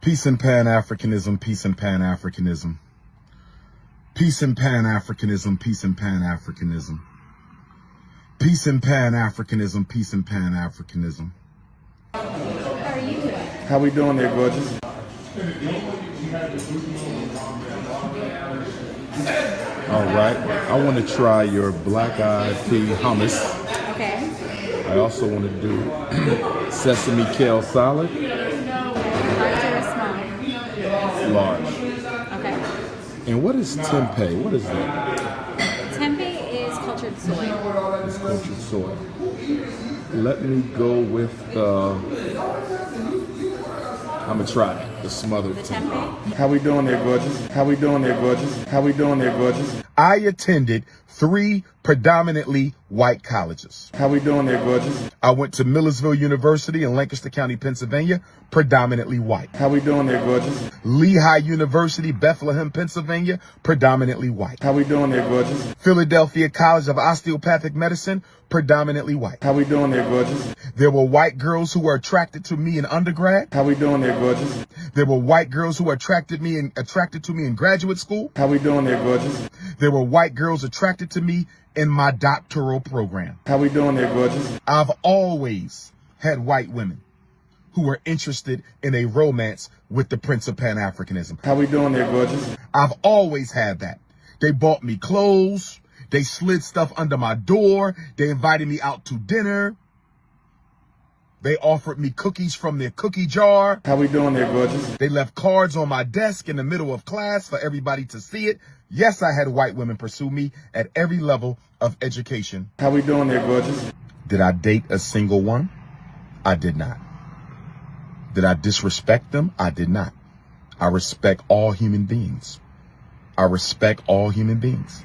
Peace and Pan Africanism, peace and Pan Africanism. Peace and Pan Africanism, peace and Pan Africanism. Peace and Pan Africanism, peace and Pan Africanism. How are you doing? How we doing there, gorgeous? All right, I want to try your black-eyed pea hummus. Okay. I also want to do sesame kale salad. Large or small? Large. Okay. And what is tempeh? What is that? Tempeh is cultured soy. It's cultured soy. Let me go with I'm gonna try it. The smothered tempeh. How we doing there, gorgeous? How we doing there, gorgeous? How we doing there, gorgeous? I attended 3 predominantly white colleges. How we doing there, gorgeous? I went to Millersville University in Lancaster County, Pennsylvania, predominantly white. How we doing there, gorgeous? Lehigh University, Bethlehem, Pennsylvania, predominantly white. How we doing there, gorgeous? Philadelphia College of Osteopathic Medicine, predominantly white. How we doing there, gorgeous? There were white girls who were attracted to me in undergrad. How we doing there, gorgeous? There were white girls who attracted to me in graduate school. How we doing there, gorgeous? There were white girls attracted to me in my doctoral program. How we doing there, gorgeous? I've always had white women who were interested in a romance with the Prince of Pan Africanism. How we doing there, gorgeous? I've always had that. They bought me clothes. They slid stuff under my door. They invited me out to dinner. They offered me cookies from their cookie jar. How we doing there, gorgeous? They left cards on my desk in the middle of class for everybody to see it. Yes, I had white women pursue me at every level of education. How we doing there, gorgeous? Did I date a single one? I did not. Did I disrespect them? I did not. I respect all human beings. I respect all human beings.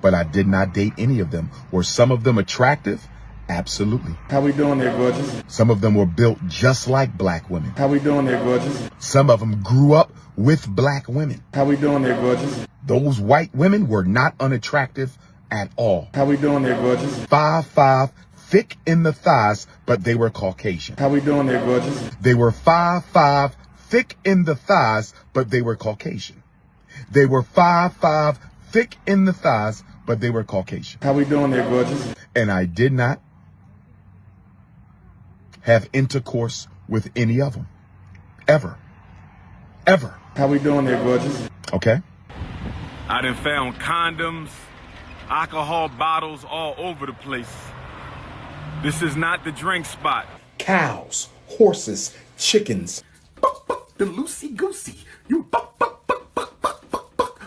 But I did not date any of them. Were some of them attractive? Absolutely. How we doing there, gorgeous? Some of them were built just like black women. How we doing there, gorgeous? Some of them grew up with black women. How we doing there, gorgeous? Those white women were not unattractive at all. How we doing there, gorgeous? 5'5", thick in the thighs, but they were Caucasian. How we doing there, gorgeous? They were 5'5", thick in the thighs, but they were Caucasian. They were 5'5", thick in the thighs, but they were Caucasian. How we doing there, gorgeous? And I did not have intercourse with any of them. Ever. Ever. How we doing there, gorgeous? Okay. I done found condoms, alcohol bottles all over the place. This is not the drink spot. Cows, horses, chickens. Buck, buck, the loosey-goosey. You buck, buck, buck, buck, buck, buck, buck, buck,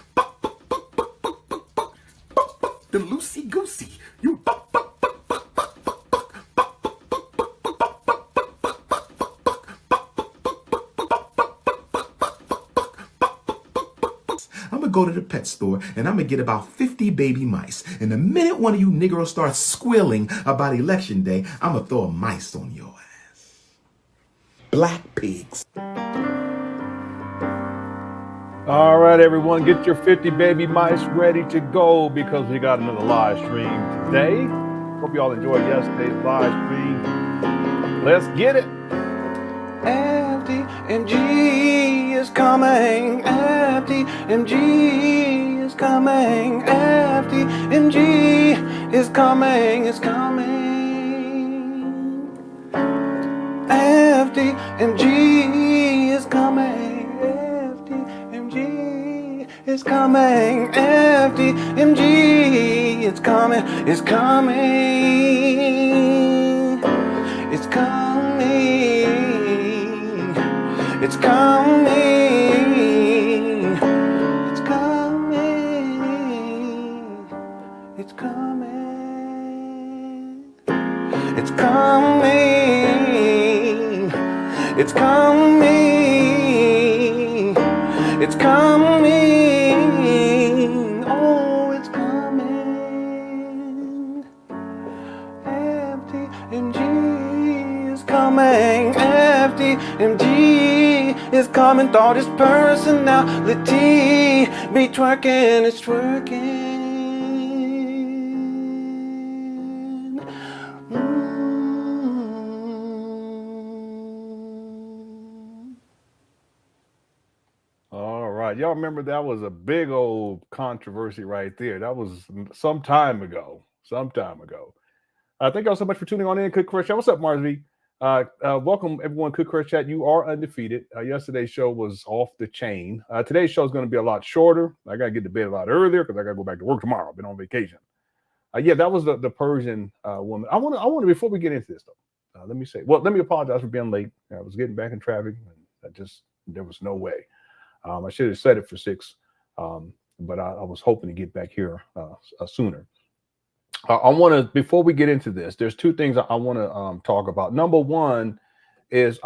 buck, buck, buck, buck, buck, buck, buck, buck, the loosey-goosey. You buck, buck, buck, buck, buck, buck, buck, buck, buck, buck, buck, buck, buck, buck, buck, buck, buck. I'm gonna go to the pet store and I'm gonna get about 50 baby mice. And the minute one of you Negroes starts squealing about election day, I'm gonna throw a mice on your ass. Black pigs. All right, everyone, get your 50 baby mice ready to go because we got another live stream today. Hope you all enjoyed yesterday's live stream. Let's get it. FDMG is coming. FDMG is coming. FDMG is coming. It's coming. FDMG is coming. It's coming, FDMG, it's coming, it's coming, it's coming, it's coming, it's coming, it's coming, it's coming, it's coming, it's coming. FDMG is coming, thought his personality be twerking, it's twerking. right. Y'all remember that was a big old controversy right there. That was some time ago. Thank y'all so much for tuning on in. Cook Crush Chat. What's up, Marsby? Welcome, everyone. Cook Crush Chat. You are undefeated. Yesterday's show was off the chain. Today's show is going to be a lot shorter. I got to get to bed a lot earlier because I got to go back to work tomorrow. I've been on vacation. Yeah, that was the Persian woman. I want to, before we get into this, though, let me apologize for being late. I was getting back in traffic. And there was no way. I should have said it for 6, but I was hoping to get back here sooner. I want to, before we get into this, there's 2 things I want to talk about. Number one is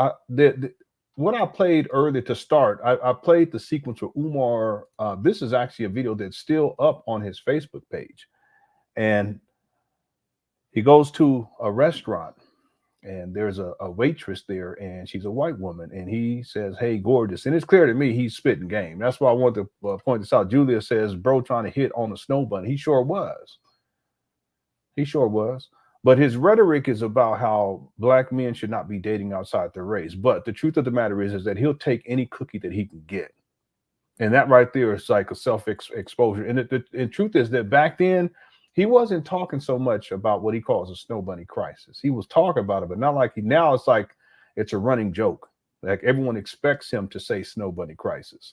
what I played earlier to start. I played the sequence with Umar. This is actually a video that's still up on his Facebook page. And he goes to a restaurant and there's a waitress there and she's a white woman. And he says, "Hey, gorgeous." And it's clear to me he's spitting game. That's why I want to point this out. Julia says, "Bro trying to hit on the snow bunny." He sure was. But his rhetoric is about how black men should not be dating outside their race. But the truth of the matter is that he'll take any cookie that he can get. And that right there is like a self-exposure. And the truth is that back then, he wasn't talking so much about what he calls a snow bunny crisis. He was talking about it, but not like now it's like it's a running joke. Like everyone expects him to say snow bunny crisis.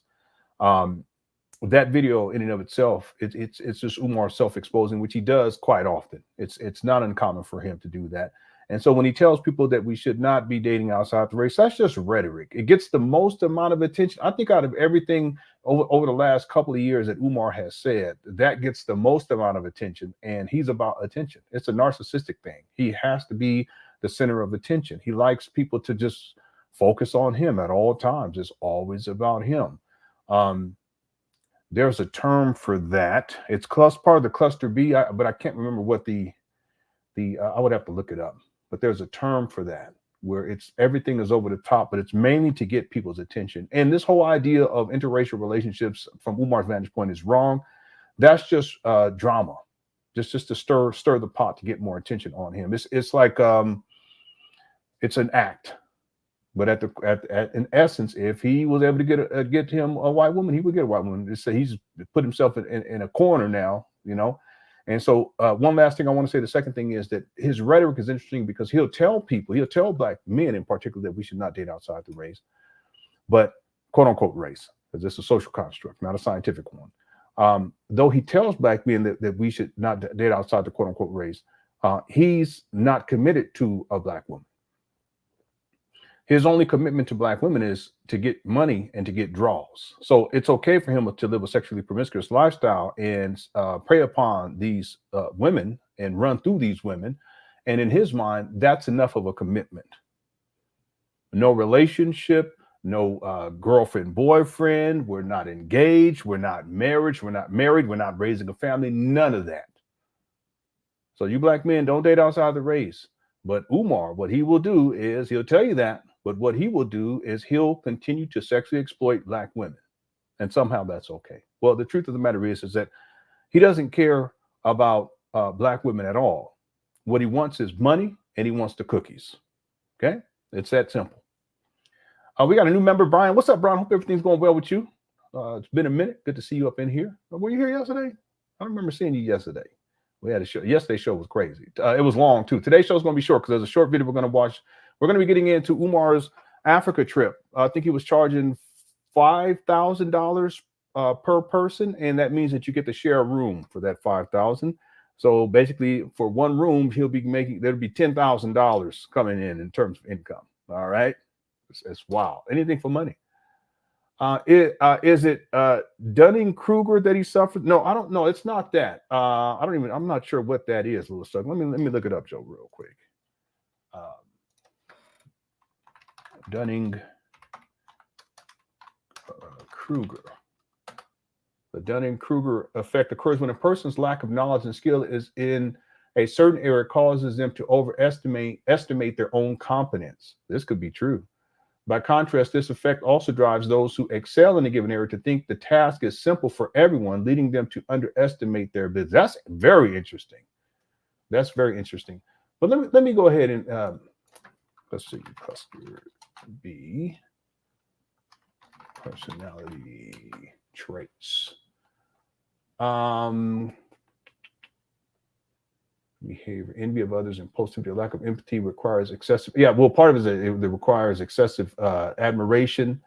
That video in and of itself, it's just Umar self-exposing, which he does quite often. It's not uncommon for him to do that. And so when he tells people that we should not be dating outside the race, that's just rhetoric. It gets the most amount of attention. I think out of everything over the last couple of years that Umar has said, that gets the most amount of attention. And he's about attention. It's a narcissistic thing. He has to be the center of attention. He likes people to just focus on him at all times. It's always about him. There's a term for that. It's part of the cluster B, but I can't remember what I would have to look it up. But there's a term for that where everything is over the top, but it's mainly to get people's attention. And this whole idea of interracial relationships from Umar's vantage point is wrong. That's just drama, just to stir the pot to get more attention on him. It's like it's an act. But in essence, if he was able to get him a white woman, he would get a white woman. He's put himself in a corner now, you know. And so one last thing I want to say, the second thing is that his rhetoric is interesting because he'll tell black men in particular that we should not date outside the race, but quote unquote race, because it's a social construct, not a scientific one. Though he tells black men that we should not date outside the quote unquote race, he's not committed to a black woman. His only commitment to black women is to get money and to get draws. So it's okay for him to live a sexually promiscuous lifestyle and prey upon these women and run through these women. And in his mind, that's enough of a commitment. No relationship, no girlfriend, boyfriend. We're not engaged. We're not married. We're not raising a family. None of that. So you black men don't date outside the race. But Umar, what he will do is he'll tell you that. But what he will do is he'll continue to sexually exploit black women. And somehow that's okay. Well, the truth of the matter is that he doesn't care about black women at all. What he wants is money and he wants the cookies. Okay? It's that simple. We got a new member, Brian. What's up, Brian? Hope everything's going well with you. It's been a minute. Good to see you up in here. Were you here yesterday? I don't remember seeing you yesterday. We had a show. Yesterday's show was crazy. It was long too. Today's show is going to be short because there's a short video we're going to watch. We're going to be getting into Umar's Africa trip. I think he was charging $5,000 per person, and that means that you get to share a room for that $5,000. So basically, for one room, there'll be $10,000 coming in terms of income. All right, it's wild. Anything for money. Is it Dunning-Kruger that he suffered? No, I don't know. It's not that. I'm not sure what that is, little stuff. Let me look it up, Joe, real quick. Dunning-Kruger. The Dunning-Kruger effect occurs when a person's lack of knowledge and skill is in a certain area causes them to estimate their own competence. This could be true. By contrast, this effect also drives those who excel in a given area to think the task is simple for everyone, leading them to underestimate their abilities. That's very interesting. That's very interesting. But let me go ahead and let's see, cluster B. Personality traits. Behavior, envy of others, impulsivity, lack of empathy requires excessive. Yeah, well, part of it is it requires excessive admiration,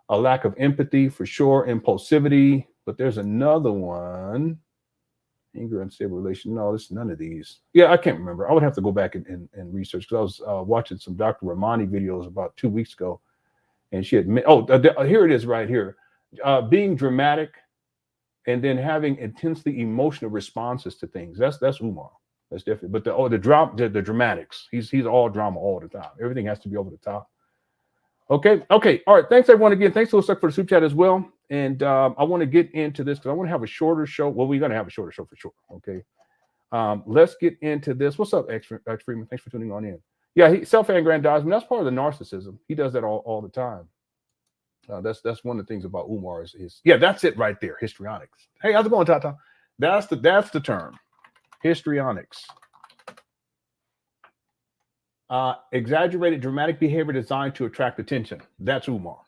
a lack of empathy for sure, impulsivity. But there's another one. Anger, unstable relation. No, it's none of these. Yeah, I can't remember. I would have to go back and research, because I was watching some Dr. Ramani videos about 2 weeks ago, and she admit. Here it is right here. Being dramatic, and then having intensely emotional responses to things. That's Umar. That's different. But the dramatics. He's all drama all the time. Everything has to be over the top. Okay. All right. Thanks everyone again. Thanks to Lusak for the super chat as well. And I want to get into this because I want to have a shorter show. Well, we're going to have a shorter show for sure. Okay. Let's get into this. What's up, X Freeman? Thanks for tuning on in. Yeah, self-aggrandizement. That's part of the narcissism. He does that all the time. That's one of the things about Umar is yeah, that's it right there. Histrionics. Hey, how's it going, Tata? That's the term. Histrionics. Exaggerated dramatic behavior designed to attract attention. That's Umar.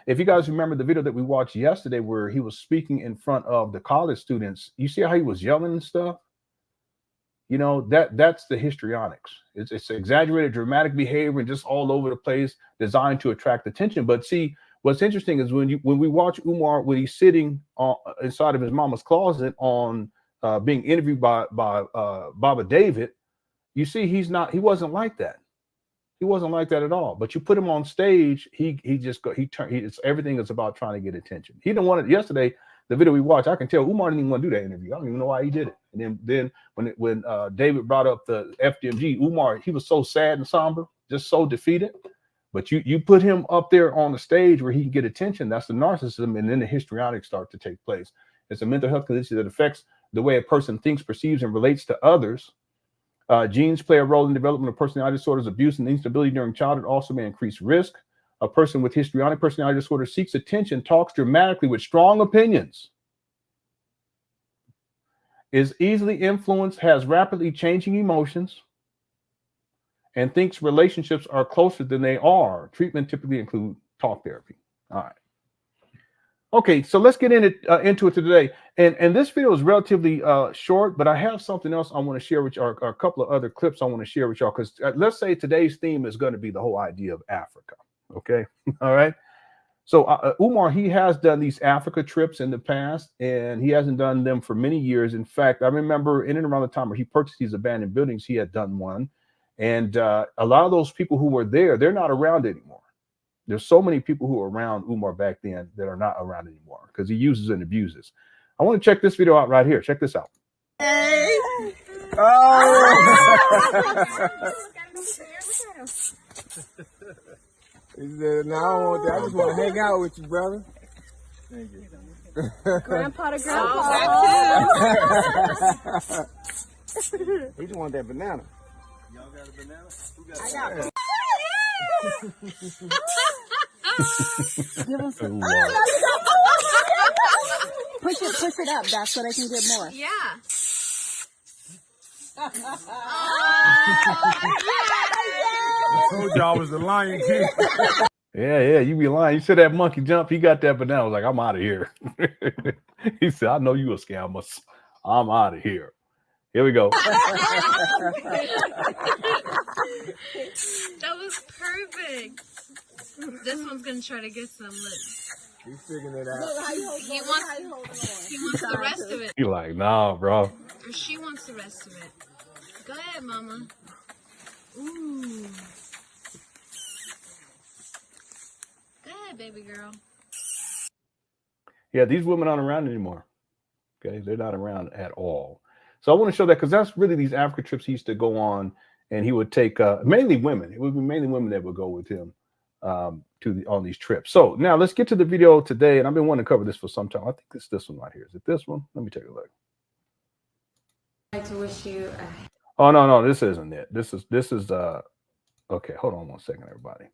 If you guys remember the video that we watched yesterday where he was speaking in front of the college students, you see how he was yelling and stuff? You know, that's the histrionics. It's exaggerated dramatic behavior and just all over the place designed to attract attention. But see, what's interesting is when we watch Umar when he's sitting inside of his mama's closet on being interviewed by Baba David, you see he wasn't like that. He wasn't like that at all. But you put him on stage, everything is about trying to get attention. He didn't want it. Yesterday, the video we watched, I can tell Umar didn't even want to do that interview. I don't even know why he did it. And then when David brought up the FDMG, Umar, he was so sad and somber, just so defeated. But you put him up there on the stage where he can get attention. That's the narcissism, and then the histrionics start to take place. It's a mental health condition that affects the way a person thinks, perceives, and relates to others. Genes play a role in development of personality disorders. Abuse and instability during childhood also may increase risk. A person with histrionic personality disorder seeks attention, talks dramatically with strong opinions, is easily influenced, has rapidly changing emotions, and thinks relationships are closer than they are. Treatment typically include talk therapy. All right. Okay, so let's get into it today. And this video is relatively short, but I have something else I want to share with you, or a couple of other clips I want to share with y'all, because let's say today's theme is going to be the whole idea of Africa. Okay, all right. So Umar, he has done these Africa trips in the past, and he hasn't done them for many years. In fact, I remember in and around the time where he purchased these abandoned buildings, he had done one. And a lot of those people who were there, they're not around anymore. There's so many people who were around Umar back then that are not around anymore because he uses and abuses. I want to check this video out right here. Check this out. Hey. He said, no, I don't want that. I just want to hang out with you, brother. Thank you. Grandpa to grandpa. He just want that banana. Y'all got a banana? Who got I got it. Give him some. Push it up. That's what I can get more. Yeah. I told y'all I was the Lion King. Yeah, you be lying. You said that monkey jump, he got that banana. I was like, I'm out of here. He said, I know you a scammer. I'm out of here. Here we go. That was perfect. This one's gonna try to get some. He's figuring it out. He wants the rest of it. You're like, nah, bro. Or she wants the rest of it. Go ahead, mama. Ooh. Go ahead, baby girl. Yeah, these women aren't around anymore. Okay, they're not around at all. So I want to show that because that's really these Africa trips he used to go on, and he would take mainly women. It would be mainly women that would go with him on these trips. So now let's get to the video today, and I've been wanting to cover this for some time. I think it's this one right here. Is it this one? Let me take a look. I'd like to wish you Oh no, this isn't it. This is okay. Hold on one second, everybody.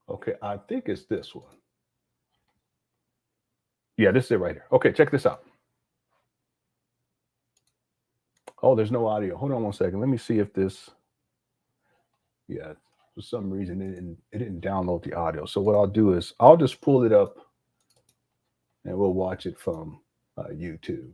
Okay, I think it's this one. Yeah, this is it right here. Okay, check this out. Oh, there's no audio. Hold on one second. Let me see if this. Yeah, for some reason it didn't download the audio. So what I'll do is I'll just pull it up and we'll watch it from YouTube.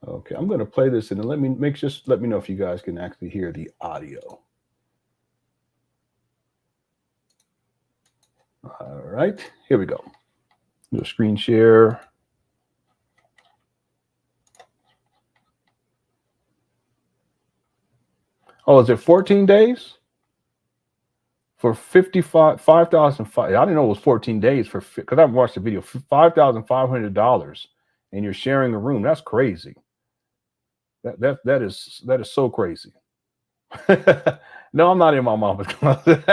Okay, I'm going to play this and then let me know if you guys can actually hear the audio. All right, here we go. Do a screen share. Oh, is it 14 days? For 5,005. I didn't know it was 14 days for, because I haven't watched the video. $5,500, and you're sharing a room. That's crazy. That is so crazy. No, I'm not in my mama's closet.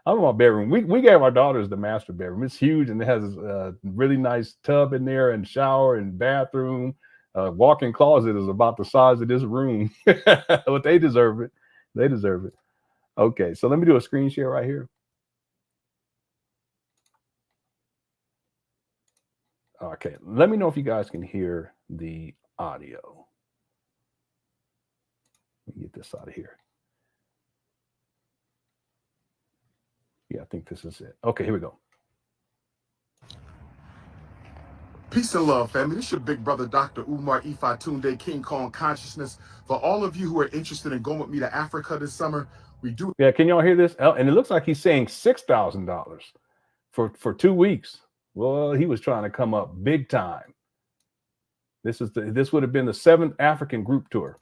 I'm in my bedroom. We gave our daughters the master bedroom. It's huge and it has a really nice tub in there and shower and bathroom. Walk-in closet is about the size of this room. But they deserve it. They deserve it. Okay, so let me do a screen share right here. Okay, let me know if you guys can hear the audio. Let me get this out of here. Yeah, I think this is it. Okay, here we go. Peace and love, family. This is your big brother, Dr. Umar Tunde, King Kong Consciousness. For all of you who are interested in going with me to Africa this summer, we do. Yeah, can y'all hear this? And it looks like he's saying $6,000 for 2 weeks. Well, he was trying to come up big time. This would have been the 7th African group tour.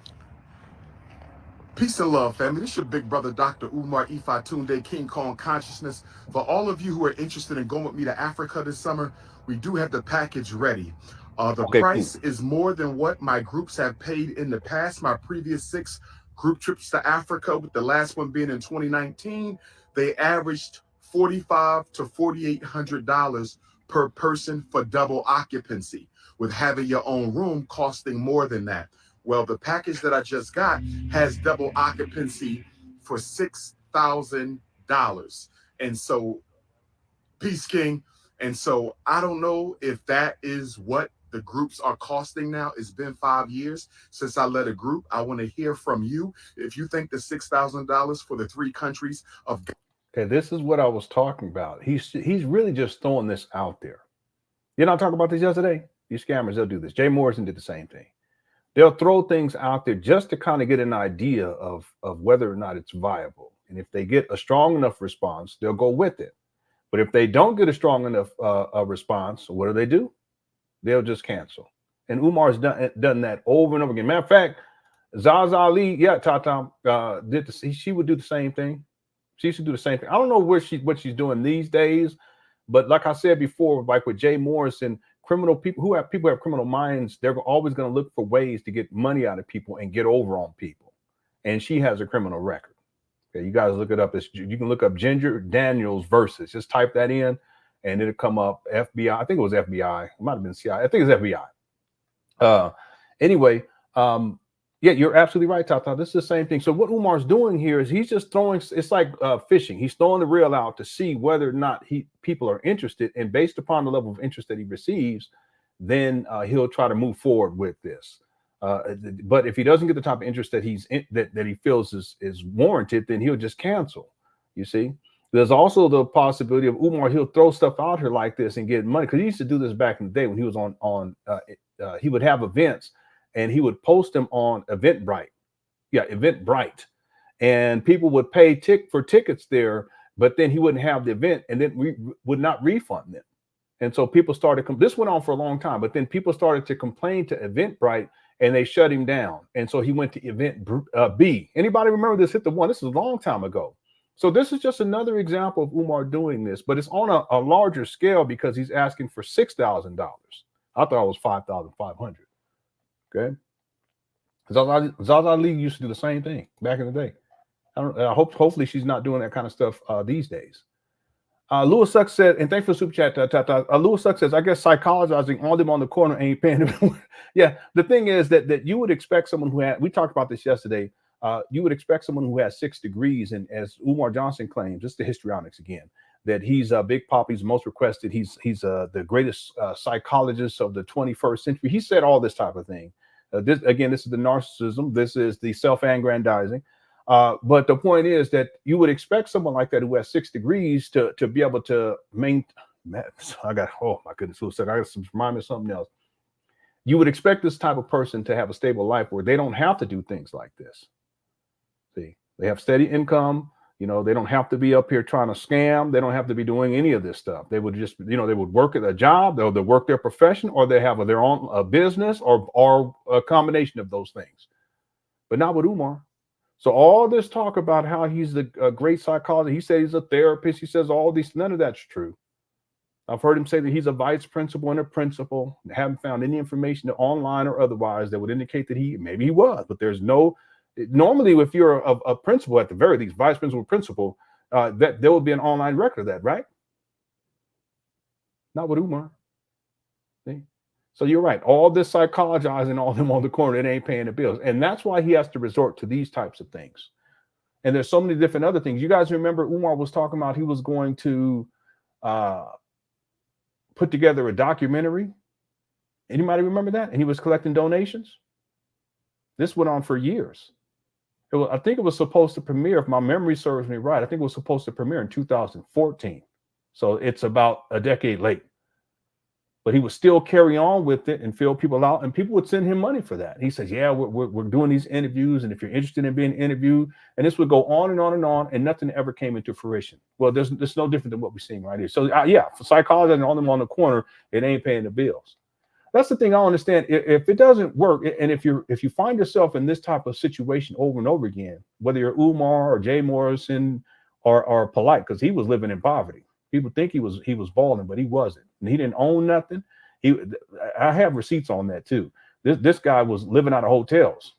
Peace and love, family. This is your big brother, Dr. Umar Tunde, King Kong Consciousness. For all of you who are interested in going with me to Africa this summer, we do have the package ready. The price is more than what my groups have paid in the past. My previous 6 group trips to Africa, with the last one being in 2019, they averaged $4,500 to $4,800 per person for double occupancy, with having your own room costing more than that. Well, the package that I just got has double occupancy for $6,000. And so, peace, King. And so I don't know if that is what the groups are costing now. It's been 5 years since I led a group. I want to hear from you if you think the $6,000 for the 3 countries of. Okay, this is what I was talking about. He's really just throwing this out there. You know, I talked about this yesterday. These scammers, they'll do this. Jay Morrison did the same thing. They'll throw things out there just to kind of get an idea of whether or not it's viable. And if they get a strong enough response, they'll go with it. But if they don't get a strong enough response, what do? They'll just cancel. And Umar's done that over and over again. Matter of fact, Zaza Ali, Tata, she would do the same thing. She used to do the same thing. I don't know what she's doing these days, but like I said before, like with Jay Morrison, people who have criminal minds, they're always going to look for ways to get money out of people and get over on people. And she has a criminal record. Okay, you guys look it up. You can look up Ginger Daniels versus. Just type that in, and it'll come up. FBI. I think it was FBI. It might have been CIA. I think it's FBI. Anyway, yeah, you're absolutely right, Tata. This is the same thing. So what Umar's doing here is he's just throwing. It's like fishing. He's throwing the reel out to see whether or not people are interested, and based upon the level of interest that he receives, then he'll try to move forward with this. But if he doesn't get the type of interest that that he feels is warranted, then he'll just cancel. You see, there's also the possibility of Umar. He'll throw stuff out here like this and get money, because he used to do this back in the day when he was on. He would have events and he would post them on Eventbrite. Yeah, Eventbrite, and people would pay for tickets there, but then he wouldn't have the event, and then would not refund them. And so people started. This went on for a long time, but then people started to complain to Eventbrite. And they shut him down. And so he went to Event B. Anybody remember this? Hit the one. This is a long time ago. So this is just another example of Umar doing this, but it's on a larger scale because he's asking for $6,000. I thought it was $5,500. Okay. Zaza Ali used to do the same thing back in the day. Hopefully she's not doing that kind of stuff these days. Lewis Suck said, and thanks for the super chat. Lewis Suck says, I guess psychologizing on them on the corner ain't paying them. Yeah, the thing is that you would expect someone who had, we talked about this yesterday, you would expect someone who has 6 degrees, and as Umar Johnson claims, it's the histrionics again, that he's Big Pop. He's most requested. He's the greatest psychologist of the 21st century. He said all this type of thing. This is the narcissism. This is the self-aggrandizing. But the point is that you would expect someone like that who has 6 degrees to be able to maintain. Oh my goodness, I got to remind me of something else. You would expect this type of person to have a stable life where they don't have to do things like this. See, they have steady income. You know, they don't have to be up here trying to scam. They don't have to be doing any of this stuff. They would just, you know, they would work at a job, they'll work their profession, or they have their own business, or a combination of those things. But not with Umar. So all this talk about how he's a great psychologist, he says he's a therapist, he says all these, none of that's true. I've heard him say that he's a vice principal and a principal. I haven't found any information online or otherwise that would indicate that maybe he was, but there's no, normally if you're a principal, at the very least, vice principal, that there would be an online record of that, right? Not with Umar. See? So you're right. All this psychologizing, all them on the corner, it ain't paying the bills. And that's why he has to resort to these types of things. And there's so many different other things. You guys remember Umar was talking about he was going to put together a documentary. Anybody remember that? And he was collecting donations. This went on for years. I think it was supposed to premiere, if my memory serves me right, I think it was supposed to premiere in 2014. So it's about a decade late. But he would still carry on with it and fill people out, and people would send him money for that. He says, yeah, we're doing these interviews, and if you're interested in being interviewed, and this would go on and on and on, and nothing ever came into fruition. Well, there's no different than what we're seeing right here. So yeah, for psychology and all them on the corner, it ain't paying the bills. That's the thing I understand. If it doesn't work, and if you find yourself in this type of situation over and over again, whether you're Umar or Jay Morrison or Polite, because he was living in poverty. People think he was balling, but he wasn't. And he didn't own nothing. I have receipts on that too. This guy was living out of hotels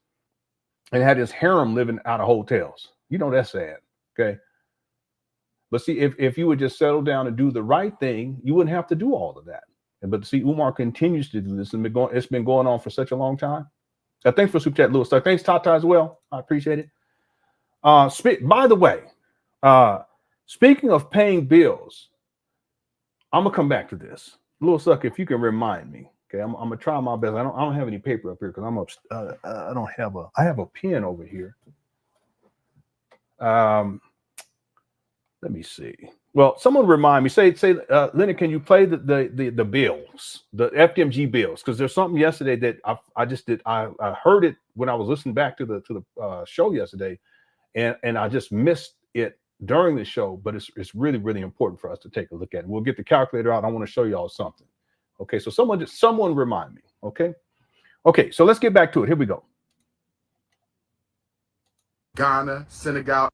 and had his harem living out of hotels. You know, that's sad. Okay. But see, if you would just settle down and do the right thing, you wouldn't have to do all of that. But see, Umar continues to do this, and it's been going on for such a long time. Thanks for super chat, Lewis. Thanks, Tata, as well. I appreciate it. By the way, speaking of paying bills, I'm gonna come back to this. Little Suck, if you can remind me, okay? I'm gonna try my best. I don't have any paper up here because I'm I have a pen over here. Let me see. Well, someone remind me. Say, Lenon, can you play the bills, the FDMG bills? Because there's something yesterday that I just did. I heard it when I was listening back to the show yesterday, and I just missed it during the show. But it's really, really important for us to take a look at it. We'll get the calculator out. I want to show y'all something. Okay, so someone remind me. Okay, so let's get back to it. Here we go. Ghana, Senegal.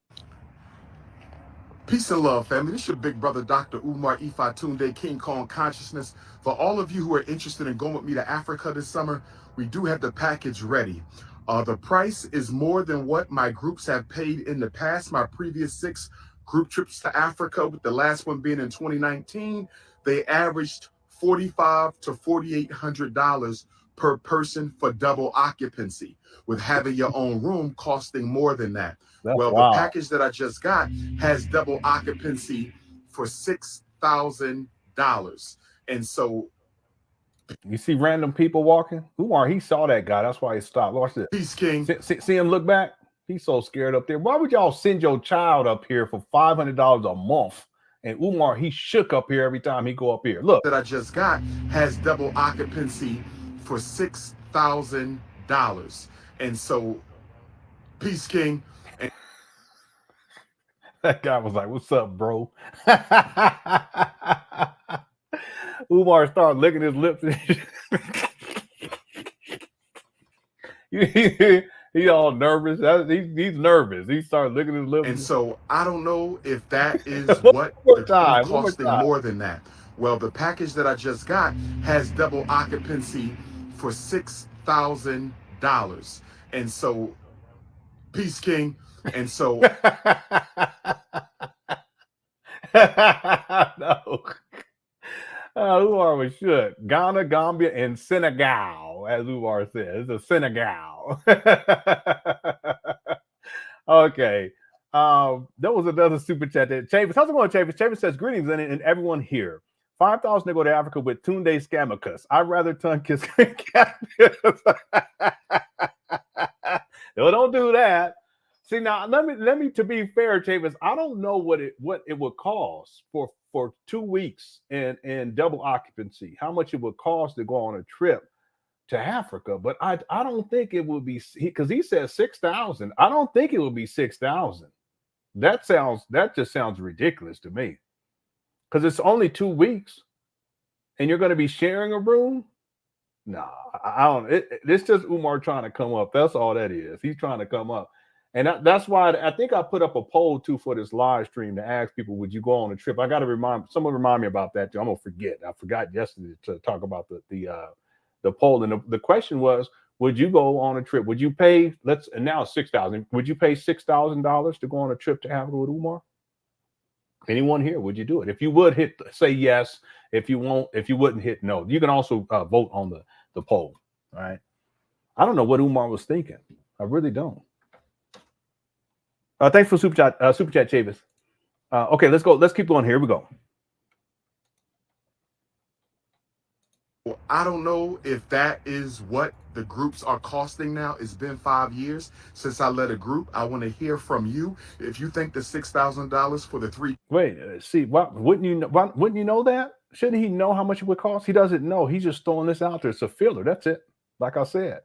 Peace and love, family. This is your big brother, Dr. Umar Tunde, King Kong Consciousness. For all of you who are interested in going with me to Africa this summer, we do have the package ready. The price is more than what my groups have paid in the past. My previous 6 group trips to Africa, with the last one being in 2019, they averaged $4,500 to $4,800 per person for double occupancy, with having your own room costing more than that. Well, the package that I just got has double occupancy for $6,000. And so you see random people walking. Umar, he saw that guy. That's why he stopped. Watch this. Peace, King. See him look back? He's so scared up there. Why would y'all send your child up here for $500 a month? And Umar, he shook up here every time he go up here. Look. That I just got has double occupancy for $6,000. And so, peace, King. That guy was like, "What's up, bro?" Umar started licking his lips. He all nervous. He's nervous. He started licking his lips. And so I don't know if that is what costing more than that. Well, the package that I just got has double occupancy for $6,000. And so, peace, King. And so no. Umar was shook. Ghana, Gambia, and Senegal, as Umar says. It's a Senegal. Okay. That was another super chat there. Chavis, how's it going, Chavis? Chavis says, greetings and everyone here. 5,000 to go to Africa with Tunde Scamacus. I'd rather tongue kiss No, don't do that. See, now let me to be fair, Chavis, I don't know what it would cost for 2 weeks and double occupancy, how much it would cost to go on a trip to Africa, but I don't think it would be, because he says 6,000. I don't think it would be 6,000. That just sounds ridiculous to me, because it's only 2 weeks and you're going to be sharing a room. Nah, I don't. It's just Umar trying to come up. That's all that is. He's trying to come up, and that's why I think I put up a poll too for this live stream to ask people, would you go on a trip? I got to someone remind me about that too. I'm gonna forget. I forgot yesterday to talk about the poll, and the question was, would you go on a trip? Would you pay? And now it's 6,000. Would you pay $6,000 to go on a trip to Africa with Umar? Anyone here? Would you do it? If you would, say yes. If you wouldn't, hit no. You can also vote on the poll. All right. I don't know what Umar was thinking. I really don't. Thanks for super chat, Chavis. Okay, let's go. Let's keep going. Here we go. Well, I don't know if that is what the groups are costing now. It's been 5 years since I led a group. I want to hear from you. If you think the $6,000 for the 3. Wait, see, wouldn't you know that? Shouldn't he know how much it would cost? He doesn't know. He's just throwing this out there. It's a filler. That's it. Like I said,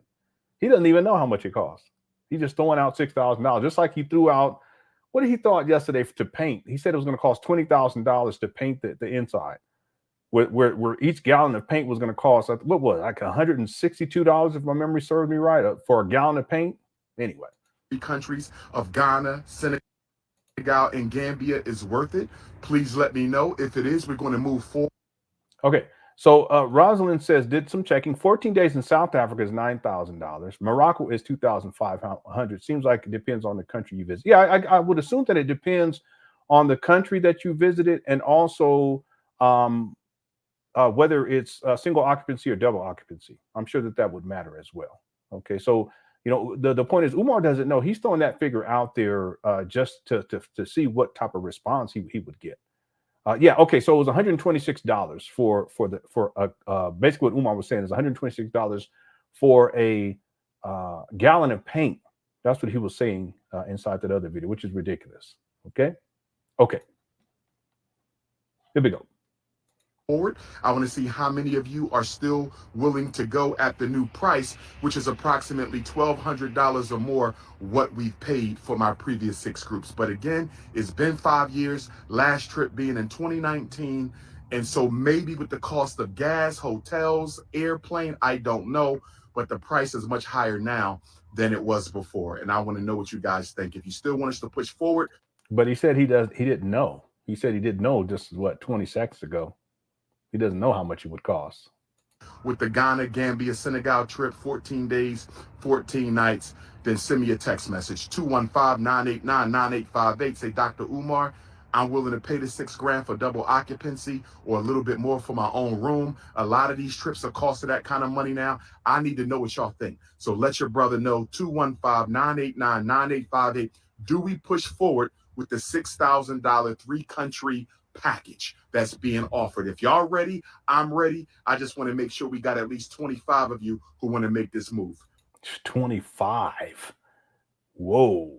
he doesn't even know how much it costs. He's just throwing out $6,000, just like he threw out. What did he thought yesterday to paint? He said it was going to cost $20,000 to paint the inside. Where each gallon of paint was going to cost, what was it, like $162, if my memory serves me right, for a gallon of paint. Anyway, 3 countries of Ghana, Senegal, and Gambia is worth it. Please let me know. If it is, we're going to move forward. Okay, so Rosalind says, did some checking. 14 days in South Africa is $9,000. Morocco is $2,500. Seems like it depends on the country you visit. Yeah, I would assume that it depends on the country that you visited, and also whether it's single occupancy or double occupancy. I'm sure that would matter as well. Okay, so the point is, Umar doesn't know. He's throwing that figure out there just to see what type of response he would get. Yeah, okay, so it was $126 for basically what Umar was saying is $126 for a gallon of paint. That's what he was saying inside that other video, which is ridiculous. Okay, here we go. Forward. I want to see how many of you are still willing to go at the new price, which is approximately $1,200 or more what we've paid for my previous 6 groups. But again, it's been 5 years, last trip being in 2019. And so maybe with the cost of gas, hotels, airplane, I don't know, but the price is much higher now than it was before. And I want to know what you guys think. If you still want us to push forward. But he said he didn't know. He said he didn't know just 20 seconds ago. He doesn't know how much it would cost. With the Ghana, Gambia, Senegal trip, 14 days, 14 nights, then send me a text message, 215-989-9858. Say, Dr. Umar, I'm willing to pay the $6,000 for double occupancy or a little bit more for my own room. A lot of these trips are costing that kind of money now. I need to know what y'all think. So let your brother know, 215-989-9858. Do we push forward with the $6,000 3-country package that's being offered? If y'all ready, I'm ready. I just want to make sure we got at least 25 of you who want to make this move. 25. Whoa.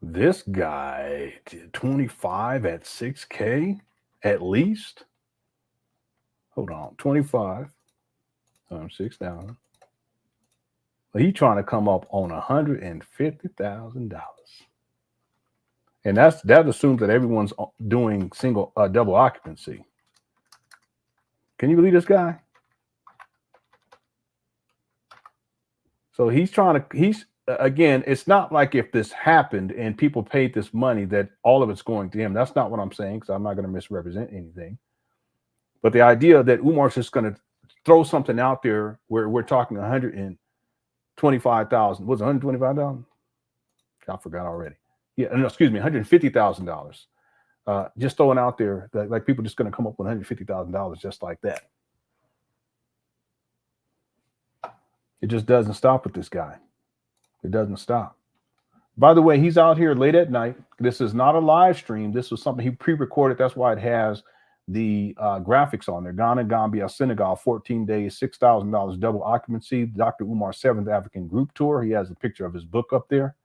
This guy did 25 at 6K at least. Hold on, 25 times 6,000. He trying to come up on $150,000. And that assumes that everyone's doing double occupancy. Can you believe this guy? So again, it's not like if this happened and people paid this money that all of it's going to him. That's not what I'm saying, because I'm not going to misrepresent anything. But the idea that Umar's just going to throw something out there where we're talking 125,000. Was it 125,000? I forgot already. Yeah, no, excuse me, $150,000. Just throwing out there that like people just going to come up with $150,000 just like that. It just doesn't stop with this guy. It doesn't stop. By the way, he's out here late at night. This is not a live stream. This was something he pre-recorded. That's why it has the graphics on there. Ghana, Gambia, Senegal, 14 days, $6,000 double occupancy. Dr. Umar's 7th African group tour. He has a picture of his book up there.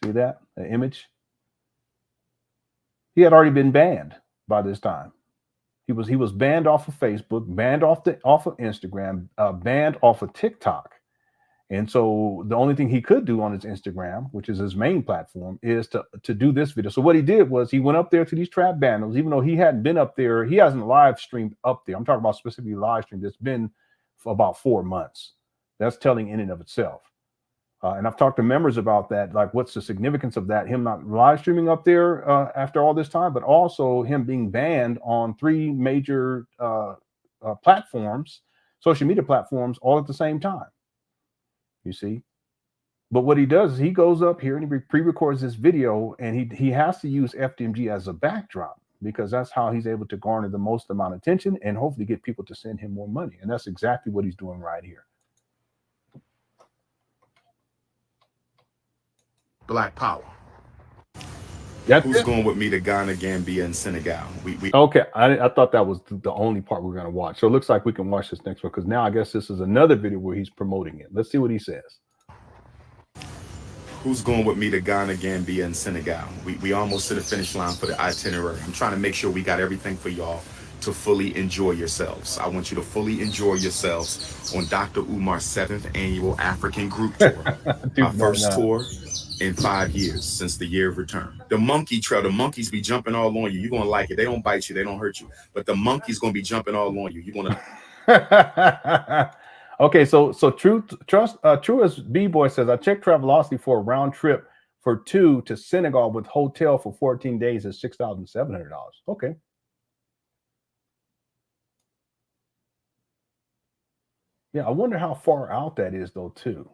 See that? The image. He had already been banned by this time. He was banned off of Facebook, banned off of Instagram, banned off of TikTok. And so the only thing he could do on his Instagram, which is his main platform, is to do this video. So what he did was he went up there to these trap banners, even though he hadn't been up there. He hasn't live streamed up there. I'm talking about specifically live streamed. It's been for about 4 months. That's telling in and of itself. And I've talked to members about that, like what's the significance of that, him not live streaming up there after all this time, but also him being banned on 3 major platforms, social media platforms, all at the same time. You see? But what he does is he goes up here and he pre-records this video, and he has to use FDMG as a backdrop because that's how he's able to garner the most amount of attention and hopefully get people to send him more money. And that's exactly what he's doing right here. Black power. Who's going with me to Ghana, Gambia, and Senegal? Okay, I thought that was the only part we're going to watch. So it looks like we can watch this next one because now I guess this is another video where he's promoting it. Let's see what he says. Who's going with me to Ghana, Gambia, and Senegal? We almost to the finish line for the itinerary. I'm trying to make sure we got everything for y'all to fully enjoy yourselves. I want you to fully enjoy yourselves on Dr. Umar's 7th annual African group tour. Our first tour in 5 years since the year of return. The monkey trail, the monkeys be jumping all on you. You're gonna like it. They don't bite you, they don't hurt you. But the monkey's gonna be jumping all on you. You're gonna Okay, so True as B-Boy says, I checked Travelocity for a round trip for 2 to Senegal with hotel for 14 days at $6,700. Okay. Yeah, I wonder how far out that is though, too.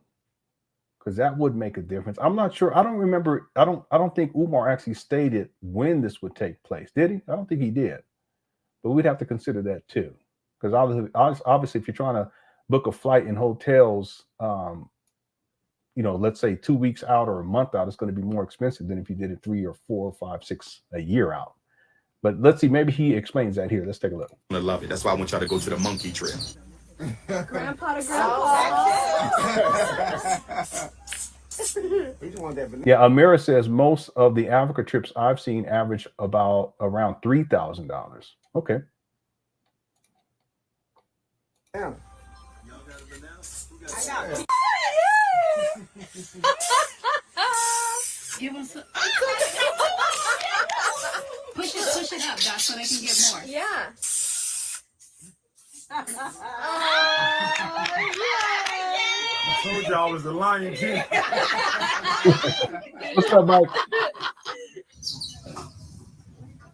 Because that would make a difference. I'm not sure. I don't remember. I don't think Umar actually stated when this would take place. Did he? I don't think he did. But we'd have to consider that too. Because obviously, if you're trying to book a flight in hotels, let's say 2 weeks out or a month out, it's going to be more expensive than if you did it 3 or 4 or 5, 6 a year out. But let's see. Maybe he explains that here. Let's take a look. I love it. That's why I want y'all to go to the monkey trail. Grandpa to grandpa. Yeah, Amira says most of the Africa trips I've seen average around $3,000. Okay. Damn. Give us a... push it up, Doc, so they can get more. Yeah. I told y'all I was the Lion King. What's up, Mike?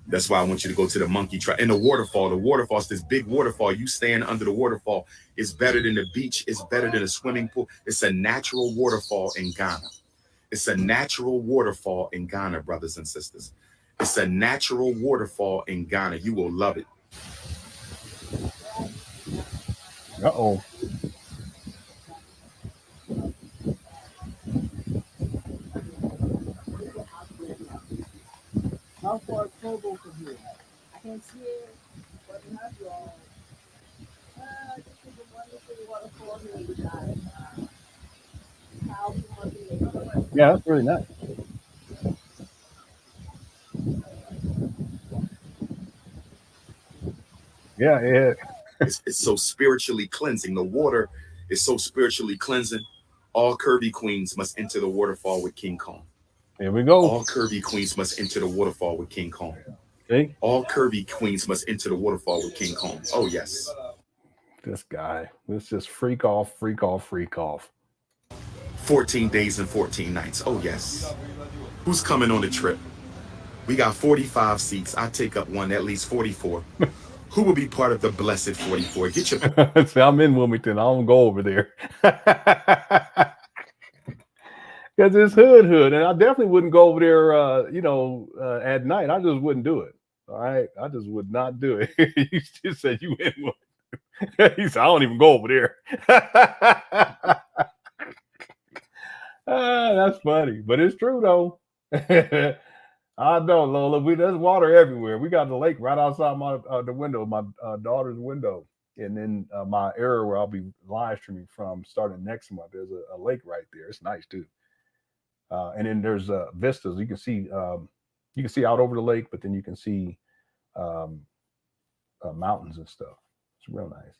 That's why I want you to go to the monkey trail. And the waterfall's this big waterfall. You stand under the waterfall. It's better than the beach. It's better than a swimming pool. It's a natural waterfall in Ghana. It's a natural waterfall in Ghana, brothers and sisters. It's a natural waterfall in Ghana. You will love it. Uh-oh. How far is Togo from here? I can see it, but not y'all. This is a wonderful waterfall here in the guys. Yeah, that's really nice. Yeah. It's so spiritually cleansing. The water is so spiritually cleansing. All curvy queens must enter the waterfall with King Kong. Here we go. All curvy queens must enter the waterfall with King Kong. Okay. All curvy queens must enter the waterfall with King Kong. Oh, yes. This guy. Let's just freak off. 14 days and 14 nights. Oh, yes. Who's coming on the trip? We got 45 seats. I take up one, at least 44. Who will be part of the blessed 44? Get your... See, I'm in Wilmington. I don't go over there. Because it's hood. And I definitely wouldn't go over there, at night. I just wouldn't do it. All right? I just would not do it. You just said you in Wilmington. He said, I don't even go over there. That's funny, but it's true though. I know, Lola. There's water everywhere. We got the lake right outside my the window, my daughter's window, and then my area where I'll be live streaming from starting next month. There's a lake right there. It's nice too. And then there's vistas. You can see out over the lake, but then you can see mountains and stuff. It's real nice.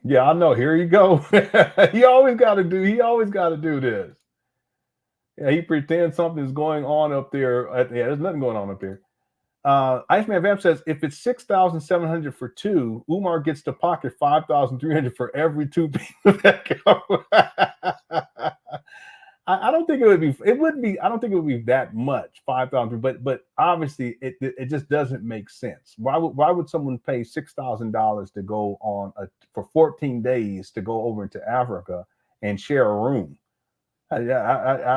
Yeah, I know. Here you go. He always got to do this. Yeah, he pretends something's going on up there. There's nothing going on up there. Iceman Vamp says, if it's 6,700 for two, Umar gets to pocket 5,300 for every two people that go. I don't think it would be. It wouldn't be. I don't think it would be that much, 5,000. But obviously, it just doesn't make sense. Why would someone pay $6,000 to go on for 14 days to go over into Africa and share a room? I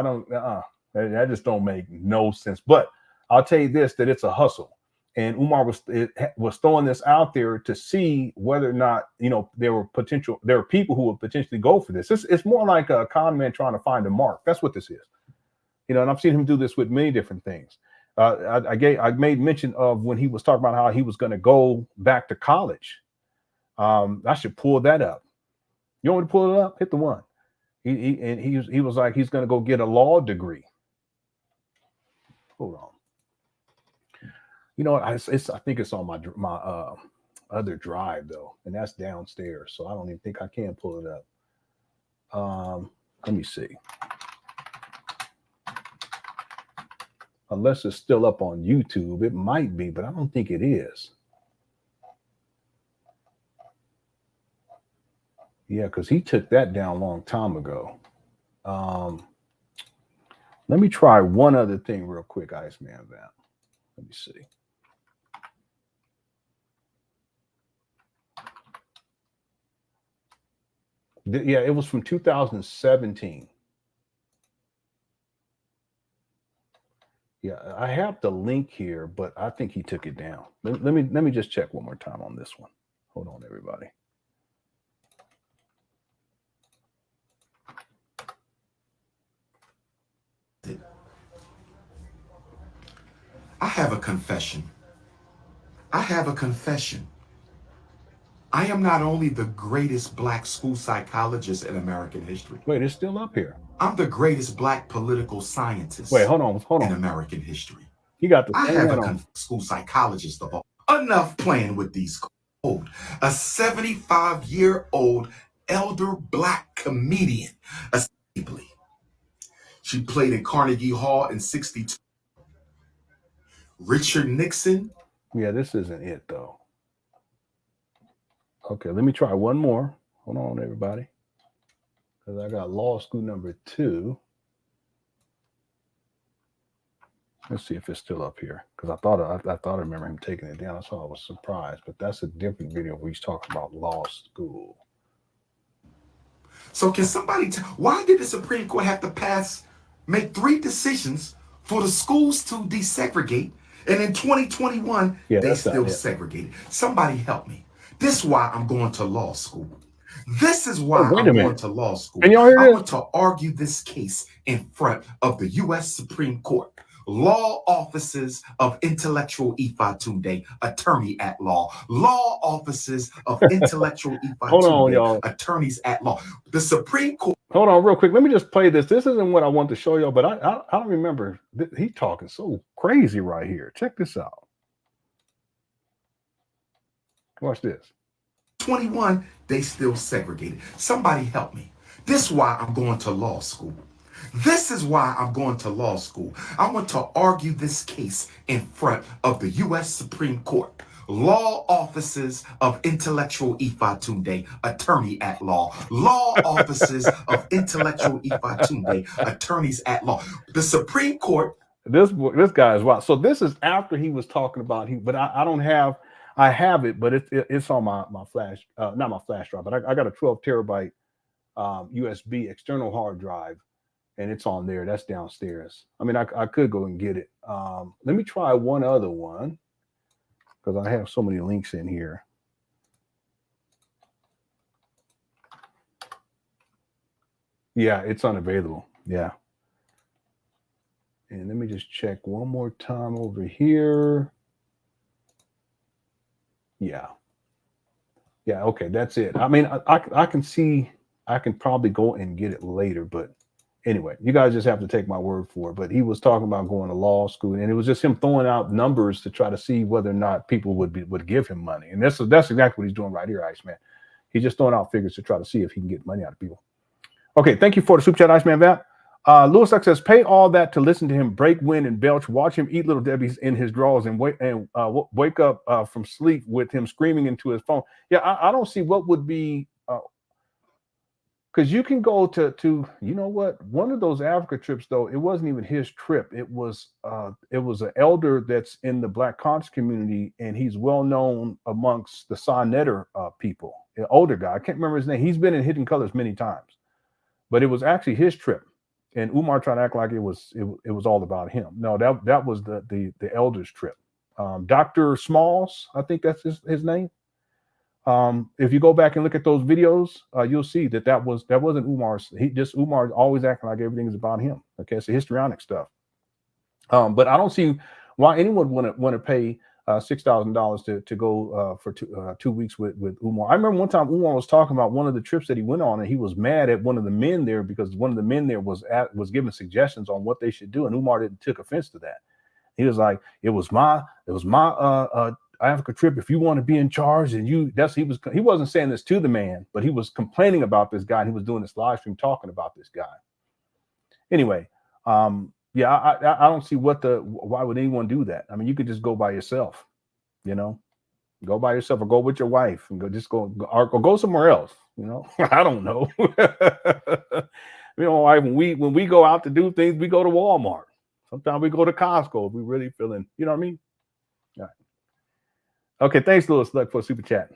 don't. That just don't make no sense. But I'll tell you this: that it's a hustle. And Umar was throwing this out there to see whether or not, there are people who would potentially go for this. It's more like a con man trying to find a mark. That's what this is. And I've seen him do this with many different things. I made mention of when he was talking about how he was going to go back to college. I should pull that up. You want me to pull it up? Hit the one. He was like, he's going to go get a law degree. Hold on. I think it's on my other drive though, and that's downstairs, so I don't even think I can pull it up. Let me see. Unless it's still up on YouTube, it might be, but I don't think it is. Yeah, because he took that down a long time ago. Let me try one other thing real quick, Iceman Vamp. Let me see. Yeah, it was from 2017. Yeah, I have the link here, but I think he took it down. Let me just check one more time on this one. Hold on, everybody. I have a confession. I am not only the greatest black school psychologist in American history. Wait, it's still up here. I'm the greatest black political scientist. Wait, hold on. In American history. He got the I have a school psychologist of all. Enough playing with these code. A 75-year-old elder black comedian. She played in Carnegie Hall in 62. Richard Nixon. Yeah, this isn't it though. Okay, let me try one more. Hold on, everybody. Because I got law school number 2. Let's see if it's still up here. Because I thought I remember him taking it down. That's why I was surprised. But that's a different video where he's talking about law school. So can somebody why did the Supreme Court have to make 3 decisions for the schools to desegregate? And in 2021, they still segregated. Somebody help me. This is why I'm going to law school. This is why I'm going to law school. I want to argue this case in front of the U.S. Supreme Court. Law offices of intellectual Ifatunde, attorney at law. Law offices of intellectual Ifatunde, attorneys at law. The Supreme Court. Hold on real quick. Let me just play this. This isn't what I want to show y'all, but I don't remember. He's talking so crazy right here. Check this out. Watch this. 21, they still segregated. Somebody help me. This is why I'm going to law school. This is why I'm going to law school. I want to argue this case in front of the U.S. Supreme Court. Law offices of intellectual Ifatunde, attorney at law. Law offices of intellectual Ifatunde, attorneys at law. The Supreme Court. This guy is wild. So this is after he was talking about but I don't have. I have it, but it's on my flash, not my flash drive, but I got a 12 terabyte USB external hard drive, and it's on there. That's downstairs. I mean, I could go and get it. Let me try one other one because I have so many links in here. Yeah, it's unavailable. Yeah. And let me just check one more time over here. Yeah. Yeah, okay, that's it. I mean, I can see, I can probably go and get it later, but anyway, you guys just have to take my word for it. But he was talking about going to law school, and it was just him throwing out numbers to try to see whether or not people would give him money. And that's exactly what he's doing right here, Iceman. He's just throwing out figures to try to see if he can get money out of people. Okay, thank you for the super chat, Iceman Vamp. Lewis Duck says, pay all that to listen to him break wind and belch, watch him eat little Debbie's in his drawers, and wake up from sleep with him screaming into his phone. Yeah, I don't see what would be, because you can go to you know what, one of those Africa trips though, it wasn't even his trip. It was an elder that's in the Black conscious community, and he's well known amongst the Sonnetter people. An older guy, I can't remember his name. He's been in Hidden Colors many times. But it was actually his trip, and Umar tried to act like it was all about him. No, that was the elder's trip. Dr. Smalls, I think that's his name. If you go back and look at those videos, you'll see that wasn't Umar's. Umar always acting like everything is about him. Okay, it's the histrionic stuff. But I don't see why anyone want to pay $6,000 to go for 2 weeks with Umar. I remember one time Umar was talking about one of the trips that he went on, and he was mad at one of the men there because one of the men there was giving suggestions on what they should do, and Umar took offense to that. He was like, it was my Africa trip. If you want to be in charge, and he wasn't saying this to the man, but he was complaining about this guy, and he was doing this live stream talking about this guy. Anyway, yeah, I don't see why would anyone do that? I mean, you could just go by yourself, go by yourself, or go with your wife and or go somewhere else. I don't know. When we go out to do things, we go to Walmart. Sometimes we go to Costco if we really feeling, you know what I mean? All right. Okay, thanks, Lewis Luck, for a super chat.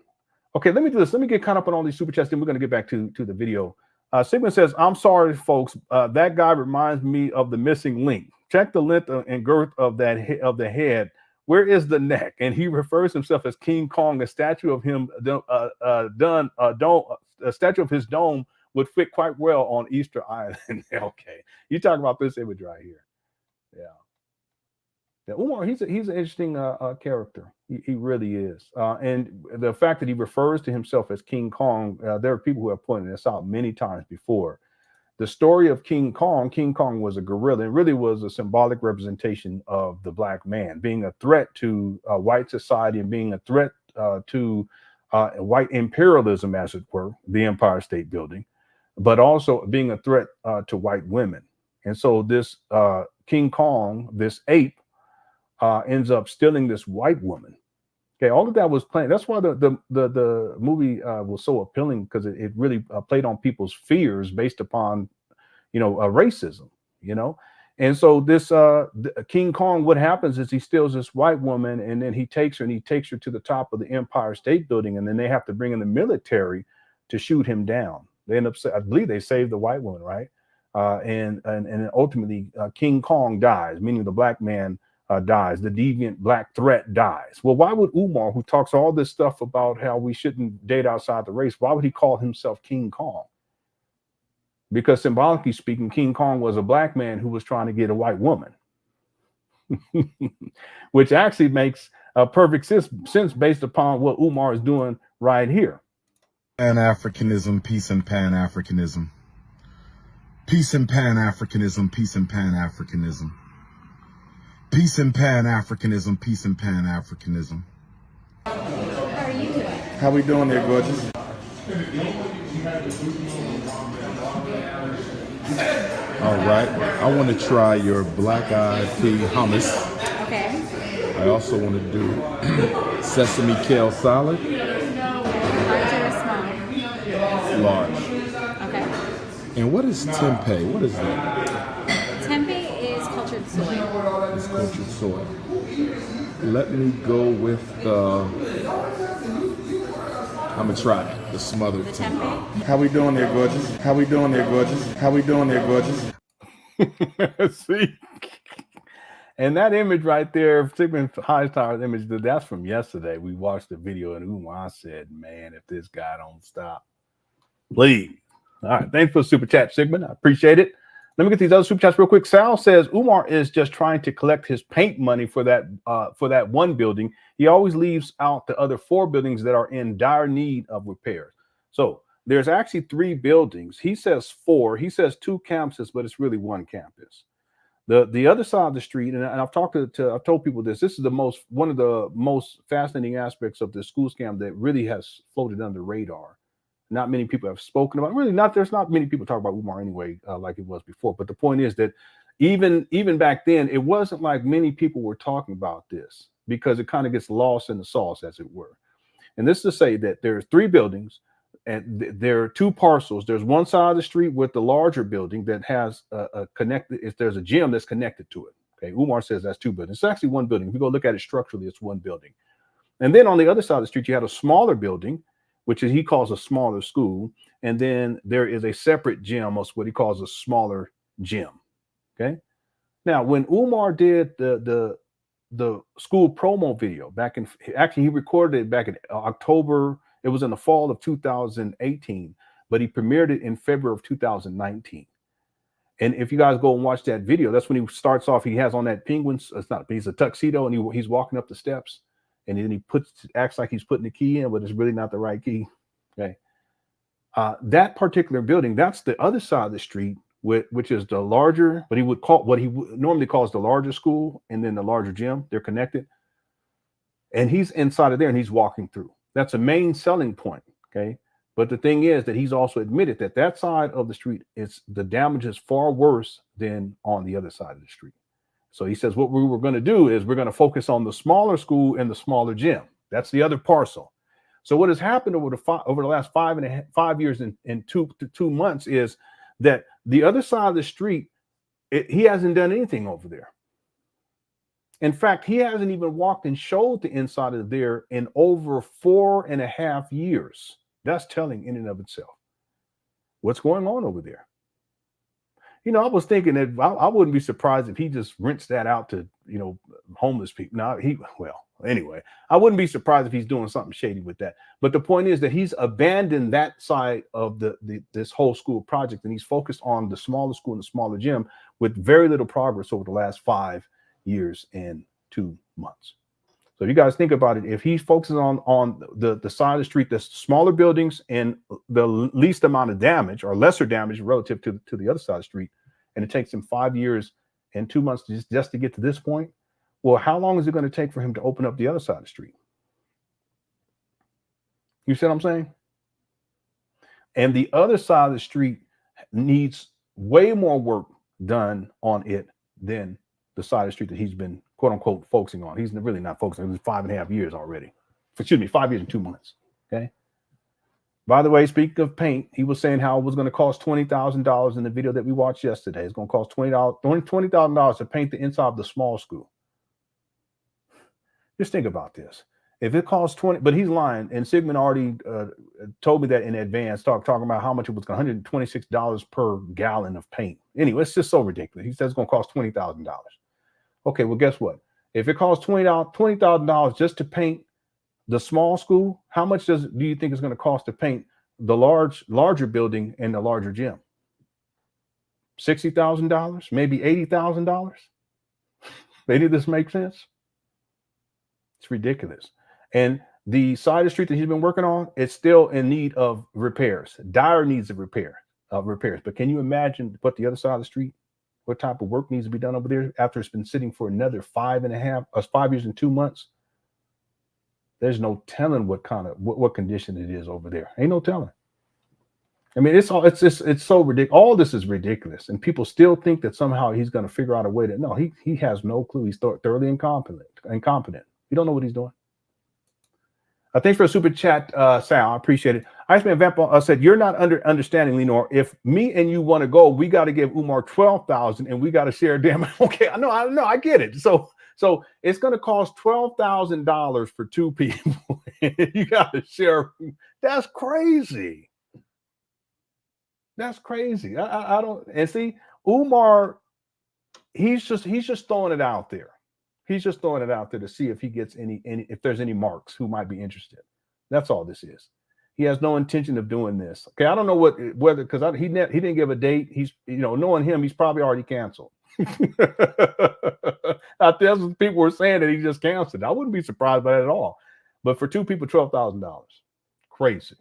Okay, let me do this. Let me get caught up on all these super chats, then we're going to get back to the video. Sigmund says, I'm sorry, folks. That guy reminds me of the missing link. Check the length and girth of the head. Where is the neck? And he refers himself as King Kong. A statue of him a statue of his dome would fit quite well on Easter Island. Okay, you talk about this image right here. Yeah, Umar, he's an interesting character. He really is. And the fact that he refers to himself as King Kong, there are people who have pointed this out many times before. The story of King Kong was a gorilla, and really was a symbolic representation of the Black man, being a threat to white society and being a threat to white imperialism, as it were, the Empire State Building, but also being a threat to white women. And so this King Kong, this ape, ends up stealing this white woman. Okay, all of that was planned. That's why the movie was so appealing, because it really played on people's fears based upon, racism. And so this King Kong, what happens is he steals this white woman, and then he takes her to the top of the Empire State Building, and then they have to bring in the military to shoot him down. They end up, I believe, they saved the white woman, right? And ultimately, King Kong dies, meaning the Black man dies, the deviant Black threat dies. Well, why would Umar, who talks all this stuff about how we shouldn't date outside the race, why would he call himself King Kong? Because symbolically speaking, King Kong was a Black man who was trying to get a white woman, which actually makes perfect sense based upon what Umar is doing right here. Pan-Africanism, peace and Pan-Africanism. Peace and Pan-Africanism, peace and Pan-Africanism. Peace and Pan-Africanism, peace and Pan-Africanism. How are you doing? How we doing there, gorgeous? All right. I want to try your black-eyed pea hummus. Okay. I also want to do sesame kale salad. Large or small? Large. Okay. And what is tempeh? What is that? Tempeh is cultured soy. It's cultured soy. Let me go with I'm gonna try it. The smothered tempeh. How we doing there, gorgeous? How we doing there, gorgeous? How we doing there, gorgeous? See, and that image right there, particularly High Tower's image, that's from yesterday. We watched the video, and Umar said, "Man, if this guy don't stop, please." All right. Thanks for the super chat, Sigmund. I appreciate it. Let me get these other super chats real quick. Sal says Umar is just trying to collect his paint money for that one building. He always leaves out the other 4 buildings that are in dire need of repairs. So there's actually 3 buildings. He says 4. He says 2 campuses, but it's really 1 campus. The other side of the street, and I've talked I've told people this. This is one of the most fascinating aspects of the school scam that really has floated under the radar. Not many people have spoken about. Really, there's not many people talk about Umar anyway, like it was before. But the point is that even back then, it wasn't like many people were talking about this because it kind of gets lost in the sauce, as it were. And this is to say that there's 3 buildings. And there are 2 parcels. There's one side of the street with the larger building that has a connected. If there's a gym that's connected to it, okay. Umar says that's 2 buildings. It's actually 1 building. If you go look at it structurally, it's 1 building. And then on the other side of the street, you have a smaller building, which he calls a smaller school. And then there is a separate gym, or what he calls a smaller gym. Okay. Now, when Umar did the school promo video back in, actually he recorded it back in October. It was in the fall of 2018, but he premiered it in February of 2019. And if you guys go and watch that video, that's when he starts off. He has on that penguin. He's a tuxedo, and he's walking up the steps, and then he acts like he's putting the key in, but it's really not the right key. Okay. That particular building, that's the other side of the street, which is the larger, but he would call what he normally calls the larger school, and then the larger gym. They're connected, and he's inside of there, and he's walking through. That's a main selling point, okay? But the thing is that he's also admitted that side of the street, the damage is far worse than on the other side of the street. So he says what we were going to do is we're going to focus on the smaller school and the smaller gym. That's the other parcel. So what has happened over the last 5 years and 2 months is that the other side of the street, he hasn't done anything over there. In fact, he hasn't even walked and showed the inside of there in over 4.5 years. That's telling in and of itself. What's going on over there? You know, I was thinking that I wouldn't be surprised if he just rinsed that out to, homeless people. Now, anyway, I wouldn't be surprised if he's doing something shady with that. But the point is that he's abandoned that side of this whole school project, and he's focused on the smaller school and the smaller gym with very little progress over the last 5 years and 2 months. So if you guys think about it, if he focuses on the side of the street that's smaller buildings and the least amount of damage or lesser damage relative to the other side of the street, and it takes him 5 years and 2 months just to get to this point, well, how long is it going to take for him to open up the other side of the street? You see what I'm saying? And the other side of the street needs way more work done on it than the side of the street that he's been, quote unquote, focusing on. He's really not focusing. It was 5.5 years already. Excuse me, 5 years and 2 months. Okay. By the way, speaking of paint, he was saying how it was going to cost $20,000 in the video that we watched yesterday. It's going to cost $20,000 to paint the inside of the small school. Just think about this. If it costs 20, but he's lying, and Sigmund already told me that in advance, talking about how much it was, $126 per gallon of paint. Anyway, it's just so ridiculous. He says it's going to cost $20,000. Okay, well, guess what? If it costs $20,000 just to paint the small school, how much do you think it's going to cost to paint the larger building and the larger gym? $60,000, maybe $80,000. Any of this make sense? It's ridiculous. And the side of the street that he's been working on, it's still in need of repairs, dire needs of repairs. But can you imagine what the other side of the street, what type of work needs to be done over there after it's been sitting for another 5 years and 2 months? There's no telling what condition it is over there. Ain't no telling. I mean, it's so ridiculous. All this is ridiculous, and people still think that somehow he's going to figure out a way to. No, he has no clue. He's thoroughly incompetent. You don't know what he's doing. Thanks for a super chat, Sal. I appreciate it. Iceman Vamp said, "You're not understanding, Lenore. If me and you want to go, we got to give Umar $12,000, and we got to share. Damn, okay, I know, I get it. So it's going to cost $12,000 for 2 people. You got to share. That's crazy. That's crazy. I don't. And see, Umar, he's just throwing it out there. He's just throwing it out there to see if he gets if there's any marks who might be interested. That's all this is. He has no intention of doing this. Okay, I don't know whether because he didn't give a date. He's knowing him, he's probably already canceled. Out there, people were saying that he just canceled. I wouldn't be surprised by that at all. But for two people, $12,000, crazy.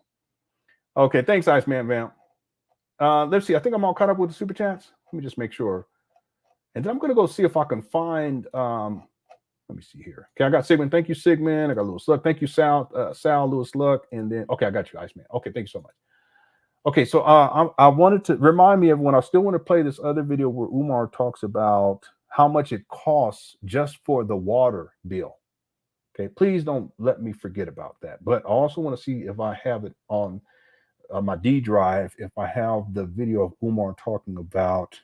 Okay, thanks, Iceman Vamp. Let's see. I think I'm all caught up with the super chats. Let me just make sure, and then I'm gonna go see if I can find. Let me see here. Okay, I got Sigmund. Thank you, Sigmund. I got Lewis Luck. Thank you, Sal, Lewis Luck. And then, okay, I got you, Iceman. Okay, thank you so much. Okay, so I wanted to remind me everyone, I still want to play this other video where Umar talks about how much it costs just for the water bill. Okay, please don't let me forget about that. But I also want to see if I have it on my D drive, if I have the video of Umar talking about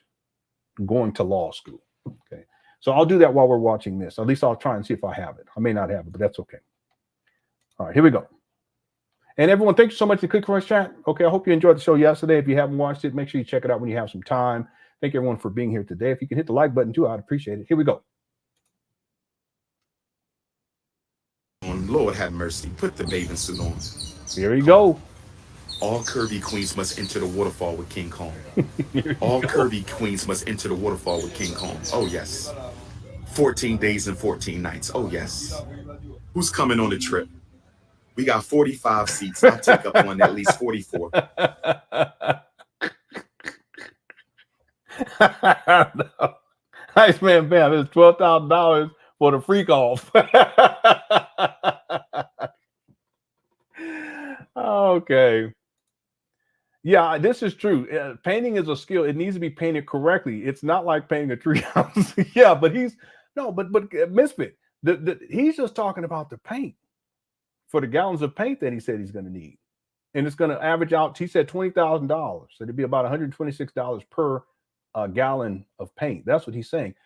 going to law school. Okay. So I'll do that while we're watching this. At least I'll try and see if I have it. I may not have it, but that's okay. All right, here we go. And everyone, thank you so much for clicking for us chat. Okay, I hope you enjoyed the show yesterday. If you haven't watched it, make sure you check it out when you have some time. Thank you everyone for being here today. If you can hit the like button too, I'd appreciate it. Here we go. Lord have mercy. Put the bathing suit on. Here you go. All curvy queens must enter the waterfall with King Kong. All curvy queens must enter the waterfall with King Kong. Oh, yes. 14 days and 14 nights. Oh, yes. Who's coming on the trip? We got 45 seats. I'll take up on at least 44. No. Iceman Bam, it's $12,000 for the freak off. Okay. Yeah, this is true. Painting is a skill. It needs to be painted correctly. It's not like painting a treehouse. Yeah, but Misfit. He's just talking about the paint for the gallons of paint that he said he's going to need, and it's going to average out. He said $20,000, so it'd be about $126 per gallon of paint. That's what he's saying.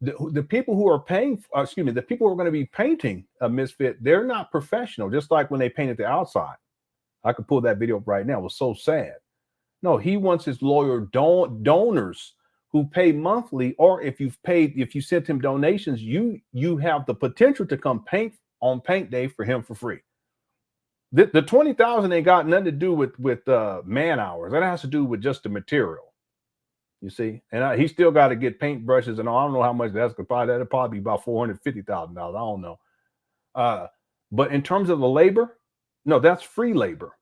The people who are paying, the people who are going to be painting a Misfit, they're not professional. Just like when they painted the outside. I could pull that video up right now. It was so sad. No, he wants his loyal donors who pay monthly, or if you sent him donations, you have the potential to come paint on paint day for him for free. The $20,000 ain't got nothing to do with man hours. That has to do with just the material. You see, and he still got to get paint brushes and all. I don't know how much that'll probably be about $450,000. I don't know. But in terms of the labor, no, that's free labor.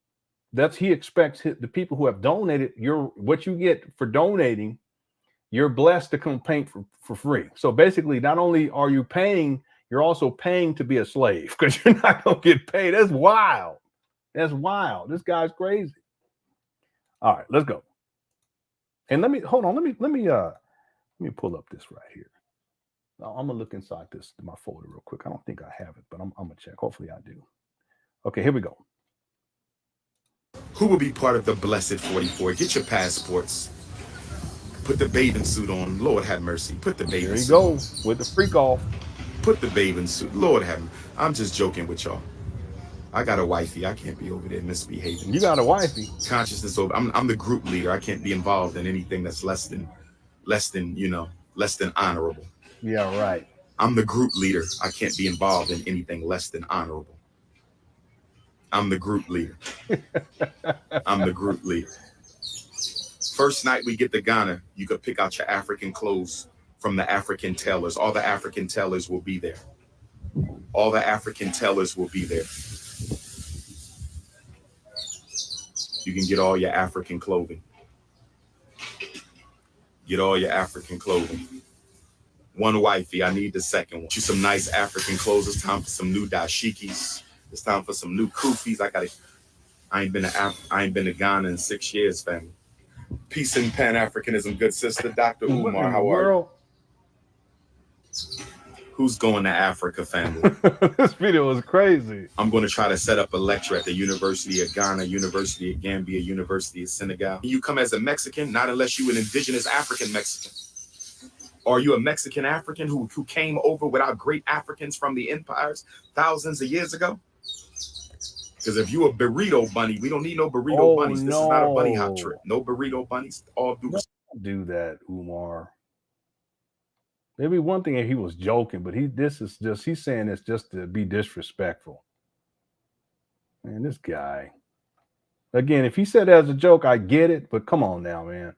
He expects the people who have donated, what you get for donating, you're blessed to come paint for free. So basically, not only are you paying, you're also paying to be a slave because you're not going to get paid. That's wild. That's wild. This guy's crazy. All right, let's go. And let me pull up this right here. Now, I'm gonna look inside my folder real quick. I don't think I have it, but I'm gonna check. Hopefully I do. Okay, here we go. Who will be part of the blessed 44? Get your passports. Put the bathing suit on. Lord have mercy. Put the bathing suit on. There you go with the freak off. Put the bathing suit. Lord have mercy. I'm just joking with y'all. I got a wifey. I can't be over there misbehaving. You got a wifey. Consciousness over. I'm the group leader. I can't be involved in anything that's less than honorable. Yeah, right. I'm the group leader. I can't be involved in anything less than honorable. I'm the group leader. I'm the group leader. First night we get to Ghana, you could pick out your African clothes from the African tailors. All the African tailors will be there. All the African tailors will be there. You can get all your African clothing. Get all your African clothing. One wifey, I need the second one. Choose some nice African clothes. It's time for some new dashikis. It's time for some new kufis. I ain't been to Ghana in 6 years, family. Peace and Pan Africanism, good sister. Dr. Umar, how are you? Who's going to Africa, family? This video was crazy. I'm going to try to set up a lecture at the University of Ghana, University of Gambia, University of Senegal. You come as a Mexican, not unless you an indigenous African Mexican. Are you a Mexican African who came over with our great Africans from the empires thousands of years ago? Because if you a burrito bunny, we don't need no burrito bunnies. This is not a bunny hop trip. No burrito bunnies. All Don't do that, Umar. Maybe one thing he was joking, but he's saying this just to be disrespectful. Man, this guy. Again, if he said that as a joke, I get it, but come on now, man.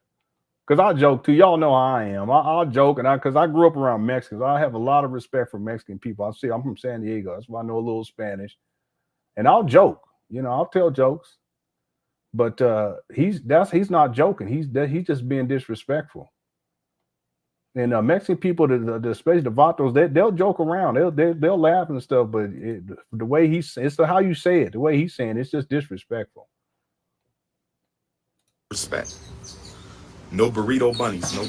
Because I joke too. Y'all know how I am. I'll joke, and because I grew up around Mexicans, I have a lot of respect for Mexican people. I'm from San Diego. That's why I know a little Spanish. And I'll joke. You know, I'll tell jokes. But he's not joking. He's just being disrespectful. And Mexican people, especially the vatos, they'll joke around. They'll laugh and stuff. But the way it's how you say it. The way he's saying it's just disrespectful. Respect. No burrito bunnies. No.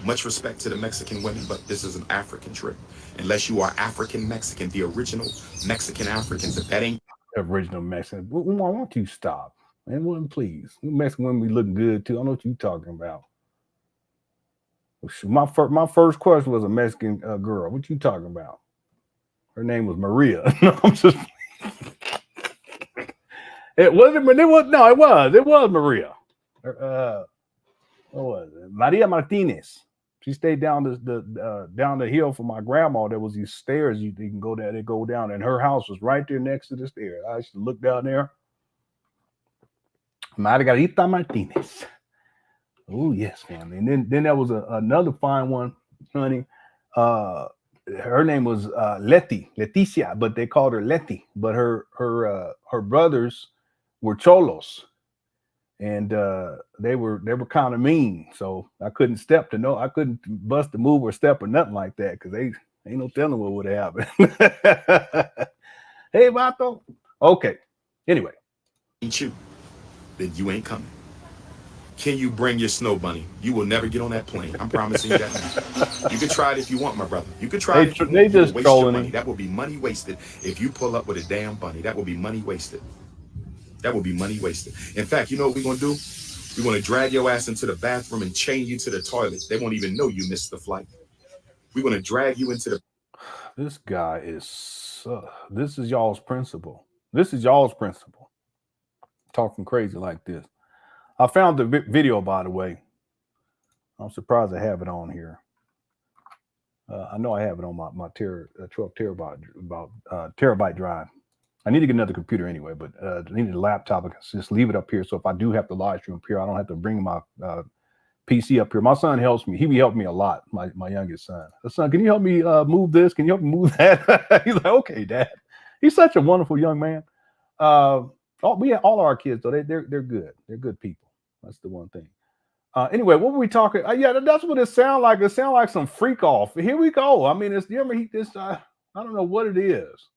Much respect to the Mexican women, but this is an African trip. Unless you are African Mexican, the original Mexican Africans, if that ain't original Mexican. Why don't you stop? Man, please. Mexican women be looking good too. I know what you're talking about. My first question was a Mexican girl. What you talking about? Her name was Maria. No, I'm just. It was Maria. What was it? Maria Martinez. She stayed down the hill from my grandma. There was these stairs you can go down. They go down, and her house was right there next to the stairs. I used to look down there. Margarita Martinez. Oh yes, family. And then there was another fine one, honey. Her name was Leticia, but they called her Leti. But her brothers were cholos. And they were kind of mean, so I couldn't bust a move or step or nothing like that because they ain't no telling what would have happened. Hey, Vato. Okay. Anyway, ain't you, then you ain't coming. Can you bring your snow bunny? You will never get on that plane. I'm promising you that. You can try it if you want, my brother. You can try it if you want. They just waste your trolling money. him. That will be money wasted if you pull up with a damn bunny. That will be money wasted. That will be money wasted. In fact, you know what we're going to do? We're going to drag your ass into the bathroom and chain you to the toilet. They won't even know you missed the flight. We're going to drag you into the... This guy is... this is y'all's principle. This is y'all's principle. Talking crazy like this. I found the video, by the way. I'm surprised I have it on here. I know I have it on my 12 terabyte drive. I need to get another computer anyway, but I need a laptop. I can just leave it up here. So if I do have to live stream up here, I don't have to bring my PC up here. My son helps me. He be helping me a lot, my youngest son. Son, can you help me move this? Can you help me move that? He's like, okay, Dad. He's such a wonderful young man. All our kids, though, they're good. They're good people. That's the one thing. Anyway, what were we talking? Yeah, that's what it sounds like. It sounds like some freak off. Here we go. I mean, I don't know what it is.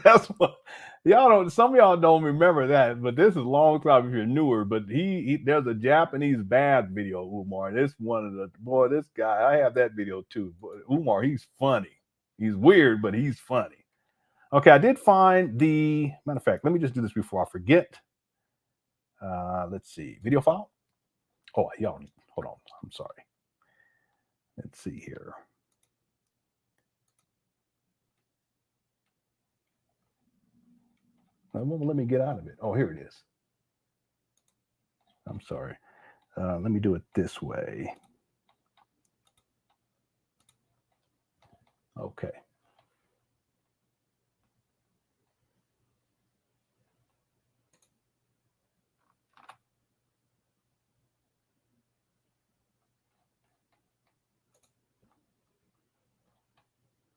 That's what y'all don't. Some of y'all don't remember that, but this is a long time if you're newer. But there's a Japanese bath video, Umar. This one of the this guy. I have that video too. But Umar, he's funny. He's weird, but he's funny. Okay, I did find the matter of fact. Let me just do this before I forget. Let's see, video file. Oh, y'all, hold on. I'm sorry. Let's see here. Let me get out of it. Oh, here it is. I'm sorry. Let me do it this way. Okay.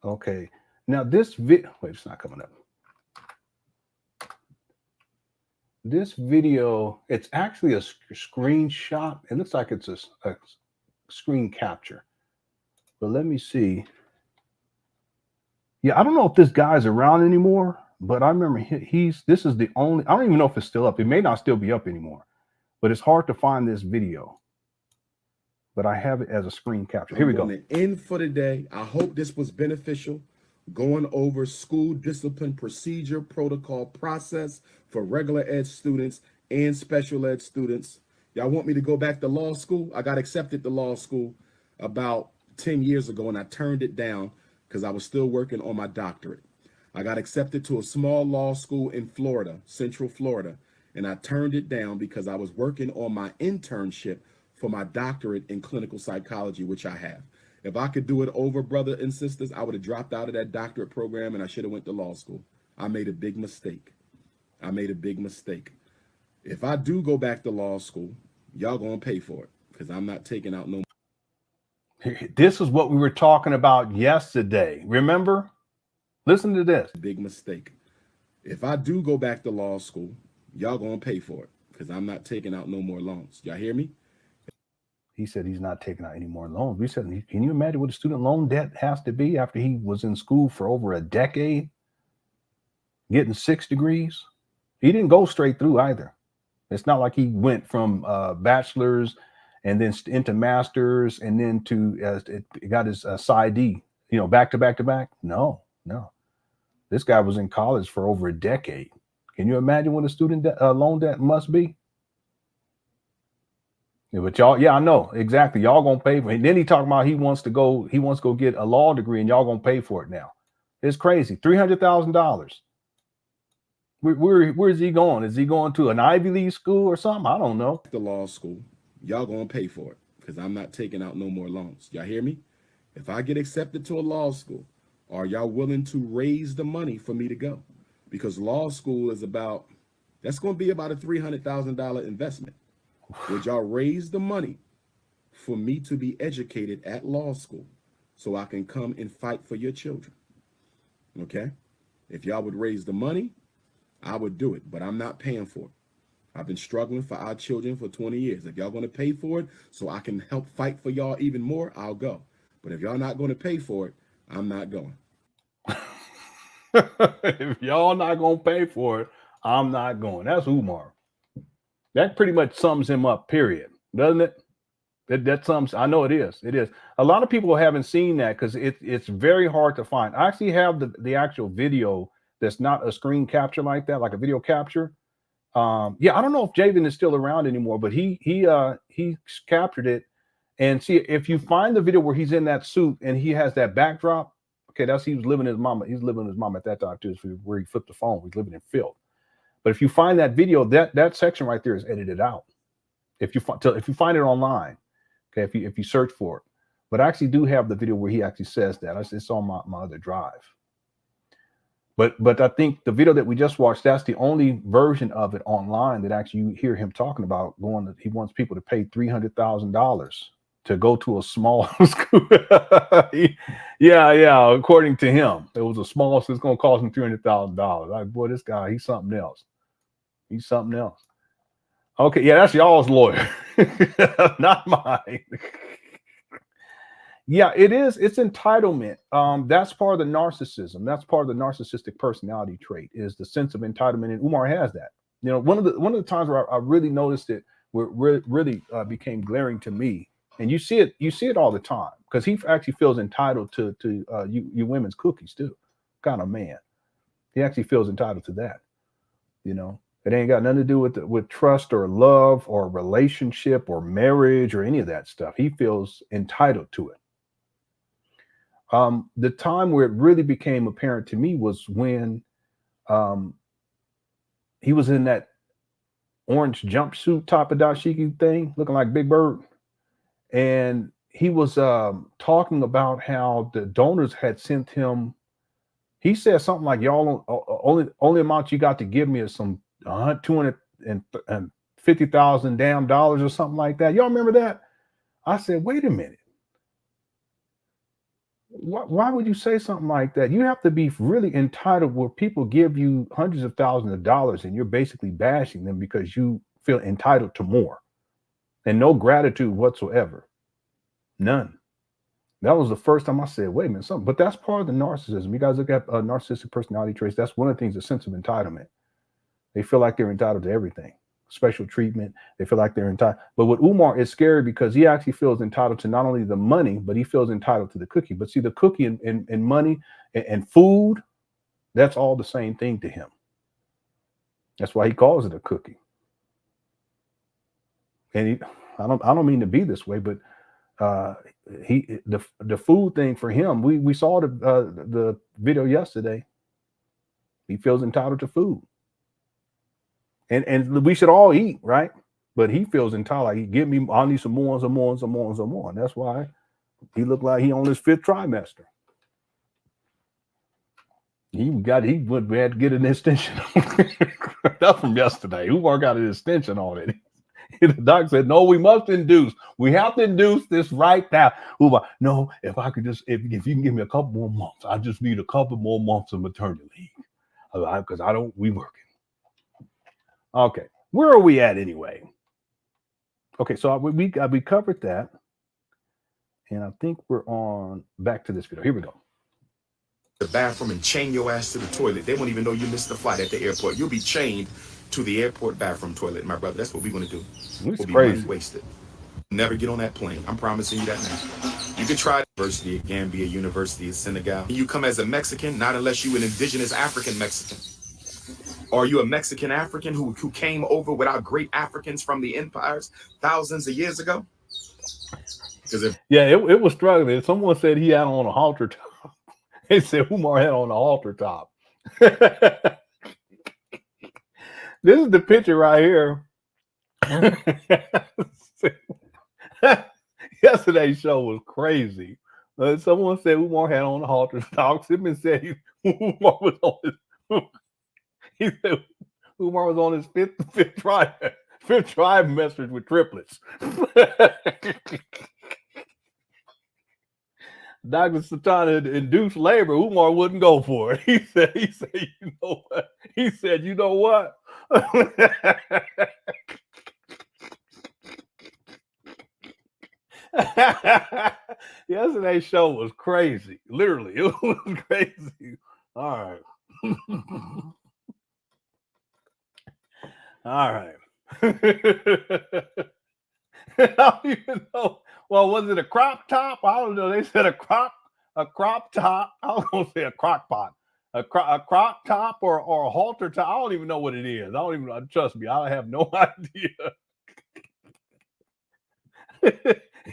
Okay. Now this wait, it's not coming up. This video, it's actually a screenshot. It looks like it's a screen capture. But let me see. Yeah, I don't know if this guy's around anymore, but I remember this is the only, I don't even know if it's still up. It may not still be up anymore, but it's hard to find this video. But I have it as a screen capture. Here we go. In for the day. I hope this was beneficial. Going over school discipline procedure, protocol, process for regular ed students and special ed students. Y'all want me to go back to law school? I got accepted to law school about 10 years ago, and I turned it down because I was still working on my doctorate. I got accepted to a small law school in Florida, Central Florida, and I turned it down because I was working on my internship for my doctorate in clinical psychology, which I have. If I could do it over, brother and sisters, I would have dropped out of that doctorate program and I should have went to law school. I made a big mistake. I made a big mistake. If I do go back to law school, y'all gonna pay for it because I'm not taking out no. This is what we were talking about yesterday. Remember? Listen to this. Big mistake. If I do go back to law school, y'all gonna pay for it because I'm not taking out no more loans. Y'all hear me? He said he's not taking out any more loans. We said, can you imagine what a student loan debt has to be after he was in school for over a decade, getting 6 degrees? He didn't go straight through either. It's not like he went from bachelor's and then into master's and then to got his PsyD, back to back to back. No. This guy was in college for over a decade. Can you imagine what a student loan debt must be? Yeah, but y'all, yeah, I know exactly. Y'all gonna pay for it. And then he talking about he wants to go get a law degree, and y'all gonna pay for it now. It's crazy. $300,000. Where is he going? Is he going to an Ivy League school or something? I don't know. The law school, y'all gonna pay for it because I'm not taking out no more loans. Y'all hear me? If I get accepted to a law school, are y'all willing to raise the money for me to go? Because law school is that's going to be about a $300,000 investment. Would y'all raise the money for me to be educated at law school so I can come and fight for your children? Okay? If y'all would raise the money, I would do it, but I'm not paying for it. I've been struggling for our children for 20 years. If y'all going to pay for it so I can help fight for y'all even more, I'll go. But if y'all not going to pay for it, I'm not going. If y'all not going to pay for it, I'm not going. That's Umar. That pretty much sums him up, period. Doesn't it? That sums, I know it is. It is. A lot of people haven't seen that because it's very hard to find. I actually have the actual video that's not a screen capture like that, like a video capture. Yeah, I don't know if Javen is still around anymore, but he captured it. And see, if you find the video where he's in that suit and he has that backdrop, okay, he was living his mama. He's living with his mom at that time too, where he flipped the phone. He's living in Phil. But if you find that video, that section right there is edited out. If you find it online, okay, if you search for it. But I actually do have the video where he actually says that. It's on my other drive. But I think the video that we just watched, that's the only version of it online that actually you hear him talking about he wants people to pay $300,000 to go to a small school. Yeah. According to him, it was a small school. It's going to cost him $300,000. Like, boy, this guy, he's something else. He's something else. Okay, yeah, that's y'all's lawyer, not mine. Yeah, it is. It's entitlement. That's part of the narcissism. That's part of the narcissistic personality trait, is the sense of entitlement. And Umar has that. One of the times where I really noticed it, where it really became glaring to me, and you see it all the time, because he actually feels entitled to you women's cookies too. Kind of man. He actually feels entitled to that. It ain't got nothing to do with trust or love or relationship or marriage or any of that stuff. He feels entitled to it. The time where it really became apparent to me was when he was in that orange jumpsuit type of dashiki thing, looking like Big Bird. And he was talking about how the donors had sent him. He said something like, y'all only amount you got to give me is some $250,000 damn dollars or something like that. Y'all remember that? I said, wait a minute. Why would you say something like that? You have to be really entitled where people give you hundreds of thousands of dollars and you're basically bashing them because you feel entitled to more and no gratitude whatsoever. None. That was the first time I said, wait a minute, something. But that's part of the narcissism. You guys look at narcissistic personality traits. That's one of the things, the sense of entitlement. They feel like they're entitled to everything, special treatment. They feel like they're entitled. But with Umar, it's scary because he actually feels entitled to not only the money, but he feels entitled to the cookie. But see, the cookie and money and food, that's all the same thing to him. That's why he calls it a cookie. And I don't mean to be this way, but the food thing for him, we saw the video yesterday. He feels entitled to food. And we should all eat, right? But he feels entitled. Like, I need some more. And that's why He looked like he on his 5th trimester. We had to get an extension. That's from yesterday. Umar got an extension on it. The doc said, no, we must induce. We have to induce this right now. Umar, no, if you can give me a couple more months, I just need a couple more months of maternity leave. Because we working. Okay, where are we at anyway? Okay, so we covered that. And I think we're on back to this video. Here we go. The bathroom and chain your ass to the toilet. They won't even know you missed the flight at the airport. You'll be chained to the airport bathroom toilet, my brother. That's what we're going to do. It's be crazy. Money wasted. Never get on that plane. I'm promising you that now. You could try University of Gambia, University of Senegal. You come as a Mexican, not unless you an indigenous African Mexican. Are you a Mexican African who came over with our great Africans from the empires thousands of years ago? It was struggling. Someone said he had on a halter top. They said Umar had on a halter top. This is the picture right here. Yesterday's show was crazy. Someone said Umar had on a halter top. Simon said Umar was on his. He said Umar was on his fifth trimester with triplets. Dr. Sultana induced labor. Umar wouldn't go for it. He said, you know what? He said, you know what? Yesterday's show was crazy. Literally, it was crazy. All right. All right. I don't even know. Well, was it a crop top? I don't know. They said a crop top. I was gonna say a crock pot, a crop top or a halter top. I don't even know what it is. I don't even trust me. I have no idea.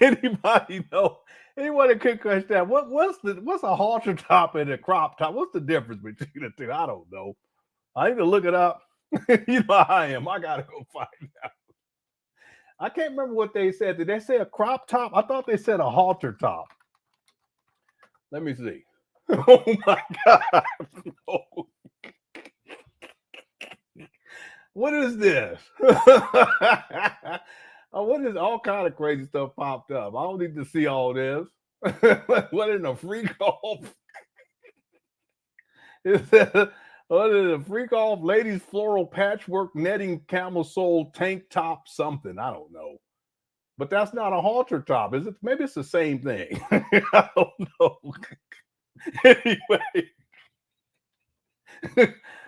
Anybody know? Anyone that could question that? What's a halter top and a crop top? What's the difference between the two? I don't know. I need to look it up. You know how I am. I gotta go find out. I can't remember what they said. Did they say a crop top? I thought they said a halter top. Let me see. Oh my God. Oh. What is this? What is all kind of crazy stuff popped up? I don't need to see all this. What in a freak off? What is a freak off ladies floral patchwork netting camel sole tank top something? I don't know. But that's not a halter top, is it? Maybe it's the same thing. I don't know. Anyway.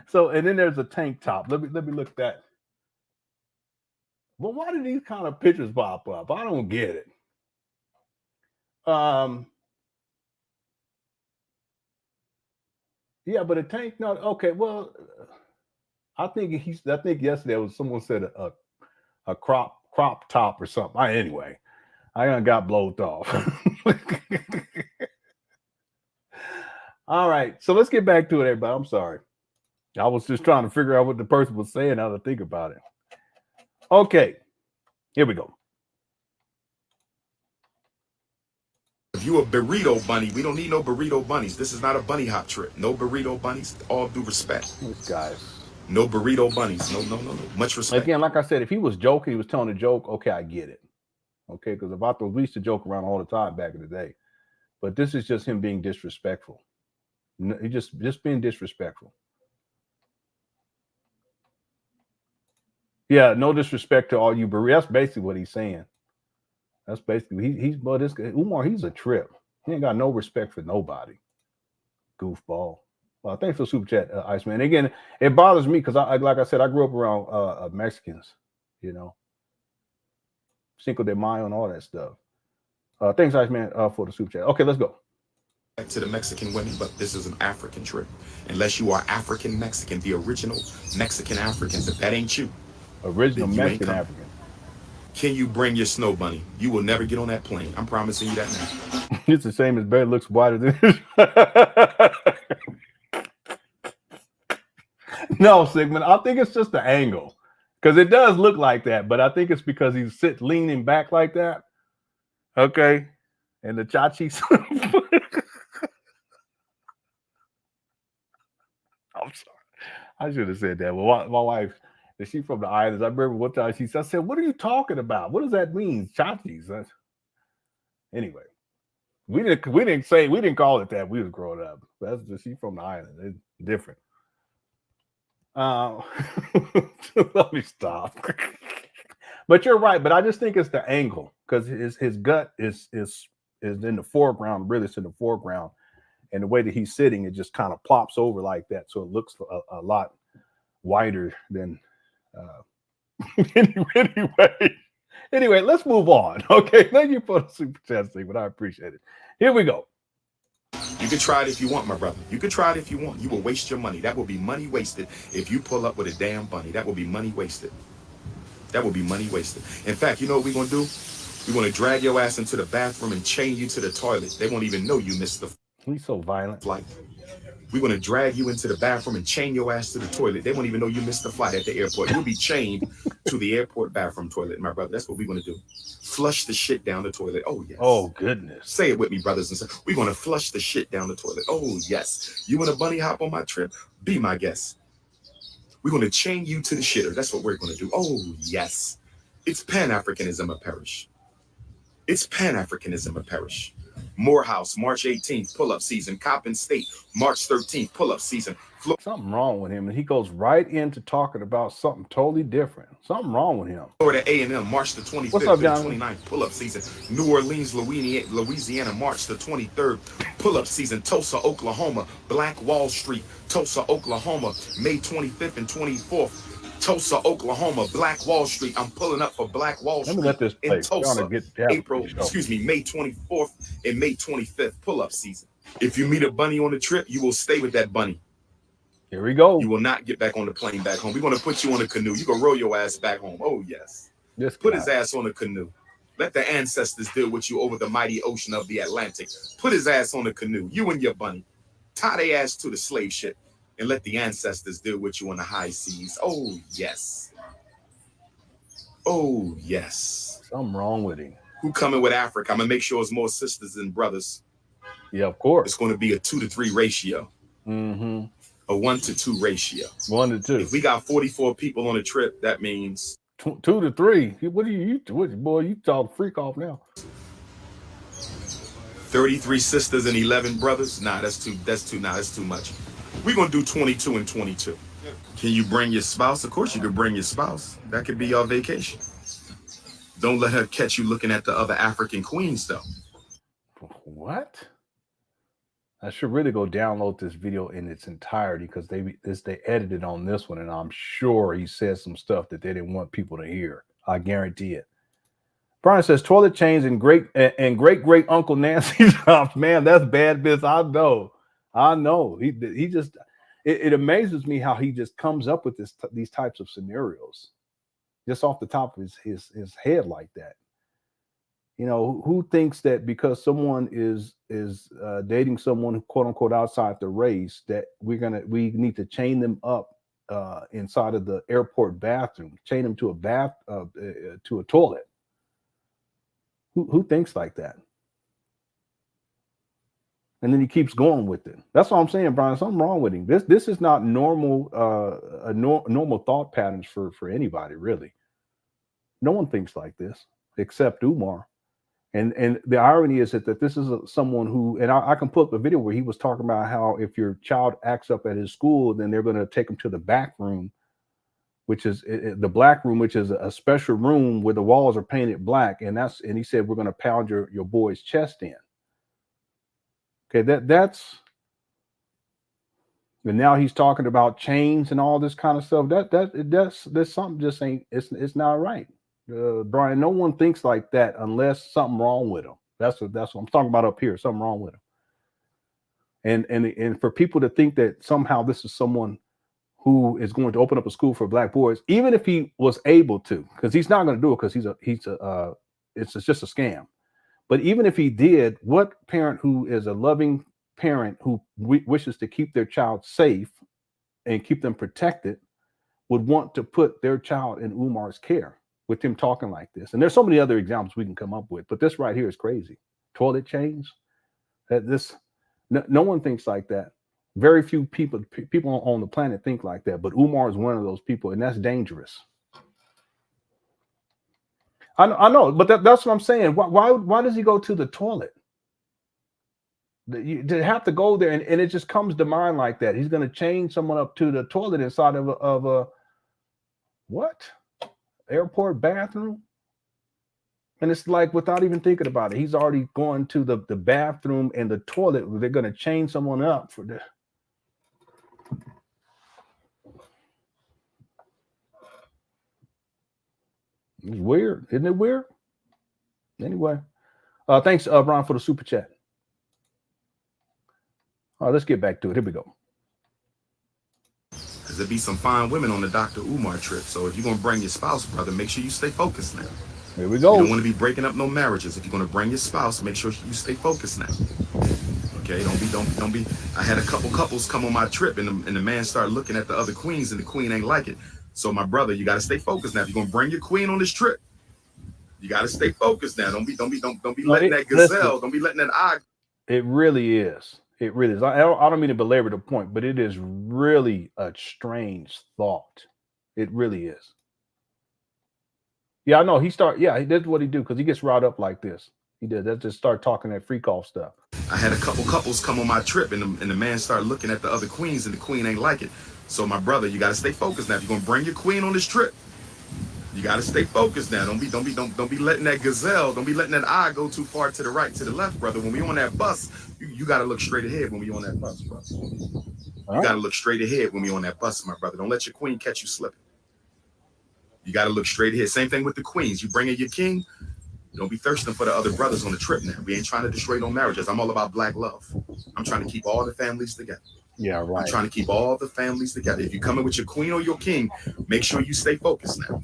So, and then there's a tank top. Let me look at that. Well, why do these kind of pictures pop up? I don't get it. Yeah, but a tank, no, okay, well, I think yesterday was someone said a crop top or something. Anyway, I got blowed off. All right, so let's get back to it, everybody. I'm sorry. I was just trying to figure out what the person was saying, how to think about it. Okay, here we go. If you a burrito bunny, we don't need no burrito bunnies. This is not a bunny hop trip. No burrito bunnies. All due respect. These guys. No burrito bunnies. No. Much respect. Again, like I said, if he was joking, he was telling a joke. Okay, I get it. Okay, because we used to joke around all the time back in the day. But this is just him being disrespectful. He just being disrespectful. Yeah, no disrespect to all you burritos. That's basically what he's saying. That's basically this guy, Umar, he's a trip. He ain't got no respect for nobody. Goofball. Well, thanks for super chat, Iceman. Again, it bothers me because like I said, I grew up around Mexicans, you know. Cinco de Mayo and all that stuff. Thanks, Iceman, for the super chat. Okay, let's go. Back to the Mexican women, but this is an African trip. Unless you are African Mexican, the original Mexican Africans, if that ain't you. Original Mexican African. Can you bring your snow bunny? You will never get on that plane. I'm promising you that now. It's the same as Barry looks wider than No, Sigmund. I think it's just the angle. Because it does look like that, but I think it's because he's leaning back like that. Okay. and the chachis. I'm sorry. I should have said that. Well, my wife, she's from the islands. I remember one time I said, "What are you talking about? What does that mean, chachis?" Anyway, we didn't call it that. We was growing up. That's just, she's from the island. It's different. Let me stop. But you're right. But I just think it's the angle, because his gut is in the foreground. Really, it's in the foreground. And the way that he's sitting, it just kind of plops over like that. So it looks a lot wider than anyway, let's move on. Okay, thank you for the super chat, but I appreciate it. Here we go. You can try it if you want, my brother. You can try it if you want. You will waste your money. That will be money wasted if you pull up with a damn bunny. That will be money wasted. That will be money wasted. In fact, you know what we're going to do? We're going to drag your ass into the bathroom and chain you to the toilet. They won't even know you missed the He's so violent. Flight. We're going to drag you into the bathroom and chain your ass to the toilet. They won't even know you missed the flight at the airport. You'll be chained to the airport bathroom toilet, my brother. That's what we're going to do. Flush the shit down the toilet. Oh, yes. Oh, goodness. Say it with me, brothers and sisters. We're going to flush the shit down the toilet. Oh, yes. You want a bunny hop on my trip? Be my guest. We're going to chain you to the shitter. That's what we're going to do. Oh, yes. It's Pan Africanism or perish. It's Pan Africanism or perish. Morehouse, March 18th, pull-up season. Coppin State, March 13th, pull-up season. Something wrong with him, and he goes right into talking about something totally different. Something wrong with him. Florida A&M, March the 25th What's up, to the 29th, pull-up season. New Orleans, Louisiana, March the 23rd, pull-up season. Tulsa, Oklahoma, Black Wall Street, Tulsa, Oklahoma, May 25th and 24th. Tulsa, Oklahoma, Black Wall Street. I'm pulling up for Black Wall Street. Let me let this play. In Tulsa, May 24th and May 25th, pull-up season. If you meet a bunny on the trip, you will stay with that bunny. Here we go. You will not get back on the plane back home. We're going to put you on a canoe. You're going to row your ass back home. Oh, yes. Put his ass on a canoe. Let the ancestors deal with you over the mighty ocean of the Atlantic. Put his ass on a canoe. You and your bunny. Tie their ass to the slave ship. And let the ancestors deal with you on the high seas. Oh, yes. Oh, yes. Something wrong with him. Who coming with Africa? I'm going to make sure it's more sisters than brothers. Yeah, of course. It's going to be a 2 to 3 ratio. Mm-hmm. A 1 to 2 ratio. 1 to 2. If we got 44 people on a trip, that means 2 to 3. What are you boy? You talk freak off now. 33 sisters and 11 brothers. Nah, that's too much. We're gonna do 22 and 22. Can you bring your spouse? Of course you could bring your spouse. That could be your vacation. Don't let her catch you looking at the other African queens though. What? I should really go download this video in its entirety, because they edited on this one, and I'm sure he said some stuff that they didn't want people to hear. I guarantee it. Brian says toilet chains and great Uncle Nancy's house. Man, that's bad business. I know. He just it amazes me how he just comes up with these types of scenarios just off the top of his head like that. You know, who thinks that because someone is dating someone quote unquote outside the race, that we need to chain them up inside of the airport bathroom, chain them to a toilet? Who thinks like that? And then he keeps going with it. That's what I'm saying, Brian. Something wrong with him. This is not normal normal thought patterns for anybody, really. No one thinks like this except Umar. And the irony is that this is someone who, and I can put up a video where he was talking about how if your child acts up at his school, then they're going to take him to the back room, which is the black room, which is a special room where the walls are painted black. And he said, we're going to pound your boy's chest in. Okay, that's, and now he's talking about chains and all this kind of stuff. That's something just ain't, it's not right. Brian, no one thinks like that unless something wrong with them. That's what I'm talking about up here. Something wrong with them. And for people to think that somehow this is someone who is going to open up a school for black boys, even if he was able to, because he's not going to do it, because it's just a scam. But even if he did, what parent who is a loving parent who wishes to keep their child safe and keep them protected would want to put their child in Umar's care with him talking like this? And there's so many other examples we can come up with, but this right here is crazy. toilet change. That no one thinks like that. Very few people on the planet think like that. But Umar is one of those people, and that's dangerous. I know, but that's what I'm saying. Why does he go to the toilet? To have to go there, and it just comes to mind like that. He's going to chain someone up to the toilet inside of a what? Airport bathroom? And it's like, without even thinking about it, he's already going to the bathroom and the toilet. They're going to chain someone up for this. It's weird, isn't it weird? Anyway, thanks, Brian, for the super chat. All right, let's get back to it. Here we go. Because there be some fine women on the Dr. Umar trip. So if you're going to bring your spouse, brother, make sure you stay focused now. Here we go. You don't want to be breaking up no marriages. If you're going to bring your spouse, make sure you stay focused now. Okay, don't be. I had a couple couples come on my trip, and the man started looking at the other queens, and the queen ain't like it. So my brother, you got to stay focused now. If you're going to bring your queen on this trip, you got to stay focused now. Don't be letting that gazelle, don't be letting that eye. It really is. It really is. I don't mean to belabor the point, but it is really a strange thought. It really is. Yeah, I know. He does what he do because he gets riled up like this. He did. That just start talking that freak off stuff. I had a couple couples come on my trip, and the man started looking at the other queens, and the queen ain't like it. So my brother, you got to stay focused now. If you're going to bring your queen on this trip, you got to stay focused now. Don't be letting that gazelle, don't be letting that eye go too far to the right, to the left, brother. When we on that bus, you got to look straight ahead when we on that bus, brother. You got to look straight ahead when we on that bus, my brother. Don't let your queen catch you slipping. You got to look straight ahead. Same thing with the queens. You bringing your king, don't be thirsting for the other brothers on the trip now. We ain't trying to destroy no marriages. I'm all about black love. I'm trying to keep all the families together. Yeah, right. I'm trying to keep all the families together. If you're coming with your queen or your king, make sure you stay focused now.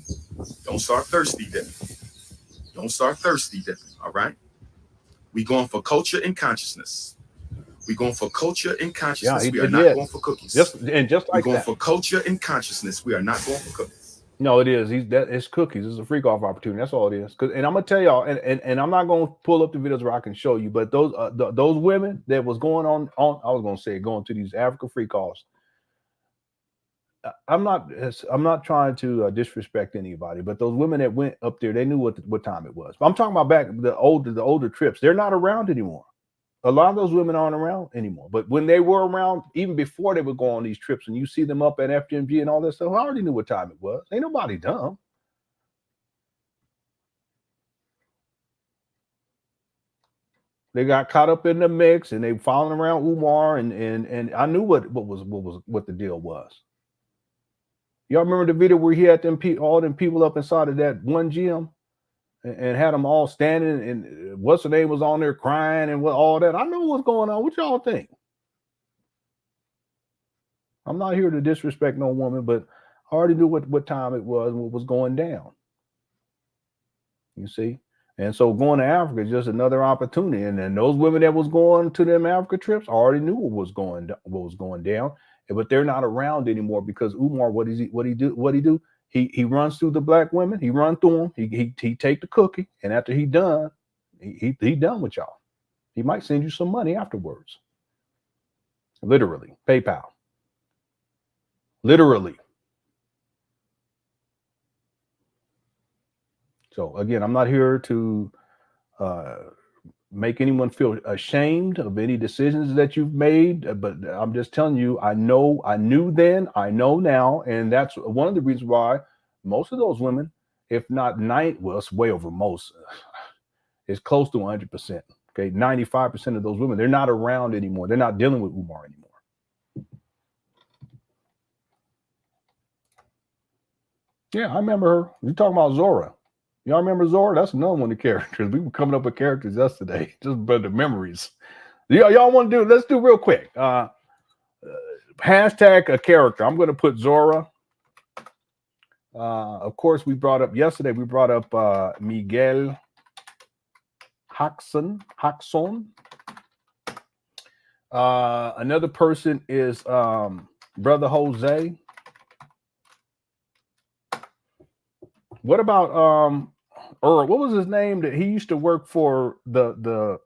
Don't start thirsty dipping. Don't start thirsty dipping, all right? We going for culture and consciousness. We going for culture and consciousness. Yeah, we are not going for cookies. Just like we're going for culture and consciousness. We are not going for cookies. No, it is. It's cookies. It's a freak off opportunity. That's all it is. And I'm gonna tell y'all, and I'm not gonna pull up the videos where I can show you, but those women that was going on I was gonna say going to these Africa freak offs. I'm not trying to disrespect anybody, but those women that went up there, they knew what time it was. I'm talking about back the older trips. They're not around anymore. A lot of those women aren't around anymore. But when they were around, even before they would go on these trips, and you see them up at FDMG and all that stuff, I already knew what time it was. Ain't nobody dumb. They got caught up in the mix, and they following around Umar, and I knew what the deal was. Y'all remember the video where he had all them people up inside of that one gym? And had them all standing, and what's her name was on there crying and all that. I know what's going on. What y'all think? I'm not here to disrespect no woman, but I already knew what time it was and what was going down. You see? And so going to Africa is just another opportunity. And then those women that was going to them Africa trips already knew what was going down. But they're not around anymore because Umar, what he do? He runs through the black women. He run through them. He take the cookie, and after he done, he done with y'all. He might send you some money afterwards. Literally, PayPal. Literally. So again, I'm not here to make anyone feel ashamed of any decisions that you've made, but I'm just telling you, I knew then, I know now, and that's one of the reasons why most of those women, if not it's way over most, it's close to 100%. Okay, 95% of those women, they're not around anymore. They're not dealing with Umar anymore. Yeah, I remember her. You're talking about Zora. Y'all remember Zora? That's another one of the characters. We were coming up with characters yesterday, just by the memories. Y'all want to do? Let's do real quick. Hashtag a character. I'm going to put Zora. Of course, we brought up Miguel Jackson. Another person is Brother Jose. What about What was his name? That he used to work for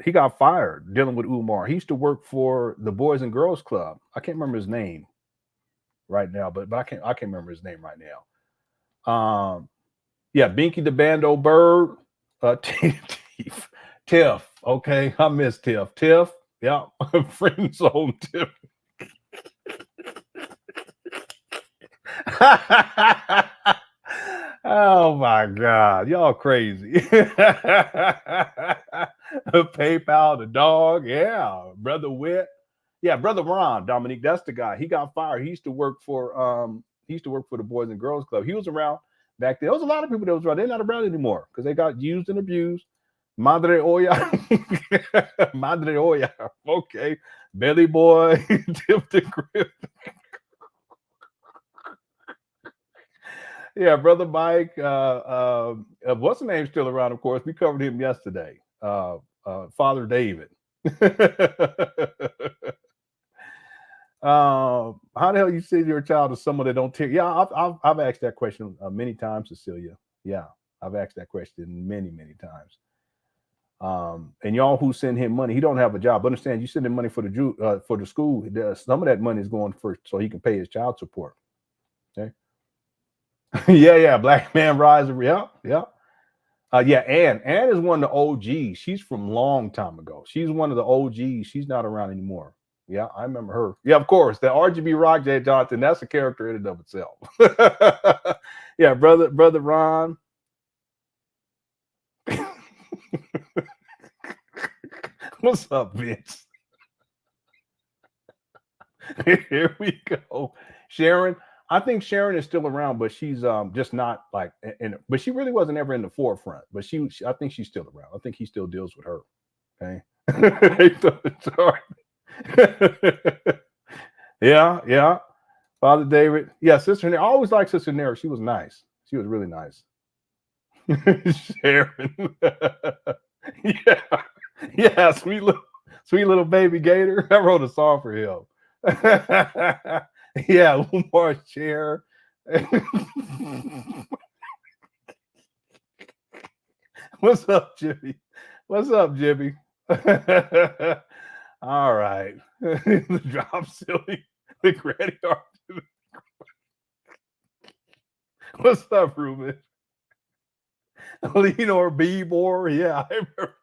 he got fired dealing with Umar. He used to work for the Boys and Girls Club. I can't remember his name right now, but I can't remember his name right now. Yeah, Binky the Bando Bird, Tiff. Okay, I miss Tiff. Tiff, yeah, friend zone Tiff. Oh my God, y'all crazy. PayPal, the dog, yeah, Brother Wit, yeah, Brother Ron, Dominique, that's the guy. He got fired. He used to work for the Boys and Girls Club. He was around back then. There was a lot of people that was around. They're not around anymore because they got used and abused. Madre Oya, Madre Oya, okay, Belly Boy, Tip the Grip. Yeah, Brother Mike. What's the name still around? Of course, we covered him yesterday. Father David. How the hell you say your child is someone that don't take? Yeah, I've asked that question many times, Cecilia. Yeah, I've asked that question many times. And y'all who send him money, he don't have a job. Understand? You send him money for the school. Some of that money is going first so he can pay his child support. Okay. yeah, Black Man Riser. Yeah. Ann is one of the OGs. She's from long time ago. She's one of the OGs. She's not around anymore. Yeah, I remember her. Yeah, of course. The RGB Rock J. Johnson, that's a character in and of itself. Yeah, brother Ron. What's up, Vince? Here we go. Sharon. I think Sharon is still around, but she's just not like, but she really wasn't ever in the forefront. But I think she's still around. I think he still deals with her. Okay. Yeah. Father David. Yeah, Sister Nera. I always liked Sister Nera. She was nice. She was really nice. Sharon. Yeah, sweet little baby gator. I wrote a song for him. Yeah, Umar's chair. What's up, Jimmy? All right. The drop silly. The granny art. What's up, Ruben? Lean or B-Bore. Yeah, I remember.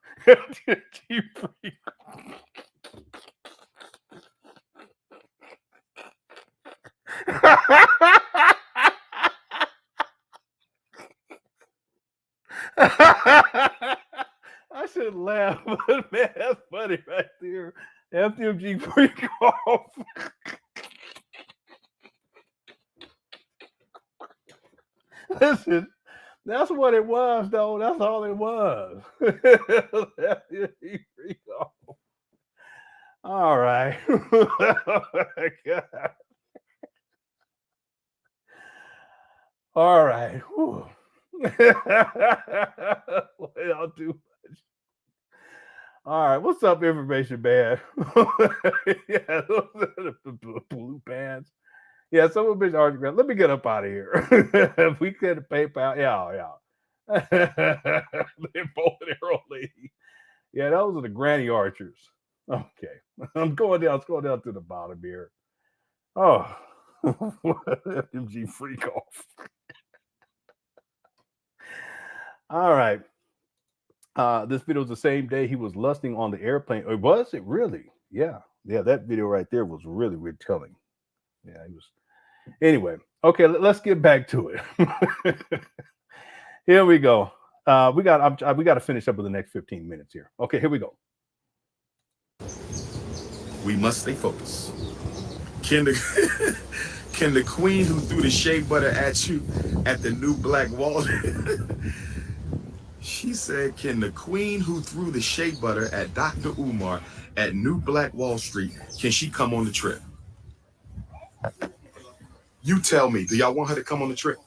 I should laugh, but man, that's funny right there. FDMG freak off. Listen, that's what it was, though. That's all it was. FDMG freak off. All right. Oh my God. All right. I'll do much. All right. What's up, information man? Yeah, the blue pants. Yeah, some of bitch argument. Let me get up out of here. If we could PayPal, yeah. They're both arrow lady. Yeah, those are the granny archers. Okay, I'm going down. Let's go down to the bottom here. Oh, FMG freak off. All right. This video was the same day he was lusting on the airplane. Or was it really? Yeah. That video right there was really retelling. Yeah, he was. Anyway, okay, let's get back to it. Here we go. We got to finish up with the next 15 minutes here. Okay, here we go. We must stay focused. Can the queen who threw the shea butter at you at the New Black Wall? She said, can the queen who threw the shea butter at Dr. Umar at New Black Wall Street, can she come on the trip? You tell me, do y'all want her to come on the trip?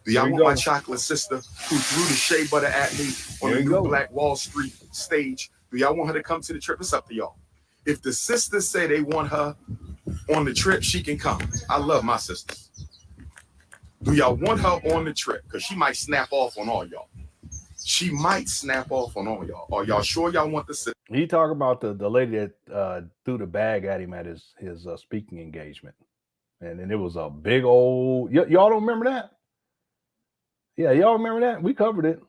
Do y'all want my chocolate sister who threw the shea butter at me on the New Black Wall Street stage? Do y'all want her to come to the trip? It's up to y'all. If the sisters say they want her on the trip, she can come. I love my sisters. Do y'all want her on the trip? Because she might snap off on all y'all. she might snap off on all y'all. Are y'all sure y'all want to? He talking about the lady that threw the bag at him at his speaking engagement, and then it was a big old. Y'all don't remember that? Yeah, y'all remember that? We covered it.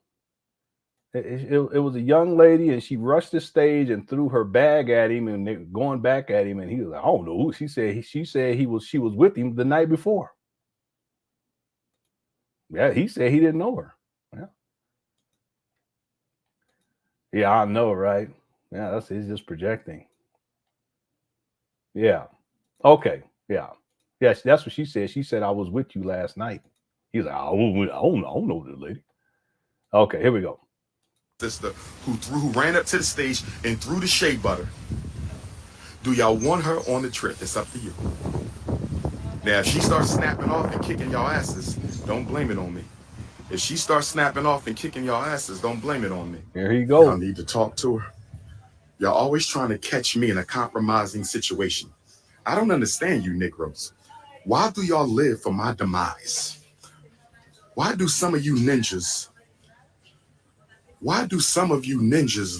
It was a young lady, and she rushed the stage and threw her bag at him, and they were going back at him, and he was like, "I don't know who." She said she was with him the night before. Yeah, he said he didn't know her. Yeah, I know, right? Yeah, he's just projecting. Yeah. Okay. Yeah. Yes, that's what she said. She said, "I was with you last night." He's like, I don't know this lady. Okay, here we go. Sister who ran up to the stage and threw the shea butter. Do y'all want her on the trip? It's up to you. Now, if she starts snapping off and kicking y'all asses, don't blame it on me. If she starts snapping off and kicking y'all asses, don't blame it on me. Here he goes. Y'all need to talk to her. Y'all always trying to catch me in a compromising situation. I don't understand you Negroes. Why do y'all live for my demise? Why do some of you ninjas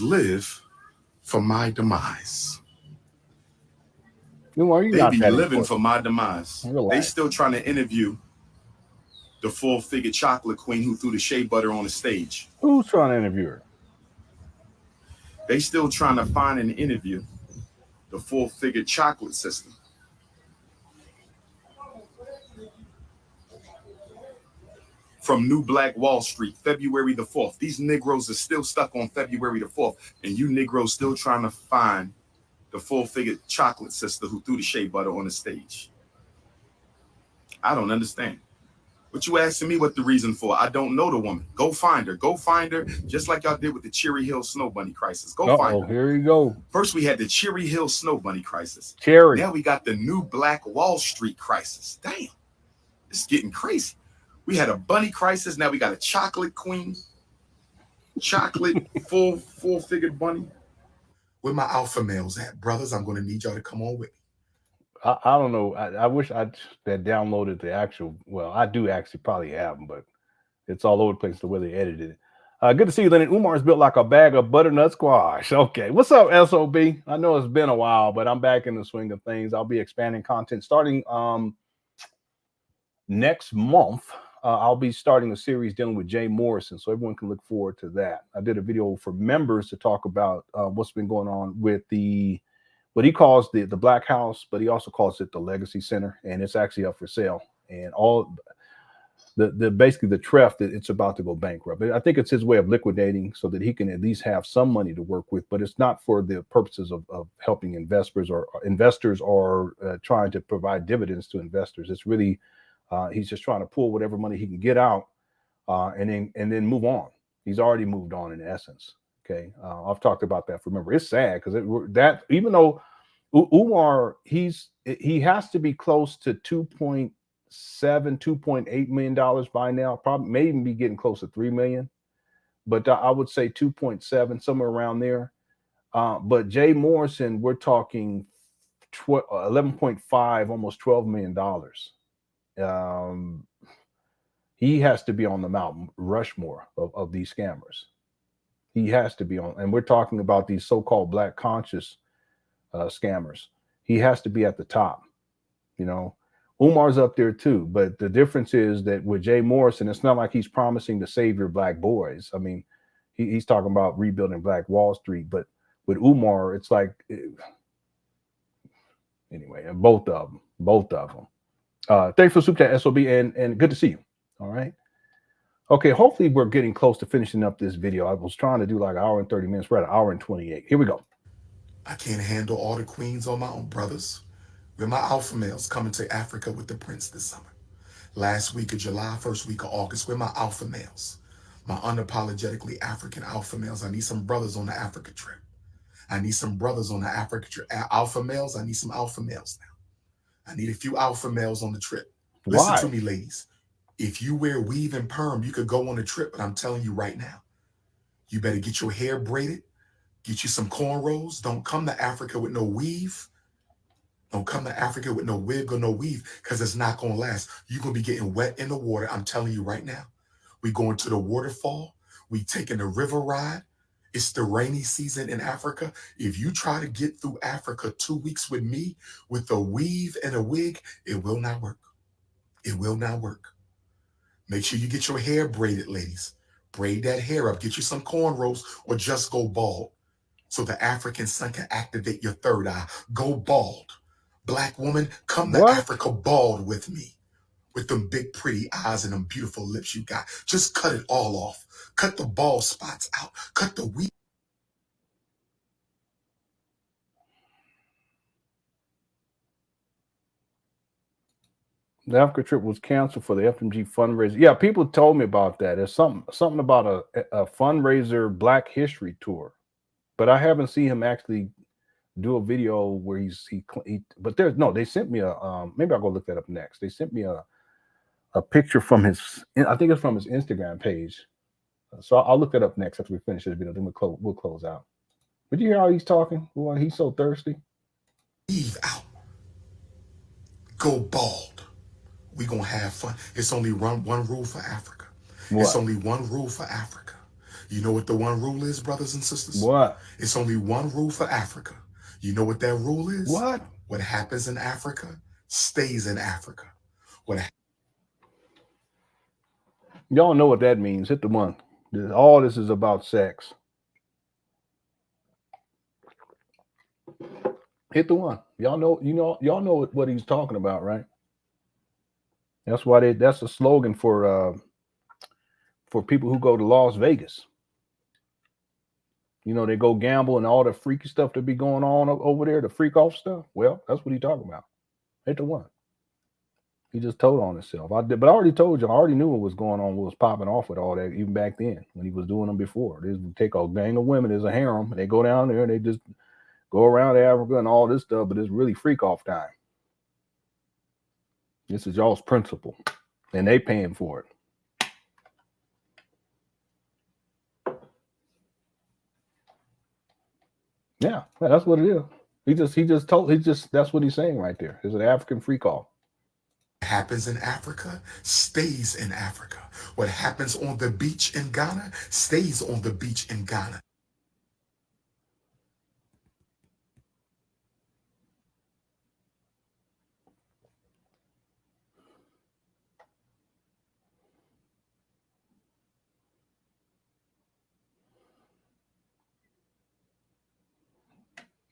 live for my demise? They be living for my demise. They still trying to interview the full-figured chocolate queen who threw the shea butter on the stage. Who's trying to interview her? They still trying to find and interview the full-figured chocolate system. From New Black Wall Street, February the 4th. These Negroes are still stuck on February the 4th, and you Negroes still trying to find the full-figured chocolate sister who threw the shea butter on the stage. I don't understand. What you asking me what the reason for? I don't know the woman. Go find her. Go find her, just like y'all did with the Cherry Hill Snow Bunny crisis. Go find her. Here you go. First, we had the Cherry Hill Snow Bunny crisis. Cherry. Now we got the New Black Wall Street crisis. Damn, it's getting crazy. We had a bunny crisis. Now we got a chocolate queen. Chocolate full-figured bunny. Where my alpha males at, brothers? I'm going to need y'all to come on with me. I don't know. I wish I had downloaded the actual. Well, I do actually probably have them, but it's all over the place the way they edited it. Good to see you, Lenon. Umar's built like a bag of butternut squash. Okay, what's up, SOB? I know it's been a while, but I'm back in the swing of things. I'll be expanding content starting next month. I'll be starting a series dealing with Jay Morrison, so everyone can look forward to that. I did a video for members to talk about what's been going on with what he calls the Black House, but he also calls it the Legacy Center, and it's actually up for sale. And all basically the TREF, that it's about to go bankrupt. I think it's his way of liquidating so that he can at least have some money to work with, but it's not for the purposes of helping investors or trying to provide dividends to investors. It's really he's just trying to pull whatever money he can get out and then move on. He's already moved on in essence. Okay, I've talked about that. Remember, it's sad because that even though Umar, he has to be close to $2.8 million by now. Probably may even be getting close to $3 million, but I would say 2.7, somewhere around there. But Jay Morrison, we're talking 11.5, almost $12 million. He has to be on the Mount Rushmore of these scammers. He has to be on, and we're talking about these so-called black conscious scammers. He has to be at the top. You know, Umar's up there too, but the difference is that with Jay Morrison, it's not like he's promising to save your black boys. I mean, he's talking about rebuilding Black Wall Street, but with Umar, it's like anyway, and both of them. Thanks for super chat, SOB, and good to see you. All right. Okay, hopefully we're getting close to finishing up this video. I was trying to do like an hour and 30 minutes. We're at an hour and 28. Here we go. I can't handle all the queens on my own, brothers. We're my alpha males coming to Africa with the prince this summer. Last week of July, first week of August, we're my alpha males. My unapologetically African alpha males. I need some brothers on the Africa trip. I need some brothers on the Africa trip. Alpha males, I need some alpha males now. I need a few alpha males on the trip. Listen to me, ladies. If you wear weave and perm, you could go on a trip, but I'm telling you right now, you better get your hair braided, get you some cornrows. Don't come to Africa with no weave. Don't come to Africa with no wig or no weave, because it's not going to last. You're going to be getting wet in the water. I'm telling you right now. We're going to the waterfall. We taking the river ride. It's the rainy season in Africa. If you try to get through Africa 2 weeks with me with a weave and a wig, it will not work. It will not work. Make sure you get your hair braided, ladies. Braid that hair up. Get you some cornrows or just go bald so the African sun can activate your third eye. Go bald. Black woman, come to Africa bald with me. With them big pretty eyes and them beautiful lips you got. Just cut it all off. Cut the bald spots out. Cut the weave. The Africa trip was canceled for the FDMG fundraiser. Yeah, people told me about that. There's something about a fundraiser Black History tour, but I haven't seen him actually do a video where he but there's no. They sent me a maybe I'll go look that up next. They sent me a picture from his, I think it's from his Instagram page. So I'll look that up next after we finish this video. Then we'll close out. But you hear how he's talking? Boy, he's so thirsty. Leave out. Go bald. We gonna have fun. It's only one rule for Africa. What? It's only one rule for Africa. You know what the one rule is, brothers and sisters? What? It's only one rule for Africa. You know what that rule is? What? What happens in Africa stays in Africa. Y'all know what that means. Hit the one. All this is about sex. Hit the one. Y'all know what he's talking about, right? That's why that's a slogan for people who go to Las Vegas. You know, they go gamble and all the freaky stuff that be going on over there, the freak off stuff. Well, that's what he's talking about. Hit the one. He just told on himself. But I already told you, I already knew what was going on, what was popping off with all that, even back then when he was doing them before. They take a gang of women, there's a harem, and they go down there and they just go around Africa and all this stuff, but it's really freak off time. This is y'all's principle, and they paying for it. Yeah, that's what it is. That's what he's saying right there. It's an African freak off. What happens in Africa stays in Africa. What happens on the beach in Ghana stays on the beach in Ghana.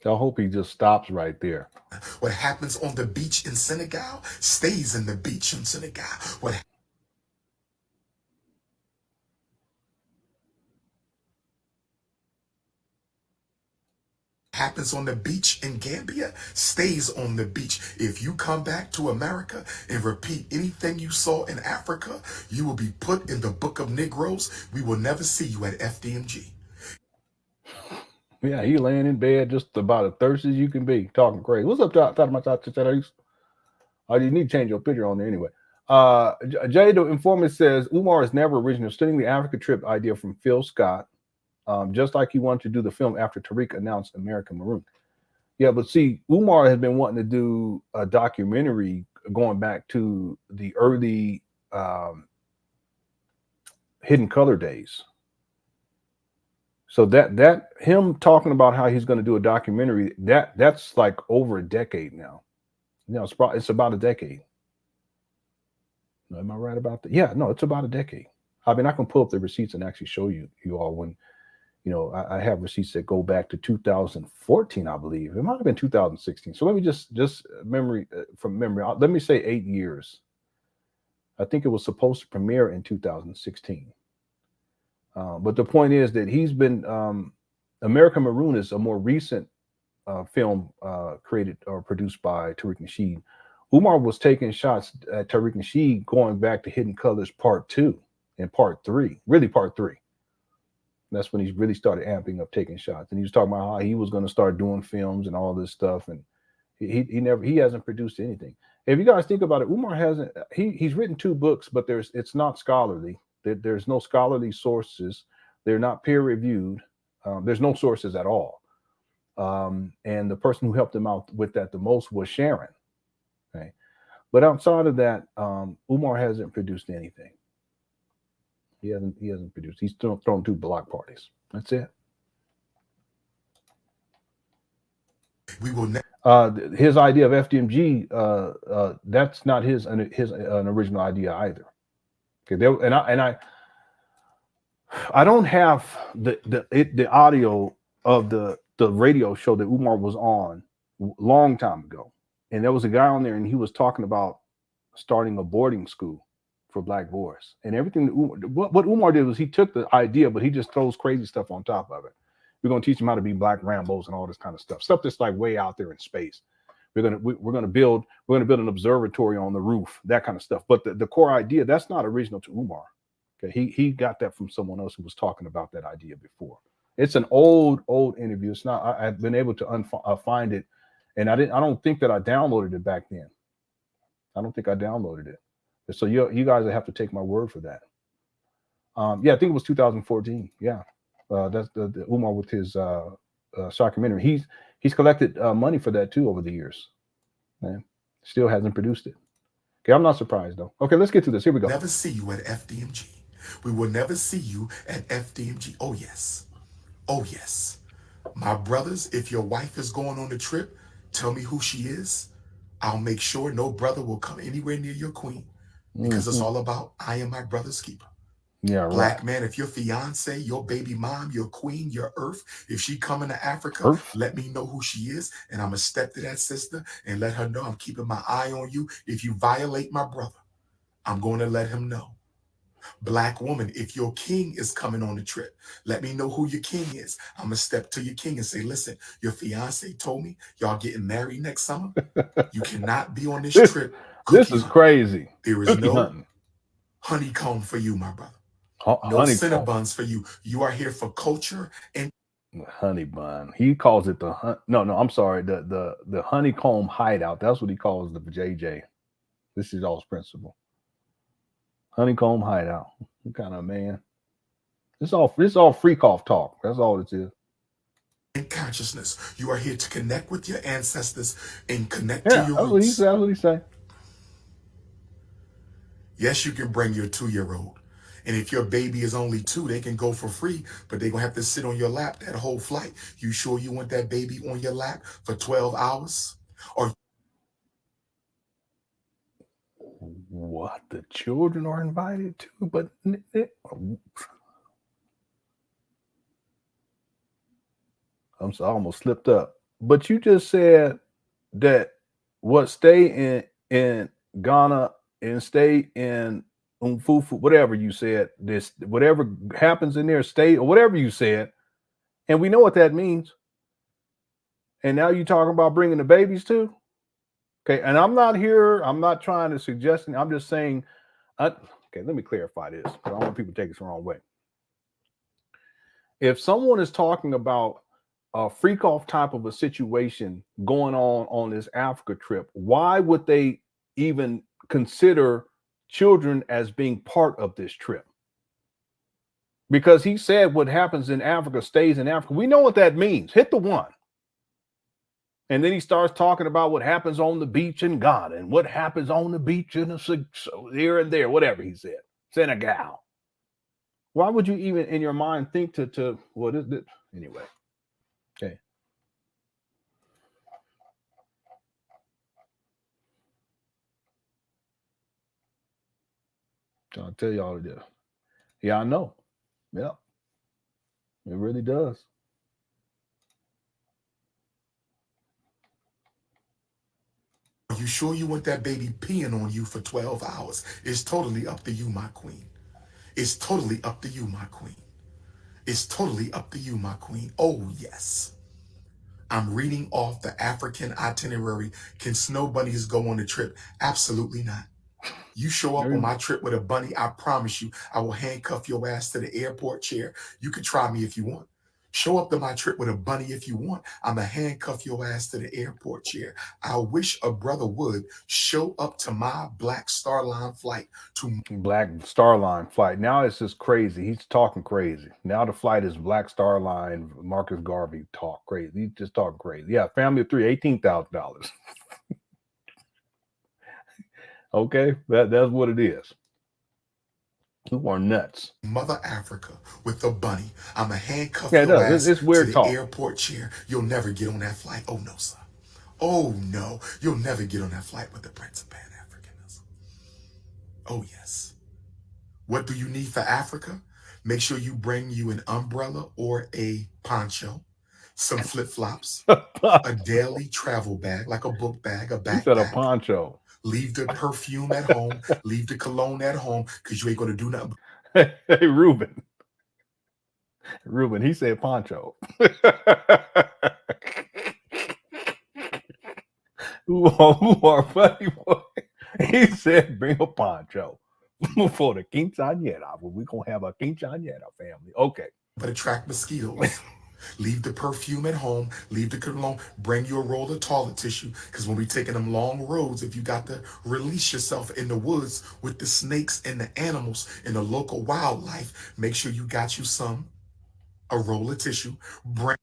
I hope he just stops right there. What happens on the beach in Senegal stays in the beach in Senegal. What happens on the beach in Gambia stays on the beach. If you come back to America and repeat anything you saw in Africa, you will be put in the book of Negroes. We will never see you at FDMG. Yeah, he laying in bed just about as thirsty as you can be, talking crazy. What's up, Oh, you need to change your picture on there anyway. Jay, the informant says, Umar is never original, stealing the Africa trip idea from Phil Scott, just like he wanted to do the film after Tariq announced American Maroon. Yeah, but see, Umar has been wanting to do a documentary going back to the early Hidden Color days. So that him talking about how he's going to do a documentary, that's like over a decade now. You know, it's about a decade. Am I right about that? Yeah, no, it's about a decade. I mean, I can pull up the receipts and actually show you all when, you know, I have receipts that go back to 2014, I believe. It might have been 2016. So let me just from memory, let me say 8 years. I think it was supposed to premiere in 2016. But the point is that he's been, American Maroon is a more recent film created or produced by Tariq Nasheed. Umar was taking shots at Tariq Nasheed going back to Hidden Colors Part 2 and Part 3, really Part 3. That's when he really started amping up taking shots. And he was talking about how he was going to start doing films and all this stuff. And he hasn't produced anything. If you guys think about it, Umar hasn't, he's written 2 books, but it's not scholarly. There's no scholarly sources. They're not peer reviewed. There's no sources at all. And the person who helped him out with that the most was Sharon. Okay. But outside of that, Umar hasn't produced anything. He hasn't produced. He's thrown 2 block parties. That's it. We will never. His idea of FDMG, that's not his an original idea either. Okay, I don't have the audio of the radio show that Umar was on long time ago, and there was a guy on there, and he was talking about starting a boarding school for black boys, and everything. What Umar did was he took the idea, but he just throws crazy stuff on top of it. We're going to teach them how to be black Rambos and all this kind of stuff that's like way out there in space. We're going to build an observatory on the roof, that kind of stuff. But the core idea, that's not original to Umar. Okay, he got that from someone else who was talking about that idea before. It's an old interview. It's not. I've been able to find it, and I don't think that I downloaded it back then. I don't think I downloaded it. So you guys have to take my word for that. Yeah, I think it was 2014. Yeah, that's the Umar with his documentary. He's collected money for that too over the years. Man, still hasn't produced it. Okay, I'm not surprised though. Okay, let's get to this. Here we go. Never see you at FDMG. We will never see you at FDMG. Oh yes. Oh yes. My brothers, if your wife is going on the trip, tell me who she is. I'll make sure no brother will come anywhere near your queen, because it's all about I am my brother's keeper. Yeah, right. Black man, if your fiance, your baby mom, your queen, your earth, if she coming to Africa, let me know who she is, and I'm gonna step to that sister and let her know I'm keeping my eye on you. If you violate my brother, I'm going to let him know. Black woman, if your king is coming on the trip, let me know who your king is. I'm gonna step to your king and say, listen, your fiance told me y'all getting married next summer. You cannot be on this trip. This is crazy. There is no honeycomb for you, my brother. No Cinnabons for you. You are here for culture and honey bun. He calls it I'm sorry, the honeycomb hideout. That's what he calls the JJ. This is y'all's principle. Honeycomb hideout. What kind of man? This all freak off talk. That's all it is. In consciousness, you are here to connect with your ancestors and connect to your roots. That's what he say. Yes, you can bring your 2-year-old. And if your baby is only 2, they can go for free, but they're going to have to sit on your lap that whole flight. You sure you want that baby on your lap for 12 hours? Or what? The children are invited to, but I'm sorry, I almost slipped up. But you just said that stay in Ghana and stay in Umfufu, whatever you said, this, whatever happens in there, stay, or whatever you said, and we know what that means. And now you're talking about bringing the babies too. Okay, and I'm not trying to suggest, I'm just saying, okay, let me clarify this, because I don't want people to take this the wrong way. If someone is talking about a freak off type of a situation going on this Africa trip, why would they even consider children as being part of this trip? Because he said what happens in Africa stays in Africa. We know what that means. Hit the one. And then he starts talking about what happens on the beach in Ghana and what happens on the beach in here and there, whatever he said, Senegal. Why would you even in your mind think to what is it? Anyway. Okay. I'll tell you all of this. Yeah, I know. Yeah. It really does. are you sure you want that baby peeing on you for 12 hours? It's totally up to you, my queen. It's totally up to you, my queen. It's totally up to you, my queen. Oh, yes. I'm reading off the African itinerary. Can snow bunnies go on the trip? Absolutely not. You show up on my trip with a bunny, I promise you, I will handcuff your ass to the airport chair. You can try me if you want. Show up to my trip with a bunny if you want. I'm going to handcuff your ass to the airport chair. I wish a brother would show up to my Black Star Line flight. Black Star Line flight. Now it's just crazy. He's talking crazy. Now the flight is Black Star Line. Marcus Garvey talk crazy. He's just talking crazy. Yeah, family of 3, $18,000. Okay, that's what it is. Who are nuts? Mother Africa with the bunny. I'ma handcuff Yeah, it your does. ass It's weird to the talk. airport chair. You'll never get on that flight. Oh no, sir. Oh no, you'll never get on that flight with the Prince of Pan Africanism. Oh yes. What do you need for Africa? Make sure you bring you an umbrella or a poncho, some flip-flops, a daily travel bag, like a book bag, a You said a backpack. poncho. Leave the perfume at home. Leave the cologne at home because you ain't going to do nothing. Hey, Ruben. Ruben, he said poncho. Who are funny boy? He said bring a poncho for the quinceañera. We're going to have a quinceañera family. Okay. But attract mosquitoes. Leave the perfume at home. Leave the cologne. Bring you a roll of toilet tissue because when we taking them long roads, if you got to release yourself in the woods with the snakes and the animals and the local wildlife, make sure you got you a roll of tissue. Bring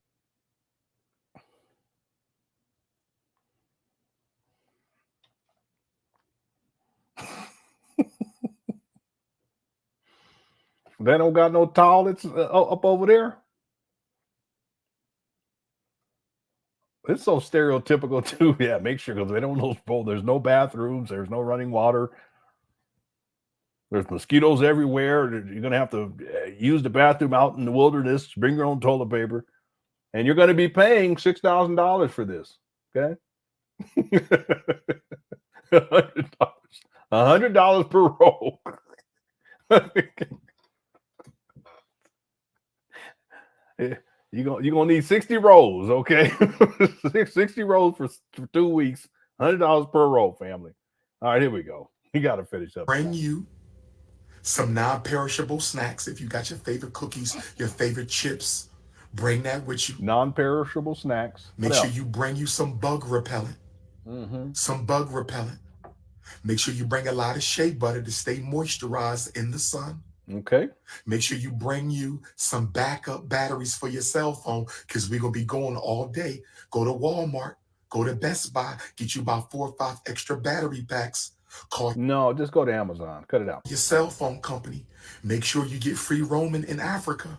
They don't got no toilets up over there. It's so stereotypical too. Yeah, make sure because they don't know. There's no bathrooms. There's no running water. There's mosquitoes everywhere. You're gonna have to use the bathroom out in the wilderness. Bring your own toilet paper, and you're going to be paying $6,000 for this. Okay, $100 per roll. You're gonna need 60 rolls, okay? 60 rolls for 2 weeks, $100 per roll, family. All right, here we go. You got to finish up. Bring you some non-perishable snacks. If you got your favorite cookies, your favorite chips, bring that with you. Non-perishable snacks. Make sure you bring you some bug repellent. Some bug repellent. Make sure you bring a lot of shea butter to stay moisturized in the sun. Okay. Make sure you bring you some backup batteries for your cell phone because we're going to be going all day. Go to Walmart, go to Best Buy, get you about 4 or 5 extra battery packs. No, just go to Amazon. Cut it out. Your cell phone company. Make sure you get free roaming in Africa.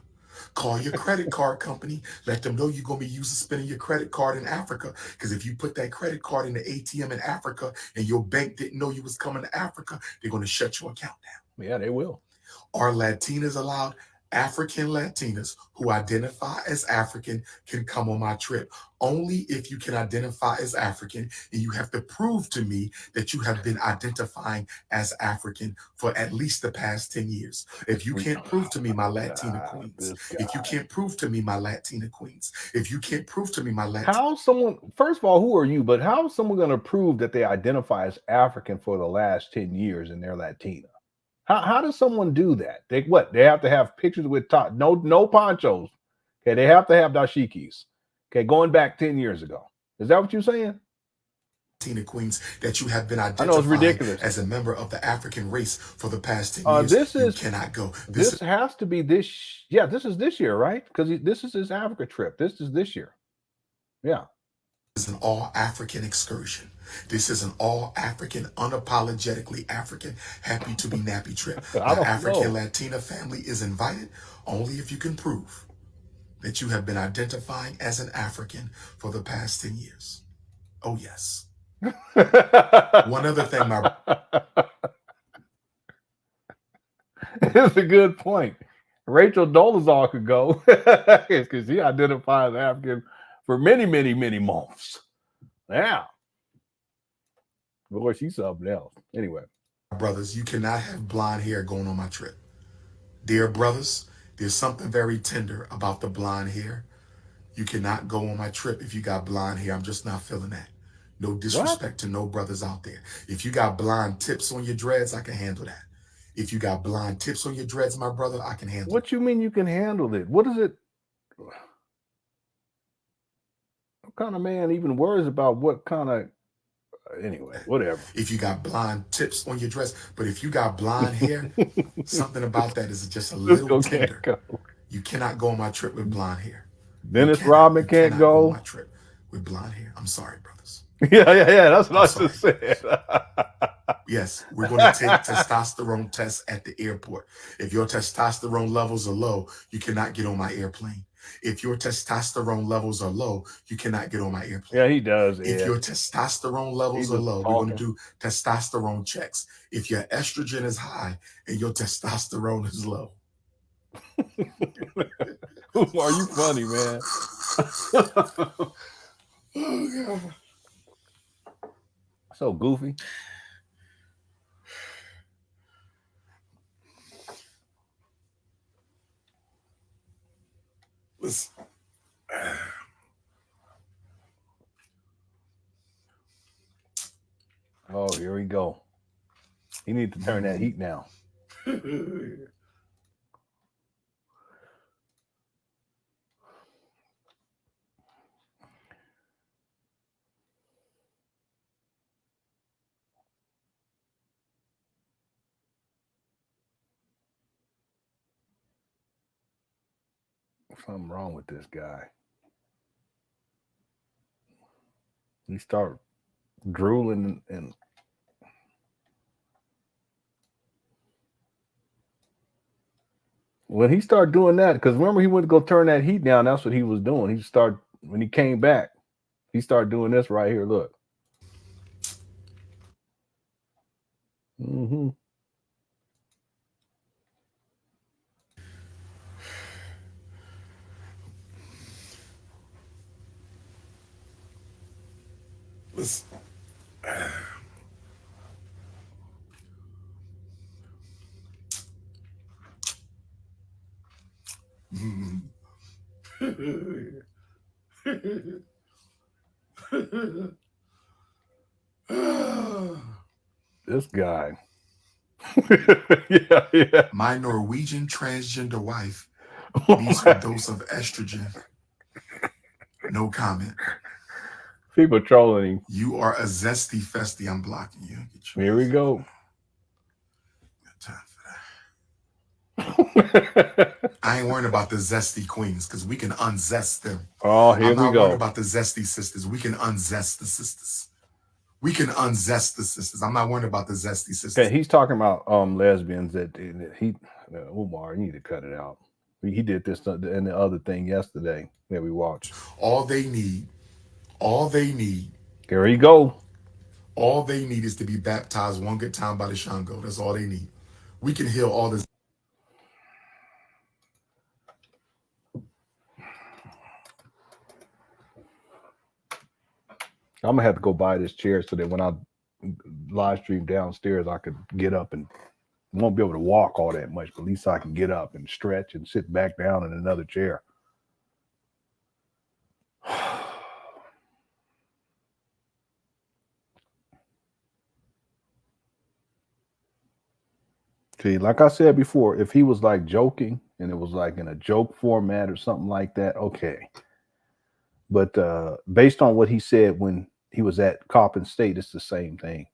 Call your credit card company. Let them know you're going to be spending your credit card in Africa. Because if you put that credit card in the ATM in Africa and your bank didn't know you was coming to Africa, they're going to shut your account down. Yeah, they will. Are Latinas allowed? African Latinas who identify as African can come on my trip. Only if you can identify as African, and you have to prove to me that you have been identifying as African for at least the past 10 years. If you can't prove to me my Latina queens, if you can't prove to me my Latina queens, if you can't prove to me my Latina... How someone, first of all, who are you? But how is someone going to prove that they identify as African for the last 10 years and they're Latina? How does someone do that? They have to have pictures with no ponchos. Okay, they have to have dashikis. Okay, going back 10 years ago. Is that what you're saying? Latina queens that you have been I know it's identifying ridiculous. as a member of the African race for the past 10 years. You cannot go. This has to be this. Yeah, this is this year, right? Because this is his Africa trip. This is this year. Yeah. This is an all-African excursion. This is an all-African, unapologetically African, happy to be nappy trip. The African Latina family is invited only if you can prove that you have been identifying as an African for the past 10 years. Oh, yes. One other thing, my... It's a good point. Rachel Dolezal could go because he identifies as African for many, many, many months. Yeah. Boy, she's something else. Anyway. Brothers, you cannot have blonde hair going on my trip. Dear brothers, there's something very tender about the blonde hair. You cannot go on my trip if you got blonde hair. I'm just not feeling that. No disrespect to no brothers out there. If you got blonde tips on your dreads, I can handle that. If you got blonde tips on your dreads, my brother, I can handle it. What you mean you can handle it? What is it? What kind of man even worries about what kind of... Anyway, whatever. If you got blonde tips on your dress, but if you got blonde hair, something about that is just a little tender. You cannot go on my trip with blonde hair. Dennis Rodman can't go on my trip with blonde hair. I'm sorry, brothers. Yeah. That's what I just said. Yes, we're going to take testosterone tests at the airport. If your testosterone levels are low, you cannot get on my airplane. If your testosterone levels are low, you cannot get on my airplane. Yeah, he does. If Yeah. your testosterone levels are low, we're going to do testosterone checks. If your estrogen is high and your testosterone is low. Are you funny, man? Oh, God. So goofy. Listen. Oh, here we go. He needs to turn that heat down. Something wrong with this guy. He start drooling and when he started doing that, because remember he went to go turn that heat down, that's what he was doing. He started, when he came back, he started doing this right here. Look. Mm-hmm. Listen. This guy. Yeah. My Norwegian transgender wife needs her dose of estrogen. No comment. People trolling him. You are a zesty festy. I'm blocking you. Here we go. I ain't worrying about the zesty queens because we can unzest them. Oh, here we go. I'm not worried about the zesty sisters. We can unzest the sisters. We can unzest the sisters. I'm not worried about the zesty sisters. Okay, he's talking about lesbians that he Umar, you need to cut it out. He did this and the other thing yesterday that we watched. All they need. There you go. All they need is to be baptized one good time by the Shango. That's all they need. We can heal all this. I'm gonna have to go buy this chair so that when I live stream downstairs, I could get up and won't be able to walk all that much, but at least I can get up and stretch and sit back down in another chair. See, like I said before, if he was like joking and it was like in a joke format or something like that, okay. But based on what he said when he was at Coppin State, it's the same thing.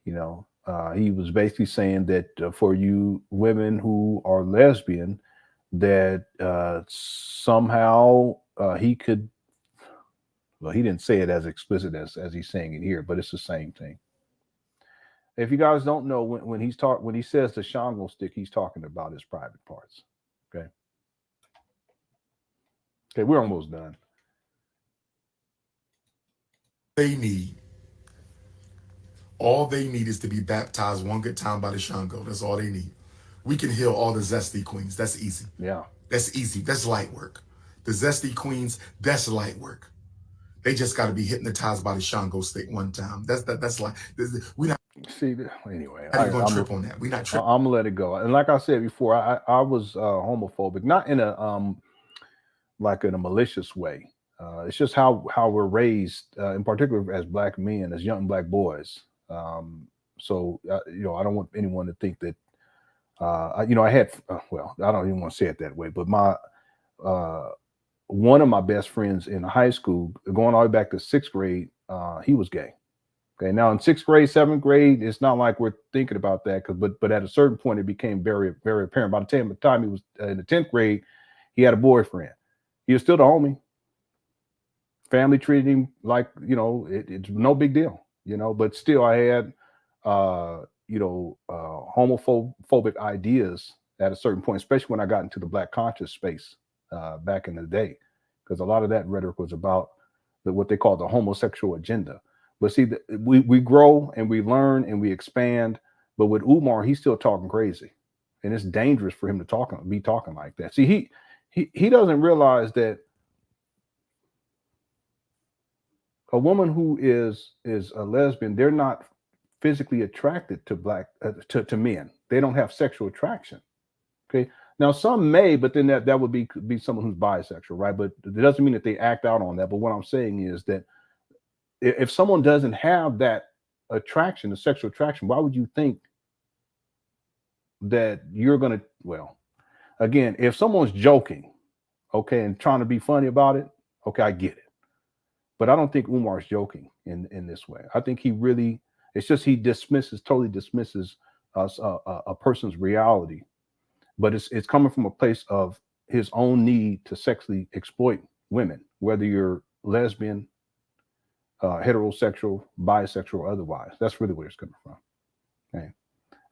You know, he was basically saying that for you women who are lesbian, that somehow he could, well, he didn't say it as explicit as he's saying it here, but it's the same thing. If you guys don't know, when he says the Shango stick, he's talking about his private parts. Okay. Okay, we're almost done. All they need is to be baptized one good time by the Shango. That's all they need. We can heal all the zesty queens. That's easy. Yeah. That's easy. That's light work. The zesty queens, that's light work. They just got to be hypnotized by the Shango stick one time. That's like, we not. See, anyway, I'm going to trip on that. We're not tripping. I'm gonna let it go. And like I said before, I was homophobic, not in a like in a malicious way. It's just how we're raised, in particular as Black men, as young Black boys. So you know, I don't want anyone to think that you know, I had well, I don't even want to say it that way, but my one of my best friends in high school, going all the way back to 6th grade, he was gay. Okay, now in 6th grade, 7th grade, it's not like we're thinking about that, but at a certain point, it became very, very apparent. By the time he was in the 10th grade, he had a boyfriend. He was still the homie. family treated him like, you know, it's no big deal, you know, but still I had, homophobic ideas at a certain point, especially when I got into the Black conscious space back in the day, because a lot of that rhetoric was about what they call the homosexual agenda. But see, we grow and we learn and we expand. But with Umar, he's still talking crazy, and it's dangerous for him to be talking like that. See, he doesn't realize that a woman who is a lesbian, they're not physically attracted to to men. They don't have sexual attraction. Okay. Now some may, but then that would be someone who's bisexual, right? But it doesn't mean that they act out on that. But what I'm saying is that if someone doesn't have that attraction, the sexual attraction, why would you think that you're gonna? Well, again, if someone's joking, okay, and trying to be funny about it, okay, I get it. But I don't think Umar's joking in this way. I think he really, it's just he totally dismisses a person's reality. But it's coming from a place of his own need to sexually exploit women, whether you're lesbian, heterosexual, bisexual, or otherwise. That's really where it's coming from. Okay.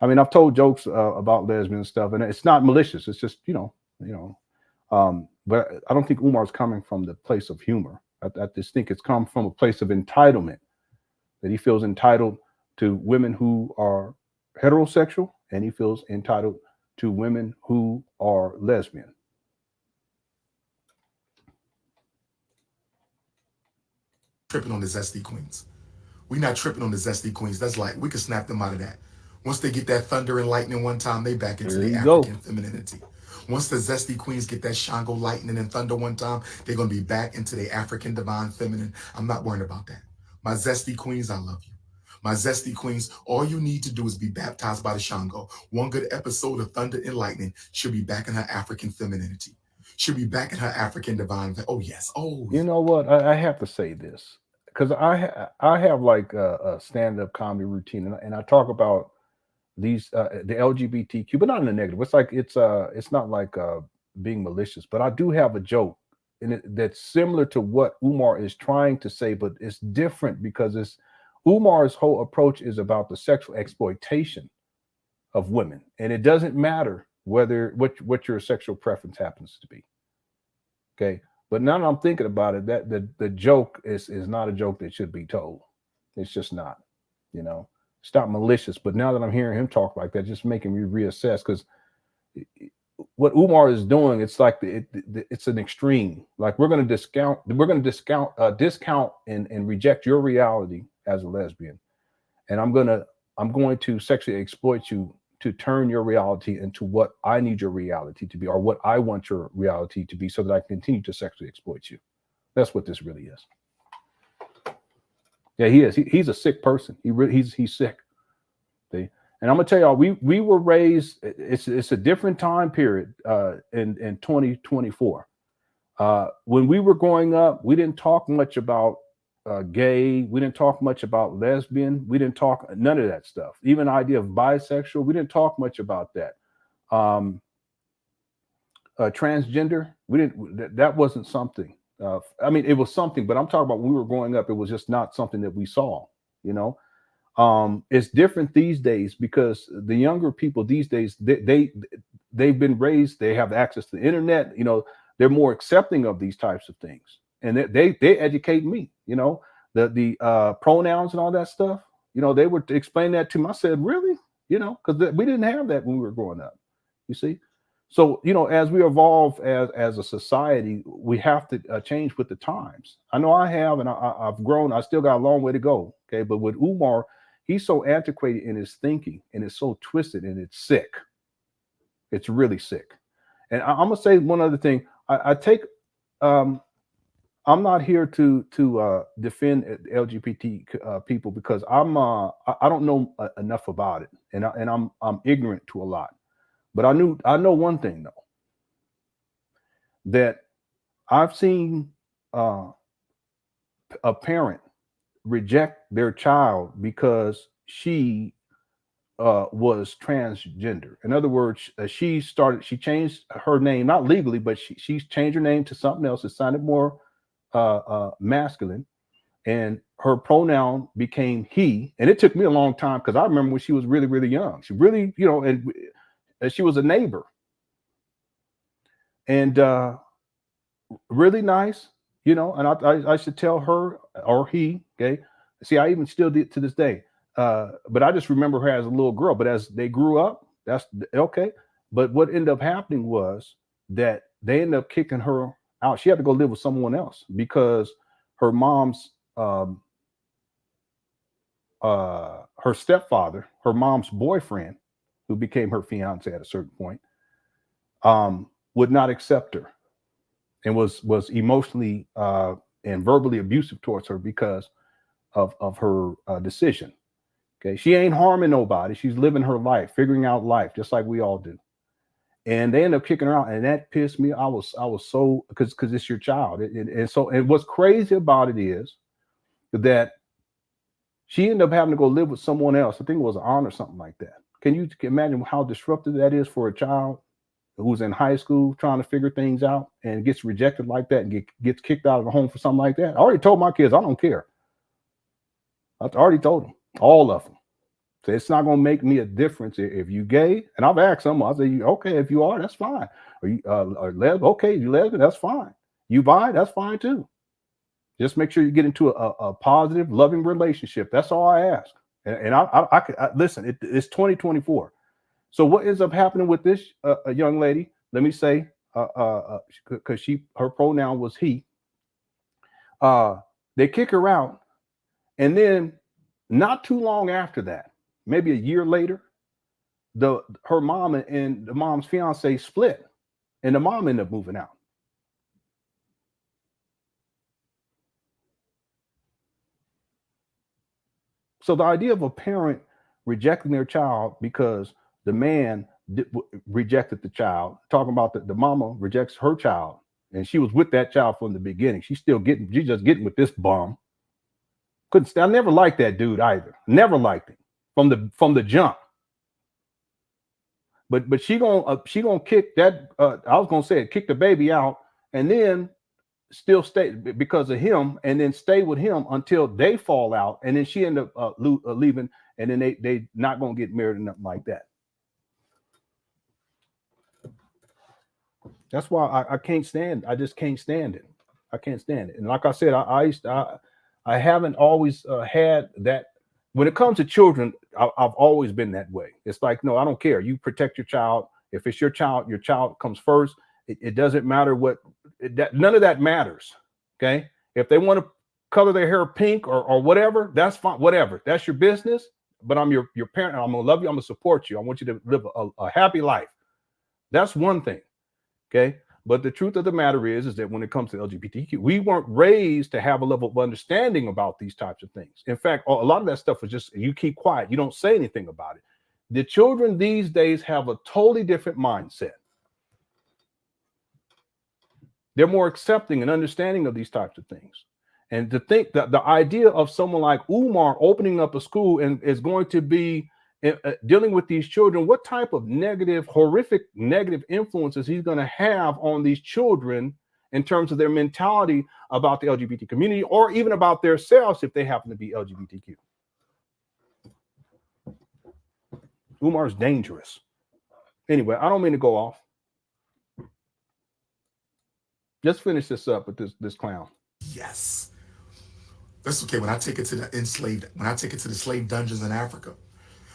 I mean, I've told jokes about lesbian stuff, and it's not malicious. It's just, but I don't think Umar's coming from the place of humor. I just think it's come from a place of entitlement, that he feels entitled to women who are heterosexual, and he feels entitled to women who are lesbian. Tripping on the zesty queens. We're not tripping on the zesty queens. That's like, we could snap them out of that. Once they get that thunder and lightning one time, they back into the African femininity. Once the zesty queens get that Shango lightning and thunder one time, they're going to be back into the African divine feminine. I'm not worried about that. My zesty queens, I love you. My zesty queens, all you need to do is be baptized by the Shango. One good episode of thunder and lightning, she'll be back in her African femininity. She'll be back in her African divine. Oh, yes. Oh, you know what? I have to say this, because I have like a stand-up comedy routine, and I talk about these the LGBTQ, but not in a negative. It's like it's not like being malicious, but I do have a joke, and that's similar to what Umar is trying to say, but it's different because Umar's whole approach is about the sexual exploitation of women, and it doesn't matter what your sexual preference happens to be. Okay, but now that I'm thinking about it, that the joke is not a joke that should be told. It's just not, It's not malicious, but now that I'm hearing him talk like that, just making me reassess, because what Umar is doing, it's like it's an extreme. Like we're going to discount and reject your reality as a lesbian, and I'm going to sexually exploit you to turn your reality into what I need your reality to be, or what I want your reality to be, so that I can continue to sexually exploit you. That's what this really is. Yeah, he is. He's a sick person. He's sick. See? And I'm gonna tell y'all, we were raised. It's a different time period in 2024. When we were growing up, we didn't talk much about gay. We didn't talk much about lesbian. We didn't talk none of that stuff. Even the idea of bisexual, we didn't talk much about that. Transgender, we didn't. That wasn't something. I mean, it was something, but I'm talking about when we were growing up, it was just not something that we saw, It's different these days, because the younger people these days, they've been raised, they have access to the internet, they're more accepting of these types of things. And they educate me, the pronouns and all that stuff, they would explain that to me. I said, really? Because we didn't have that when we were growing up, you see? So, as we evolve as a society, we have to change with the times. I know I have, and I've grown. I still got a long way to go. Okay. But with Umar, he's so antiquated in his thinking, and it's so twisted, and it's sick. It's really sick. And I'm going to say one other thing. I'm not here to defend LGBT people, because I don't know enough about it, and I'm ignorant to a lot. But I know one thing though, that I've seen a parent reject their child because she was transgender. In other words, she changed her name, not legally, but she's changed her name to something else. It sounded more masculine, and her pronoun became he. And it took me a long time because I remember when she was really, really young. She really, you know, and she was a neighbor. And really nice, you know, and I should tell her or he, okay. See, I even still did to this day. But I just remember her as a little girl. But as they grew up, that's okay. But what ended up happening was that they ended up kicking her out. She had to go live with someone else because her mom's her stepfather, her mom's boyfriend, who became her fiance at a certain point, would not accept her and was emotionally and verbally abusive towards her because of her decision. Okay, she ain't harming nobody. She's living her life, figuring out life, just like we all do. And they end up kicking her out, and that pissed me. I was so because it's your child, and what's crazy about it is that she ended up having to go live with someone else. I think it was an aunt or something like that. Can you imagine how disruptive that is for a child who's in high school trying to figure things out and gets rejected like that and gets kicked out of the home for something like that? I already told my kids I don't care. I already told them, all of them. So it's not going to make me a difference if you gay. And I've asked them, I say, okay, if you are, that's fine. Are you okay, you lesbian, that's fine. You bi, that's fine too. Just make sure you get into a positive, loving relationship. That's all I ask. And I listen, it's 2024. So what ends up happening with this young lady, let me say, because her pronoun was he, they kick her out. And then not too long after that, maybe a year later, her mom and the mom's fiance split, and the mom ended up moving out. So the idea of a parent rejecting their child because the man rejected the child, talking about the mama rejects her child, and she was with that child from the beginning. She's just getting with this bum. Couldn't stand. I never liked that dude either. Never liked him from the jump. But she gonna kick that. I was gonna say it, kick the baby out, and then still stay because of him, and then stay with him until they fall out, and then she ended up leaving, and then they not gonna get married or nothing like that. That's why I can't stand. I just can't stand it. I can't stand it. And like I said, I haven't always had that. When it comes to children, I've always been that way. It's like, no, I don't care. You protect your child. If it's your child comes first. It doesn't matter none of that matters. Okay. If they want to color their hair pink or whatever, that's fine. Whatever. That's your business. But I'm your parent. And I'm going to love you. I'm going to support you. I want you to live a happy life. That's one thing. Okay. But the truth of the matter is that when it comes to LGBTQ, we weren't raised to have a level of understanding about these types of things. In fact, a lot of that stuff was just, you keep quiet. You don't say anything about it. The children these days have a totally different mindset. They're more accepting and understanding of these types of things. And to think that the idea of someone like Umar opening up a school and is going to be dealing with these children, what type of horrific negative influences he's going to have on these children in terms of their mentality about the LGBT community, or even about themselves if they happen to be LGBTQ. Umar's dangerous. Anyway, I don't mean to go off. Let's finish this up with this clown. Yes. That's okay. When I take it to the slave dungeons in Africa,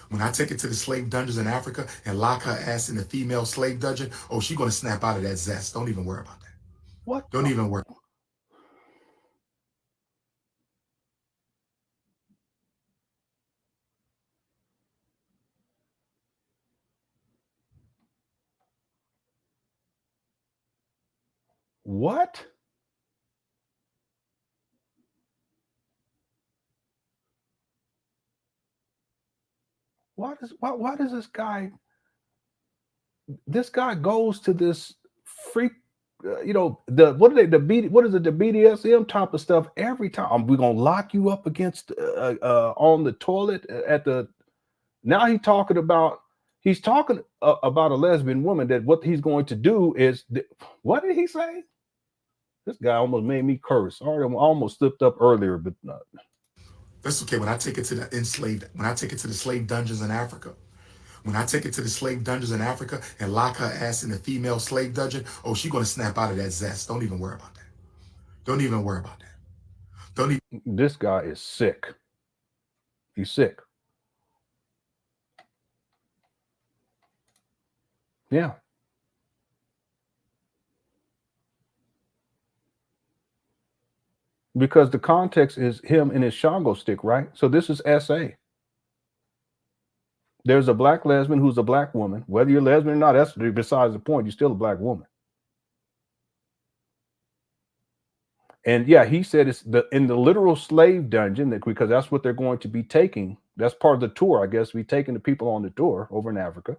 when I take it to the slave dungeons in Africa and lock her ass in the female slave dungeon, oh, she's going to snap out of that zest. Don't even worry about that. What? Don't even worry. What? Why does this guy goes to this freak, what is the BDSM type of stuff every time? We're gonna lock you up against on the toilet now he's talking about a lesbian woman, that what he's going to do is, what did he say? This guy almost made me curse. I almost slipped up earlier, but not. That's okay. When I take it to the enslaved, when I take it to the slave dungeons in Africa, when I take it to the slave dungeons in Africa and lock her ass in the female slave dungeon, oh, she's going to snap out of that zest. Don't even worry about that. Don't even worry about that. Don't even. This guy is sick. He's sick. Yeah. Because the context is him and his Shango stick, right? So this is SA. There's a black lesbian who's a black woman. Whether you're lesbian or not, that's besides the point. You're still a black woman. And yeah, he said it's in the literal slave dungeon, because that's what they're going to be taking. That's part of the tour, I guess. Be taking the people on the tour over in Africa.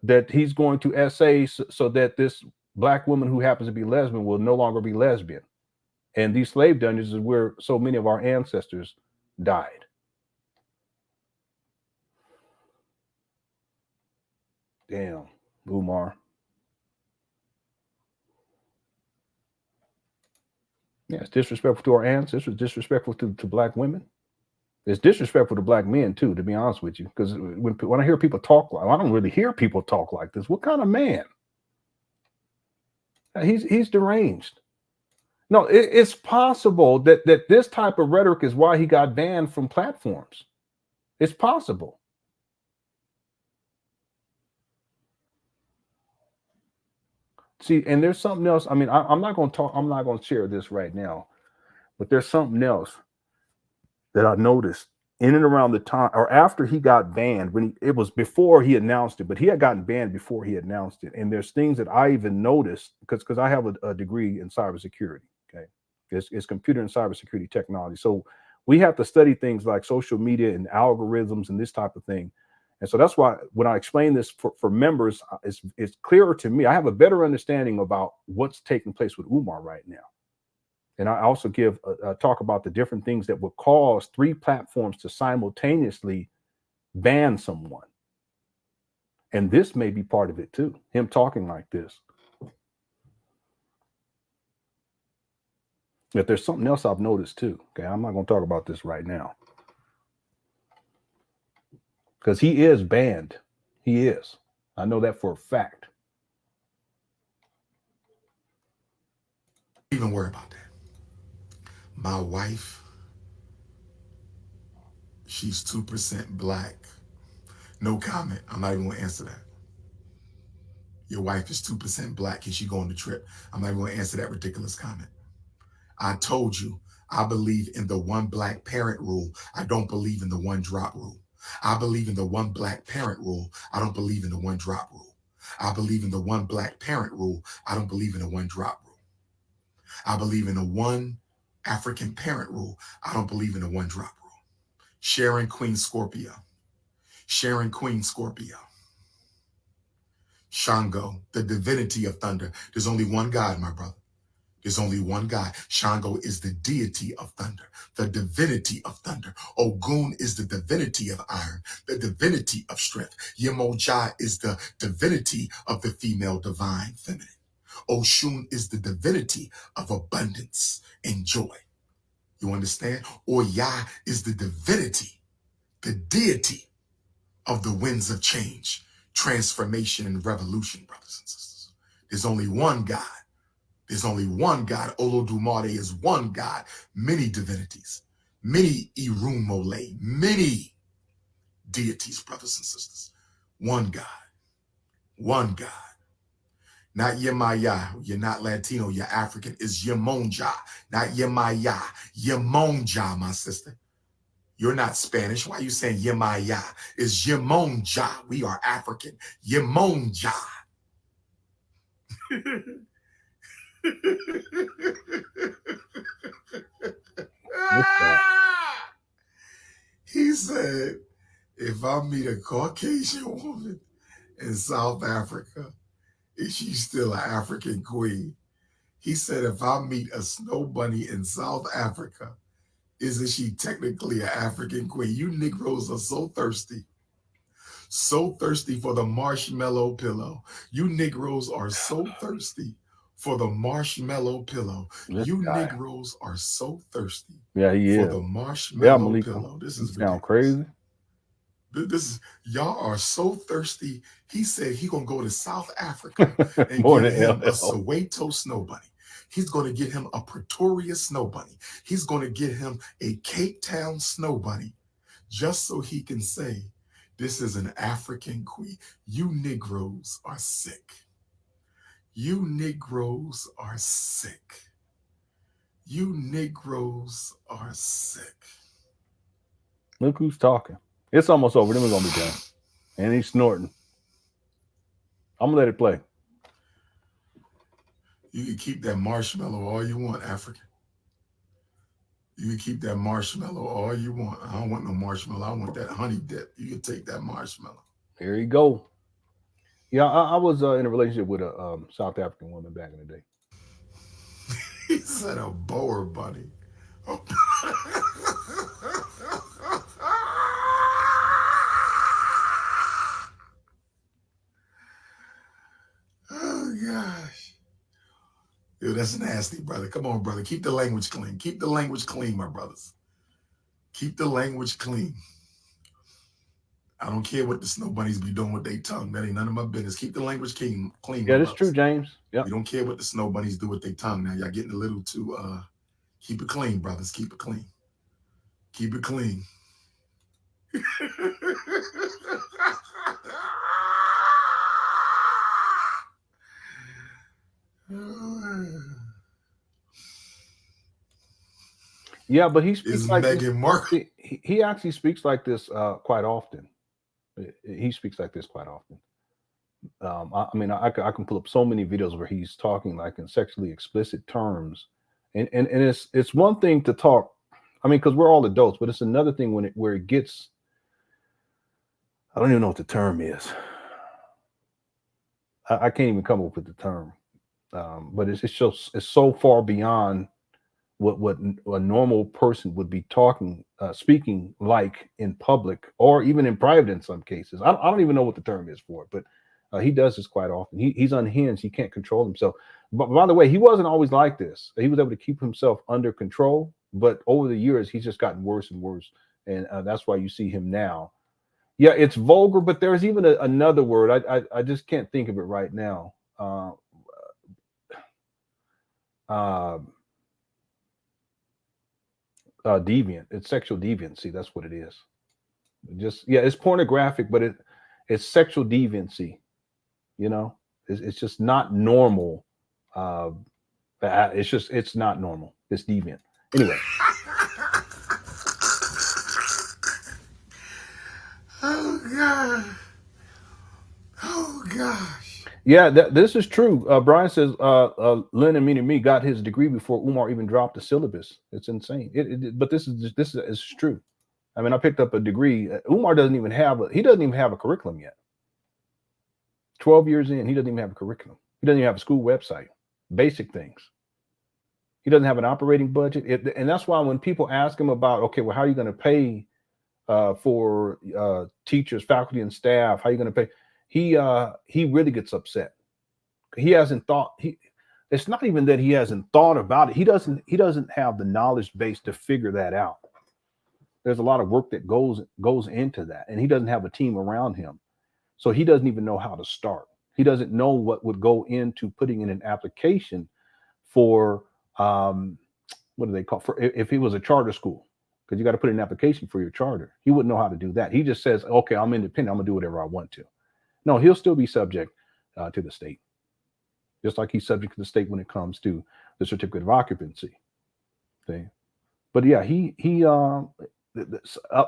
That he's going to essay so that this black woman who happens to be lesbian will no longer be lesbian. And these slave dungeons is where so many of our ancestors died. Damn, Umar. Yeah, it's disrespectful to our ancestors, disrespectful to black women. It's disrespectful to black men too, to be honest with you. Because when I hear people talk, I don't really hear people talk like this. What kind of man? He's deranged. No, it's possible that this type of rhetoric is why he got banned from platforms. It's possible. See, and there's something else. I mean, I'm not going to talk. I'm not going to share this right now, but there's something else that I noticed in and around the time or after he got banned. It was before he announced it, but he had gotten banned before he announced it. And there's things that I even noticed because I have a degree in cybersecurity. Okay, it's computer and cybersecurity technology. So we have to study things like social media and algorithms and this type of thing. And so that's why when I explain this for members, it's clearer to me. I have a better understanding about what's taking place with Umar right now. And I also give a talk about the different things that would cause 3 platforms to simultaneously ban someone. And this may be part of it too, him talking like this. But there's something else I've noticed too. Okay, I'm not going to talk about this right now. Because he is banned. He is. I know that for a fact. Don't even worry about that. My wife, she's 2% black. No comment. I'm not even going to answer that. Your wife is 2% black. Can she go on the trip? I'm not even going to answer that ridiculous comment. I told you, I believe in the one black parent rule. I don't believe in the one drop rule. I believe in the one black parent rule. I don't believe in the one drop rule. I believe in the one black parent rule. I don't believe in the one drop rule. I believe in the one African parent rule. I don't believe in the one drop rule. Sharon Queen Scorpio. Sharon Queen Scorpio. Shango, the divinity of thunder. There's only one God, my brother. There's only one God. Shango is the deity of thunder, the divinity of thunder. Ogun is the divinity of iron, the divinity of strength. Yemoja is the divinity of the female divine feminine. Oshun is the divinity of abundance and joy. You understand? Oya is the divinity, the deity of the winds of change, transformation, and revolution, brothers and sisters. There's only one God. There's only one God. Olodumare is one God, many divinities, many Irumole, many deities, brothers and sisters. One God. One God. Not Yemaya. You're not Latino, you're African. It's Yemonja, not Yemaya. Yemonja, my sister. You're not Spanish. Why are you saying Yemaya? It's Yemonja. We are African. Yemonja. He said, if I meet a Caucasian woman in South Africa, is she still an African queen? He said, if I meet a snow bunny in South Africa, isn't she technically an African queen? You Negroes are so thirsty for the marshmallow pillow. You Negroes are so thirsty for the marshmallow pillow. This You guy. Negroes are so thirsty Yeah, he for is. the Yeah, marshmallow Malika. pillow. This You is sound ridiculous. crazy. This is, y'all are so thirsty. He said he gonna go to South Africa and More get than him a LL. Soweto snow bunny. He's gonna get him a Pretoria snow bunny. He's gonna get him a Cape Town snow bunny, just so he can say, this is an African queen. You Negroes are sick. You Negroes are sick. You Negroes are sick. Look who's talking. It's almost over. Then we're gonna be done. And he's snorting. I'm gonna let it play. You can keep that marshmallow all you want, African. You can keep that marshmallow all you want. I don't want no marshmallow. I want that honey dip. You can take that marshmallow. Here you go. Yeah, I was in a relationship with a South African woman back in the day. He said a Boer bunny. Oh. Oh gosh. Yo, that's nasty, brother. Come on, brother. Keep the language clean. Keep the language clean, my brothers. Keep the language clean. I don't care what the snow bunnies be doing with their tongue. That ain't none of my business. Keep the language clean. Yeah, that's true, James. Yeah. We don't care what the snow bunnies do with their tongue. Now y'all getting a little too keep it clean, brothers. Keep it clean. Keep it clean. Yeah, but he speaks Is like Meghan this. Markle. He actually speaks like this quite often. He speaks like this quite often. I mean, I can pull up so many videos where he's talking like in sexually explicit terms, and it's one thing to talk. I mean, because we're all adults, but it's another thing where it gets. I don't even know what the term is. I can't even come up with the term, but it's so far beyond what a normal person would be speaking like in public or even in private in some cases. I don't even know what the term is for it, but he does this quite often. He's unhinged. He can't control himself. But by the way, he wasn't always like this. He was able to keep himself under control, but over the years, he's just gotten worse and worse. And that's why you see him now. Yeah, it's vulgar, but there's even another word. I just can't think of it right now. Deviant. It's sexual deviancy. That's what it is. It's pornographic, but it's sexual deviancy. You know, it's just not normal. It's not normal. It's deviant. Anyway. Oh God. Oh gosh. Yeah, this is true. Brian says Lenon, meaning me, got his degree before Umar even dropped the syllabus. It's insane. But this is true. I mean, I picked up a degree. Umar doesn't even have a curriculum yet. 12 years in, he doesn't even have a curriculum. He doesn't even have a school website. Basic things. He doesn't have an operating budget. And that's why when people ask him about, okay, well, how are you going to pay for teachers, faculty, and staff? How are you going to pay? He really gets upset. He hasn't thought. It's not even that he hasn't thought about it. He doesn't have the knowledge base to figure that out. There's a lot of work that goes into that, and he doesn't have a team around him, so he doesn't even know how to start. He doesn't know what would go into putting in an application for what do they call for if he was a charter school, because you got to put in an application for your charter. He wouldn't know how to do that. He just says, okay, I'm independent. I'm gonna do whatever I want to. No, he'll still be subject to the state, just like he's subject to the state when it comes to the certificate of occupancy. Okay? But yeah,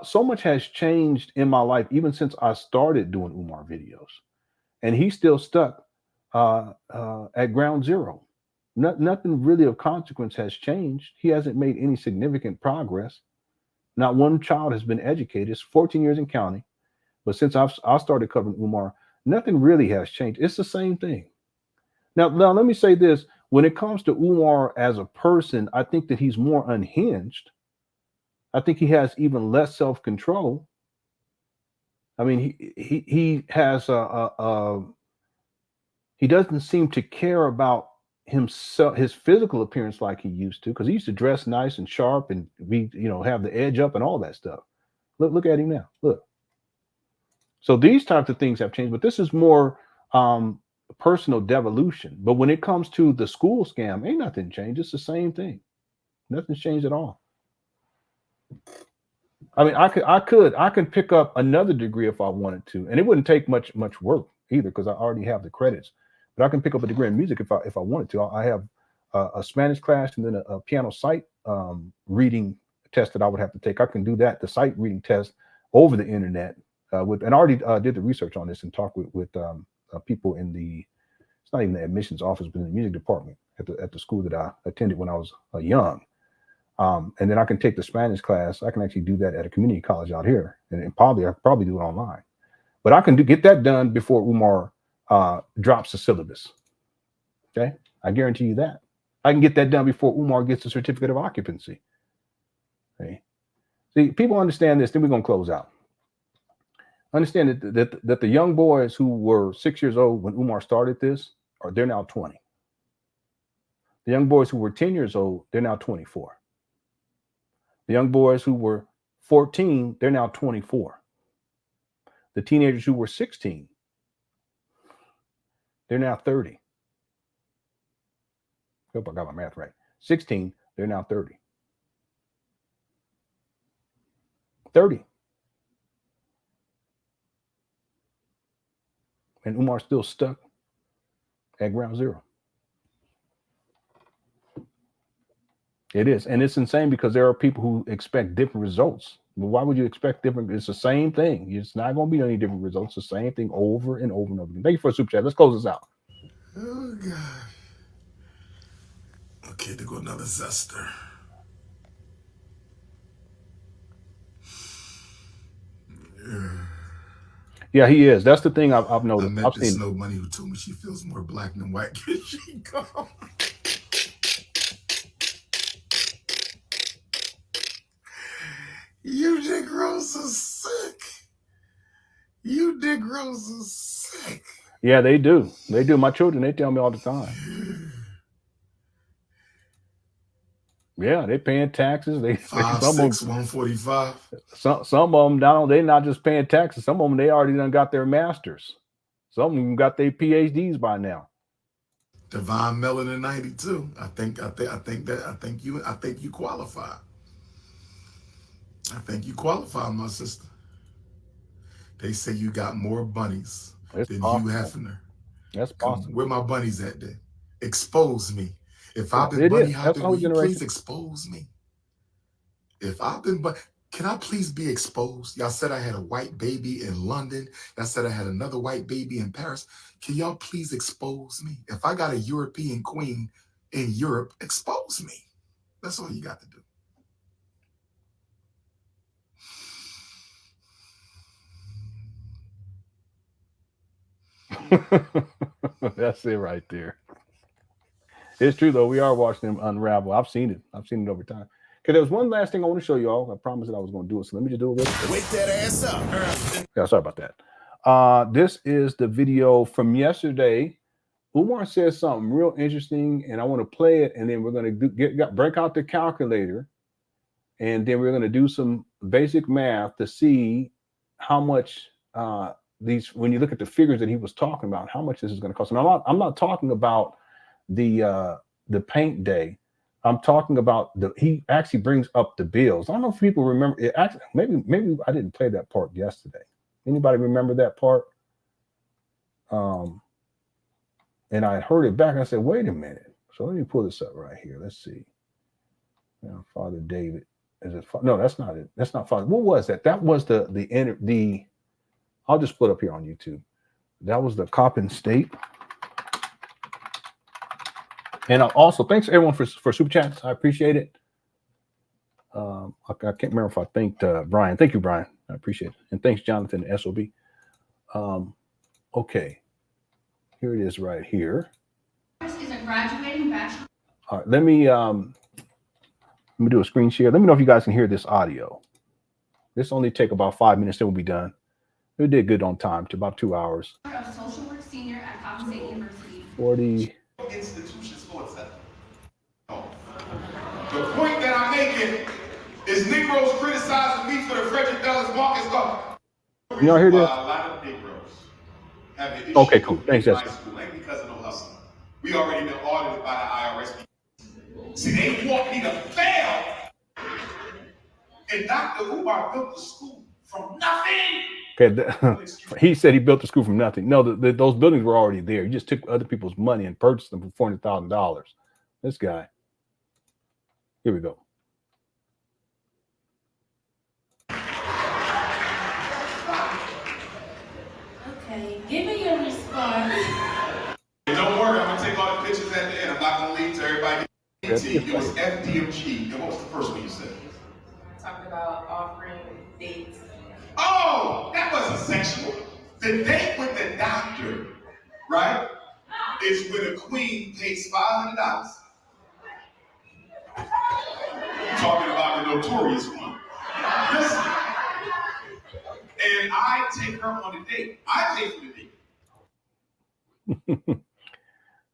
so much has changed in my life, even since I started doing Umar videos, and he's still stuck at ground zero. Nothing really of consequence has changed. He hasn't made any significant progress. Not one child has been educated. It's 14 years in counting. But since I started covering Umar, nothing really has changed. It's the same thing. Now, let me say this. When it comes to Umar as a person, I think that he's more unhinged. I think he has even less self-control. I mean, he has he doesn't seem to care about himself, his physical appearance like he used to, because he used to dress nice and sharp and be, have the edge up and all that stuff. Look at him now. Look. So these types of things have changed, but this is more personal devolution. But when it comes to the school scam, ain't nothing changed. It's the same thing. Nothing's changed at all. I mean, I can pick up another degree if I wanted to, and it wouldn't take much work either, because I already have the credits. But I can pick up a degree in music if I wanted to. I have a Spanish class and then a piano sight reading test that I would have to take. I can do that, the sight reading test, over the internet. And I already did the research on this and talked with people in it's not even the admissions office, but in the music department at the school that I attended when I was young. And then I can take the Spanish class. I can actually do that at a community college out here, and I could probably do it online. But I can get that done before Umar drops the syllabus. Okay, I guarantee you that. I can get that done before Umar gets the certificate of occupancy. Okay, see, people understand this. Then we're gonna close out. Understand that the young boys who were 6 years old when Umar started this, they're now 20. The young boys who were 10 years old, they're now 24. The young boys who were 14, they're now 24. The teenagers who were 16, they're now 30. I hope I got my math right. 16, they're now 30. 30. And Umar's still stuck at ground zero. It is. And it's insane because there are people who expect different results. But why would you expect different? It's the same thing. It's not going to be any different results. The same thing over and over and over again. Thank you for a super chat. Let's close this out. Oh, God. Okay, to go another zester. Yeah, he is. That's the thing I've noticed. I met this Snow Bunny who told me she feels more black than white. Can she go? You Negroes are sick. You Negroes are sick. Yeah, they do. They do. My children, they tell me all the time. Yeah, they're paying taxes. They 5'6", 145. Some of them, they're not just paying taxes. Some of them, they already done got their masters. Some of them got their PhDs by now. Divine Melanin 92. I think you qualify. I think you qualify, my sister. They say you got more bunnies than Hugh Hefner. That's possible. Where my bunnies at then? Expose me. If I've been bunny hopping, will you please expose me? If I've been can I please be exposed? Y'all said I had a white baby in London. Y'all said I had another white baby in Paris. Can y'all please expose me? If I got a European queen in Europe, expose me. That's all you got to do. That's it right there. It's true though. We are watching them unravel. I've seen it. I've seen it over time. Okay, there was one last thing I want to show y'all. I promised that I was going to do it, so let me just do it real quick. Wake that ass up. Yeah, sorry about that. This is the video from yesterday. Umar says something real interesting, and I want to play it, and then we're going to break out the calculator, and then we're going to do some basic math to see how much when you look at the figures that he was talking about, how much this is going to cost. And I'm not talking about the paint day. I'm talking about he actually brings up the bills. I don't know if people remember it. Actually, maybe I didn't play that part yesterday. Anybody remember that part? And I heard it back and I said, wait a minute. So let me pull this up right here. Let's see. Now, Father David. Is it? No, that's not it. That's not Father. What was that? That was the I'll just put up here on YouTube. That was the Coppin State. And also, thanks everyone for super chats. I appreciate it. I can't remember if I thanked Brian. Thank you, Brian. I appreciate it. And thanks, Jonathan, SOB. Okay. Here it is right here. Is a graduating bachelor. All right, let me do a screen share. Let me know if you guys can hear this audio. This only take about 5 minutes, then we'll be done. We did good on time, to about 2 hours. Of social work senior at Coppin State University. 40. Institutions for The point that I'm making is Negroes criticizing me for the Frederick Douglass Marcus Garden. Y'all hear this? A lot of Negroes have an issue Okay, cool. with Thanks, midnight Jessica. school. Ain't because of no hustle. We already been audited by the IRS. See, they want me to fail. And Dr. Umar built the school from nothing. Okay, he said he built the school from nothing. No, those buildings were already there. He just took other people's money and purchased them for $400,000. This guy. Here we go. Okay, give me your response. Don't worry, I'm gonna take all the pictures at the end. I'm not gonna leave to everybody. It was FDMG. And what was the first one you said? Talking about offering dates. Oh, that wasn't sexual. The date with the doctor, right, is when a queen pays $500. I'm talking about the notorious one. Listen. And I take her on a date. I pay for the date.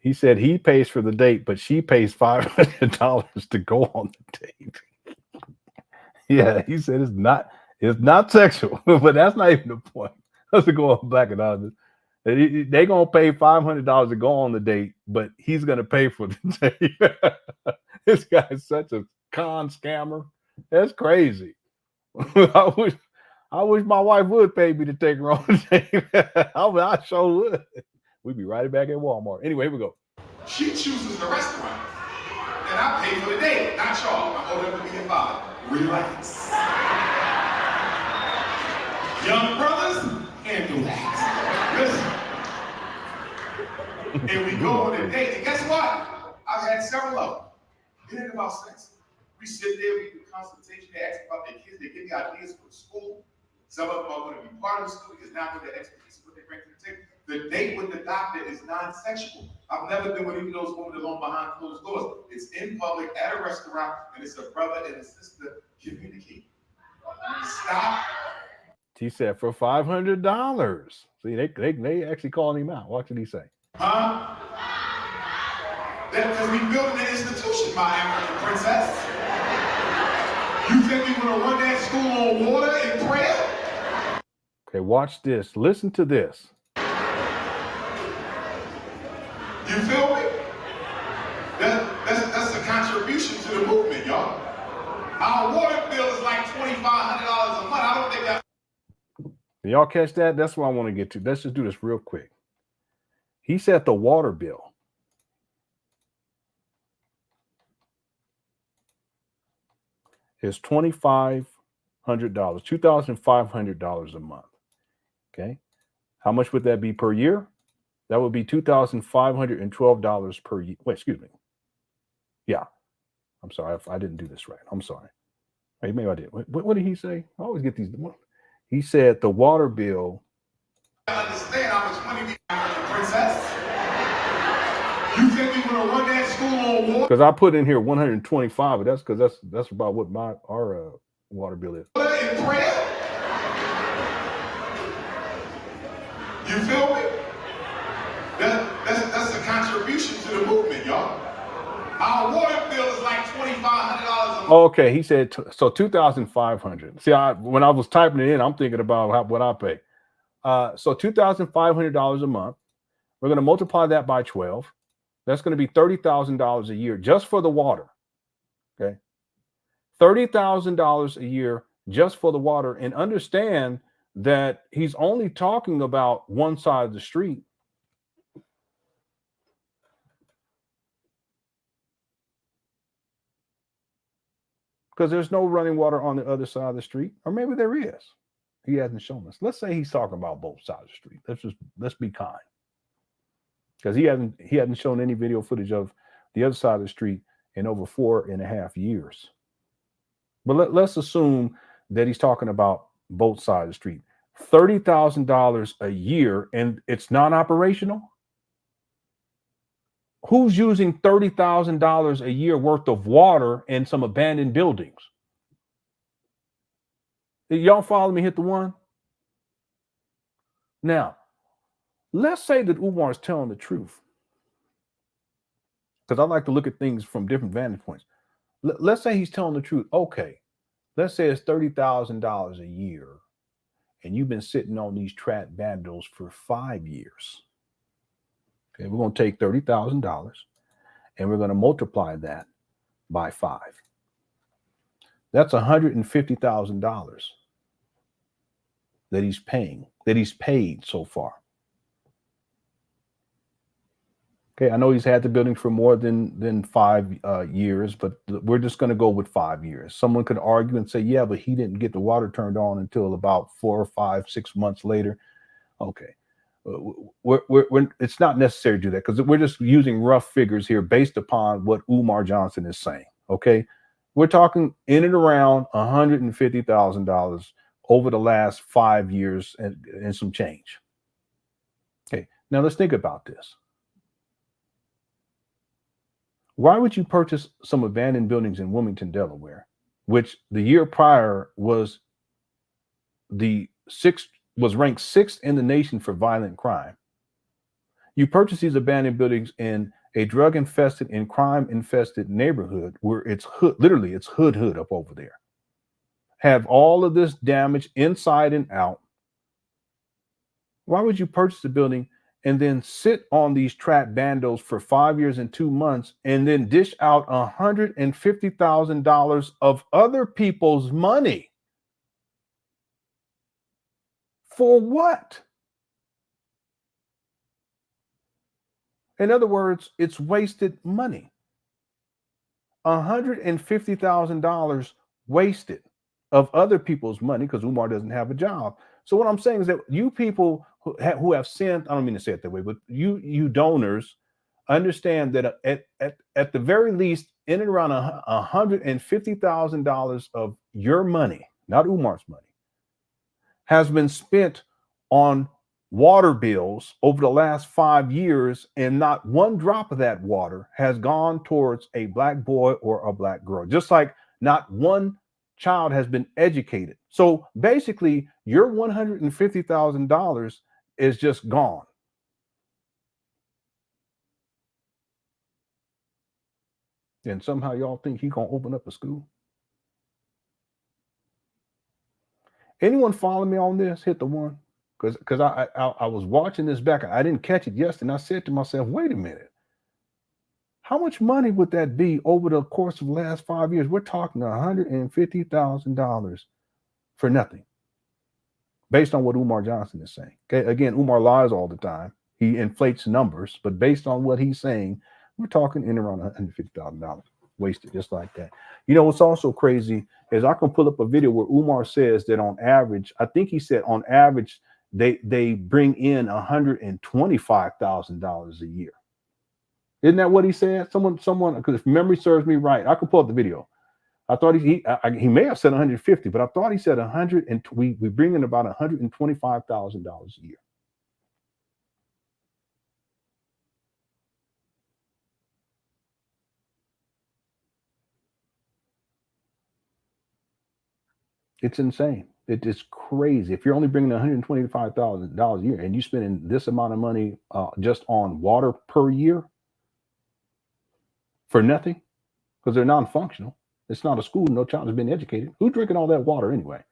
He said he pays for the date, but she pays $500 to go on the date. Yeah, he said it's not sexual, but that's not even the point. Let's go on back and on. They're gonna pay $500 to go on the date, but he's gonna pay for the date. This guy's such a con scammer. That's crazy. I wish my wife would pay me to take her on a date. I sure would. We'd be right back at Walmart. Anyway, here we go. She chooses the restaurant, and I pay for the date, not y'all. I owe them to be involved. Relax. Young brothers, handle that. Listen. And we go on a date, and guess what? I've had several of them. It ain't about sex. We sit there, we do consultation, they ask about their kids, they give me ideas for school. Some of them are going to be part of the school because now with the expertise of what they bring to the table. The date with the doctor is non-sexual. I've never been with even those women alone behind closed doors. It's in public at a restaurant, and it's a brother and a sister communicating. Stop. He said for $500. See, they actually calling him out. What did he say? Huh? That's because we building an institution, my African princess. You think we want to run that school on water and prayer? Okay, watch this. Listen to this. You feel me? That's a contribution to the movement, y'all. Our water bill is like $2,500 a month. I don't think that. Y'all catch that? That's what I want to get to. Let's just do this real quick. He said the water bill is $2,500, $2,500 a month. Okay. How much would that be per year? That would be $2,512 per year. Wait, excuse me. Yeah. I'm sorry. I didn't do this right. I'm sorry. Hey, maybe I did. What did he say? I always get these. He said the water bill. I understand how much money we have, princess. You think we want to run that school on water? Because I put in here 125, but that's because that's about what our water bill is. In prayer? You feel me? That's a contribution to the movement, y'all. Our water bill is like $2,500 a month. Okay, he said so $2,500. See, when I was typing it in, I'm thinking about what I pay. So $2,500 a month. We're going to multiply that by 12. That's going to be $30,000 a year just for the water. Okay, $30,000 a year just for the water, and understand that he's only talking about one side of the street. Because there's no running water on the other side of the street, or maybe there is. He hasn't shown us. Let's say he's talking about both sides of the street. Let's be kind, because he hasn't shown any video footage of the other side of the street in over 4.5 years. But let's assume that he's talking about both sides of the street. $30,000 a year, and it's non-operational. Who's using $30,000 a year worth of water in some abandoned buildings? Y'all follow me? Hit the one. Now, let's say that Umar is telling the truth, because I like to look at things from different vantage points. let's say he's telling the truth. Okay, let's say it's $30,000 a year, and you've been sitting on these trap bundles for 5 years. Okay, we're going to take $30,000 and we're going to multiply that by 5. That's $150,000 that he's paying, that he's paid so far. Okay, I know he's had the building for more than 5 years, but we're just going to go with 5 years. Someone could argue and say, yeah, but he didn't get the water turned on until about 4 or 5, 6 months later. Okay, it's not necessary to do that because we're just using rough figures here based upon what Umar Johnson is saying. Okay, we're talking in and around $150,000 over the last 5 years and some change. Okay, now let's think about this. Why would you purchase some abandoned buildings in Wilmington, Delaware, which the year prior was ranked 6th in the nation for violent crime? You purchase these abandoned buildings in a drug-infested and crime-infested neighborhood where it's literally it's hood up over there. Have all of this damage inside and out. Why would you purchase the building and then sit on these trap bandos for 5 years and 2 months and then dish out $150,000 of other people's money? For what? In other words, it's wasted money. $150,000 wasted of other people's money because Umar doesn't have a job. So what I'm saying is that you people who have sent, I don't mean to say it that way, but you donors understand that at the very least, in and around $150,000 of your money, not Umar's money, has been spent on water bills over the last 5 years, and not one drop of that water has gone towards a black boy or a black girl, just like not one child has been educated. So basically, your $150,000 is just gone. And somehow y'all think he's gonna open up a school? Anyone follow me on this? Hit the one. Because I was watching this back. I didn't catch it yesterday. And I said to myself, wait a minute. How much money would that be over the course of the last 5 years? We're talking $150,000 for nothing, based on what Umar Johnson is saying. Okay, again, Umar lies all the time. He inflates numbers, but based on what he's saying, we're talking in around $150,000 wasted just like that. You know what's also crazy is I can pull up a video where Umar says that on average, I think he said on average, they bring in $125,000 a year. Isn't that what he said? Someone, because if memory serves me right, I could pull up the video. I thought he may have said 150, but I thought he said 100, and we bring in about $125,000 a year. It's insane. It is crazy. If you're only bringing $125,000 a year and you spending this amount of money just on water per year for nothing, because they're non-functional. It's not a school. No child has been educated. Who's drinking all that water anyway?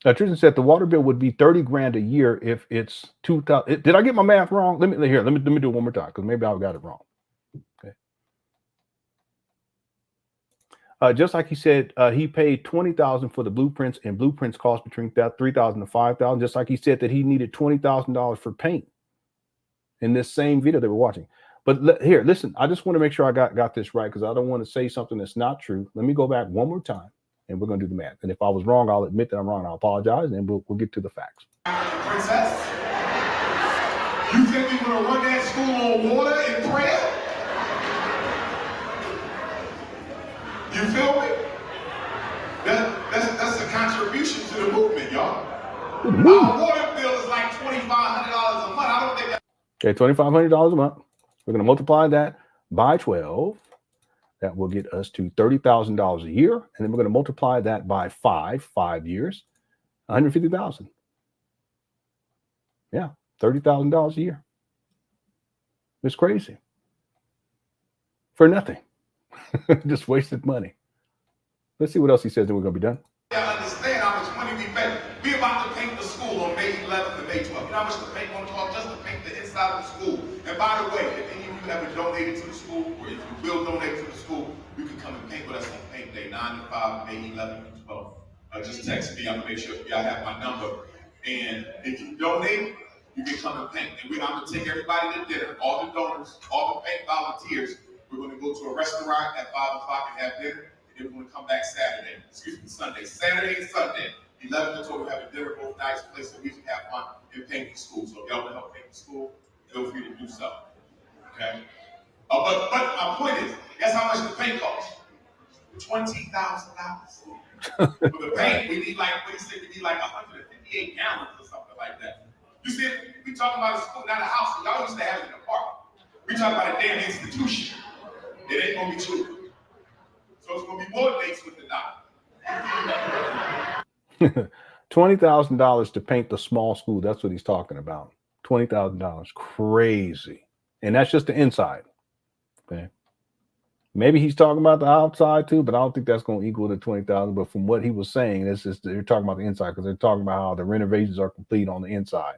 Tristan said the water bill would be 30 grand a year if it's 2,000. Did I get my math wrong? Let me do it one more time because maybe I got it wrong. Okay. Just like he said, he paid $20,000 for the blueprints, and blueprints cost between $3,000 to $5,000. Just like he said that he needed $20,000 for paint in this same video that we're watching. But here, listen, I just want to make sure I got this right because I don't want to say something that's not true. Let me go back one more time. And we're going to do the math. And if I was wrong, I'll admit that I'm wrong. I'll apologize, and we'll get to the facts. Princess, you think we're going to run that school on water and prayer? You feel me? That's a contribution to the movement, y'all. Our water bill is like $2,500 a month. I don't think that. Okay, $2,500 a month. We're going to multiply that by 12. That will get us to $30,000 a year. And then we're going to multiply that by 5 years. $150,000. Yeah, $30,000 a year. It's crazy. For nothing. Just wasted money. Let's see what else he says, then we're going to be done. Y'all understand how much money we spend. We about to paint the school on May 11th and May 12th. You know how much the paint gonna cost just to paint the inside of the school? And by the way, if any of you ever donated to the school, or if you will donate to the school, you can come and paint with us on paint day 9 to 5, May 11th and 12th. Just text me. I'm gonna make sure y'all have my number. And if you donate, you can come and paint. And I'm gonna take everybody to dinner, all the donors, all the paint volunteers. We're gonna go to a restaurant at 5 o'clock and have dinner. We're going to come back Sunday. Saturday and Sunday, 11 to 12, we'll have a dinner both nights, a place that we can have fun and paint the school. So if y'all want to help paint the school, feel free to do so. Okay? But my point is, guess how much the paint costs? $20,000. For the paint, we need like, what he said, we need like 158 gallons or something like that. You see, we talking about a school, not a house. Y'all used to have it in an apartment. We talking about a damn institution. It ain't going to be true. So it's going to be more dates with the doctor. $20,000 to paint the small school. That's what he's talking about. $20,000. Crazy. And that's just the inside. Okay. Maybe he's talking about the outside too, but I don't think that's going to equal to $20,000. But from what he was saying, this is they're talking about the inside because they're talking about how the renovations are complete on the inside.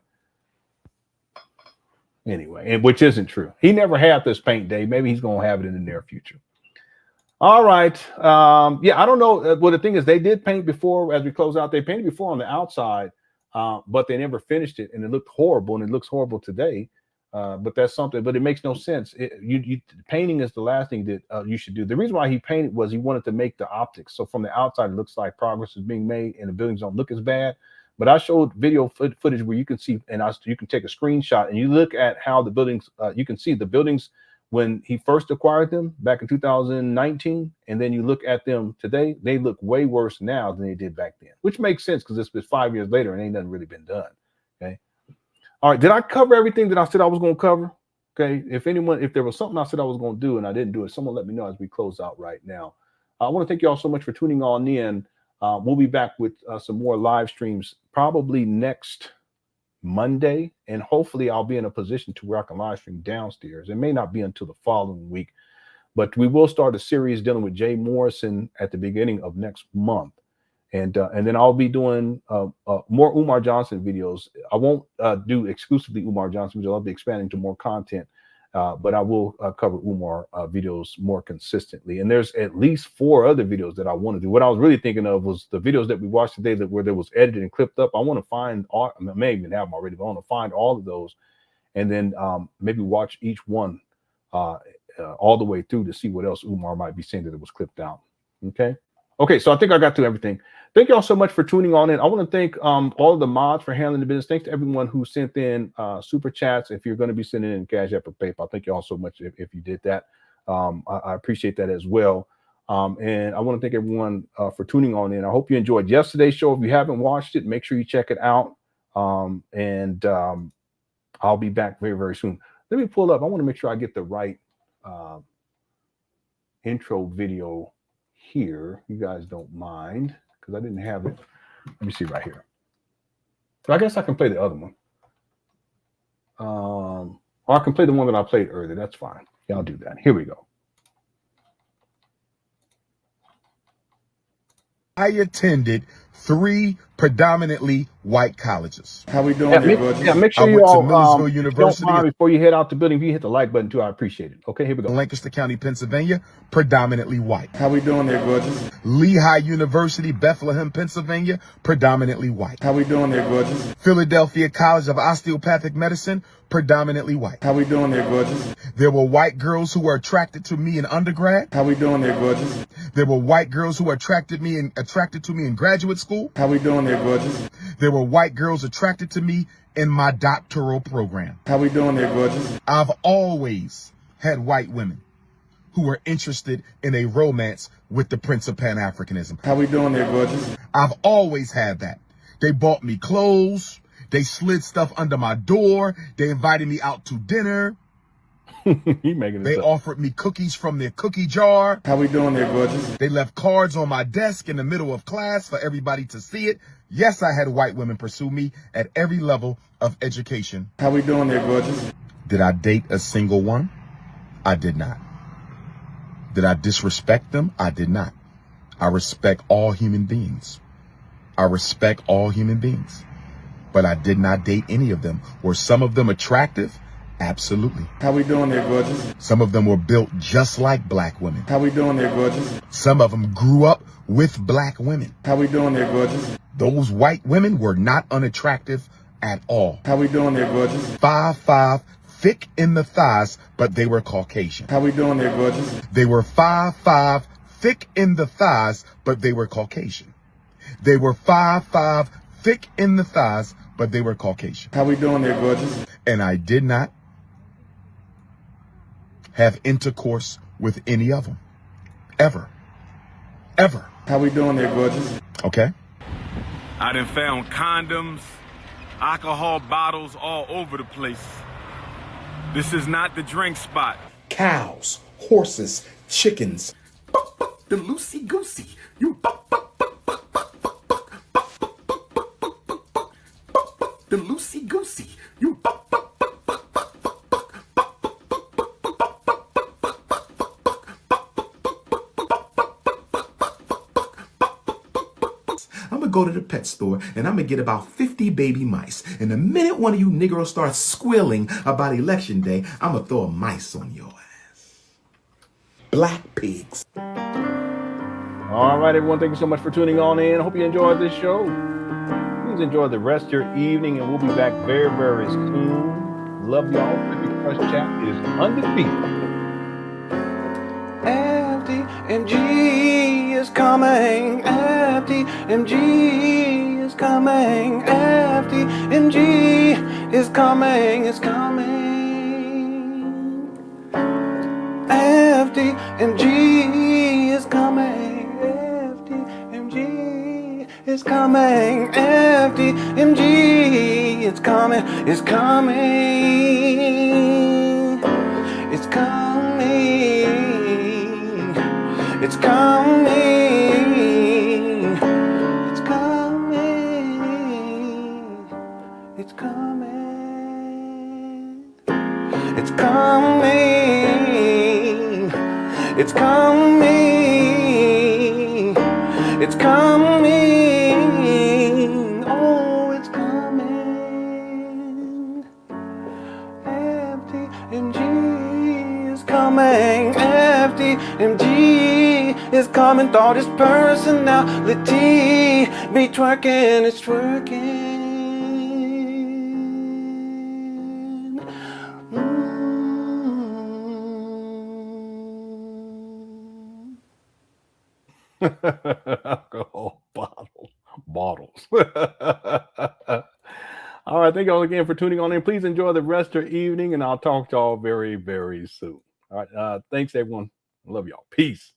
Anyway, and which isn't true. He never had this paint day. Maybe he's going to have it in the near future. All right. Yeah, I don't know. Well, the thing is, they did paint before as we close out. They painted before on the outside, but they never finished it. And it looked horrible. And it looks horrible today. But that's something. But it makes no sense. Painting is the last thing that you should do. The reason why he painted was he wanted to make the optics. So from the outside, it looks like progress is being made and the buildings don't look as bad. But I showed video footage where you can see, and you can take a screenshot and you look at how the buildings, you can see the buildings when he first acquired them back in 2019, and then you look at them today, they look way worse now than they did back then, which makes sense because it's been 5 years later and ain't nothing really been done. Okay. All right. Did I cover everything that I said I was going to cover? Okay. If there was something I said I was going to do and I didn't do it, someone let me know as we close out right now. I want to thank you all so much for tuning on in. We'll be back with some more live streams probably next Monday, and hopefully I'll be in a position to where I can live stream downstairs. It may not be until the following week, but we will start a series dealing with Jay Morrison at the beginning of next month, and then I'll be doing more Umar Johnson videos. I won't do exclusively Umar Johnson videos. I'll be expanding to more content, but I will cover Umar videos more consistently. And there's at least 4 other videos that I want to do. What I was really thinking of was the videos that we watched today where there was edited and clipped up. I want to find all, I may even have them already, but I want to find all of those and then maybe watch each one all the way through to see what else Umar might be saying that it was clipped out. Okay, so I think I got through everything. Thank you all so much for tuning on in. I want to thank all of the mods for handling the business. Thanks to everyone who sent in super chats. If you're going to be sending in CashApp or PayPal, thank you all so much if you did that. I appreciate that as well. And I want to thank everyone for tuning on in. I hope you enjoyed yesterday's show. If you haven't watched it, make sure you check it out. And I'll be back very, very soon. Let me pull up. I want to make sure I get the right intro video here. You guys don't mind, because I didn't have it. Let me see right here. So I guess I can play the other one. Or I can play the one that I played earlier. That's fine. Yeah, I'll do that. Here we go. I attended 3 predominantly white colleges. How we doing? Yeah, make sure you all don't mind before you head out the building. If you hit the like button too, I appreciate it. Okay, here we go. Lancaster County, Pennsylvania, predominantly white. How we doing there, gorgeous? Lehigh University, Bethlehem, Pennsylvania, predominantly white. How we doing there, gorgeous? Philadelphia College of Osteopathic Medicine, predominantly white. How we doing there, gorgeous? There were white girls who were attracted to me in undergrad. How we doing there, gorgeous? There were white girls who were attracted to me in graduate school. How we doing there, gorgeous? There were white girls attracted to me in my doctoral program. How we doing there, gorgeous? I've always had white women who were interested in a romance with the Prince of Pan Africanism. How we doing there, gorgeous? I've always had that. They bought me clothes. They slid stuff under my door. They invited me out to dinner. They offered me cookies from their cookie jar. How we doing there, gorgeous? They left cards on my desk in the middle of class for everybody to see it. Yes, I had white women pursue me at every level of education. How we doing there, gorgeous? Did I date a single one? I did not. Did I disrespect them? I did not. I respect all human beings. I respect all human beings. But I did not date any of them. Were some of them attractive? Absolutely. How we doing there, gorgeous? Some of them were built just like black women. How we doing there, gorgeous? Some of them grew up with black women. How we doing there, gorgeous? Those white women were not unattractive at all. How we doing there, gorgeous? 5'5", thick in the thighs, but they were Caucasian. How we doing there, gorgeous? They were 5'5", thick in the thighs, but they were Caucasian. They were 5'5", thick in the thighs, but they were Caucasian. How we doing there, gorgeous? And I did not have intercourse with any of them. Ever. Ever. How we doing there, gorgeous? Okay. I done found condoms, alcohol bottles all over the place. This is not the drink spot. Cows, horses, chickens. Buck, buck, the loosey goosey. You buck, buck, buck, buck, buck, buck, buck, buck, buck, buck, buck, buck, buck, buck, buck, buck, the loosey goosey. You buck, buck, buck, buck, buck, buck, buck, buck, buck, buck, buck, buck, buck, buck, buck, buck. I'm gonna go to the pet store and I'm gonna get about 50 baby mice. And the minute one of you Negroes starts squealing about election day, I'm gonna throw a mice on your ass. Black pigs. All right, everyone. Thank you so much for tuning on in. I hope you enjoyed this show. Please enjoy the rest of your evening, and we'll be back very, very soon. Love y'all. CashApp is undefeated. FDMG is coming. FDMG is coming. FDMG is coming. It's coming. FDMG is coming. FDMG is coming. FDMG it's coming. It's coming. It's coming. It's coming. It's coming. It's coming. It's coming. It's coming. It's coming. Oh, it's coming. FDMG is coming. FDMG is coming. Thought his personality be twerking. It's twerking. Alcohol bottles. All right, thank you all again for tuning on in. Please enjoy the rest of your evening, and I'll talk to y'all very, very soon. All right, thanks everyone. Love y'all. Peace.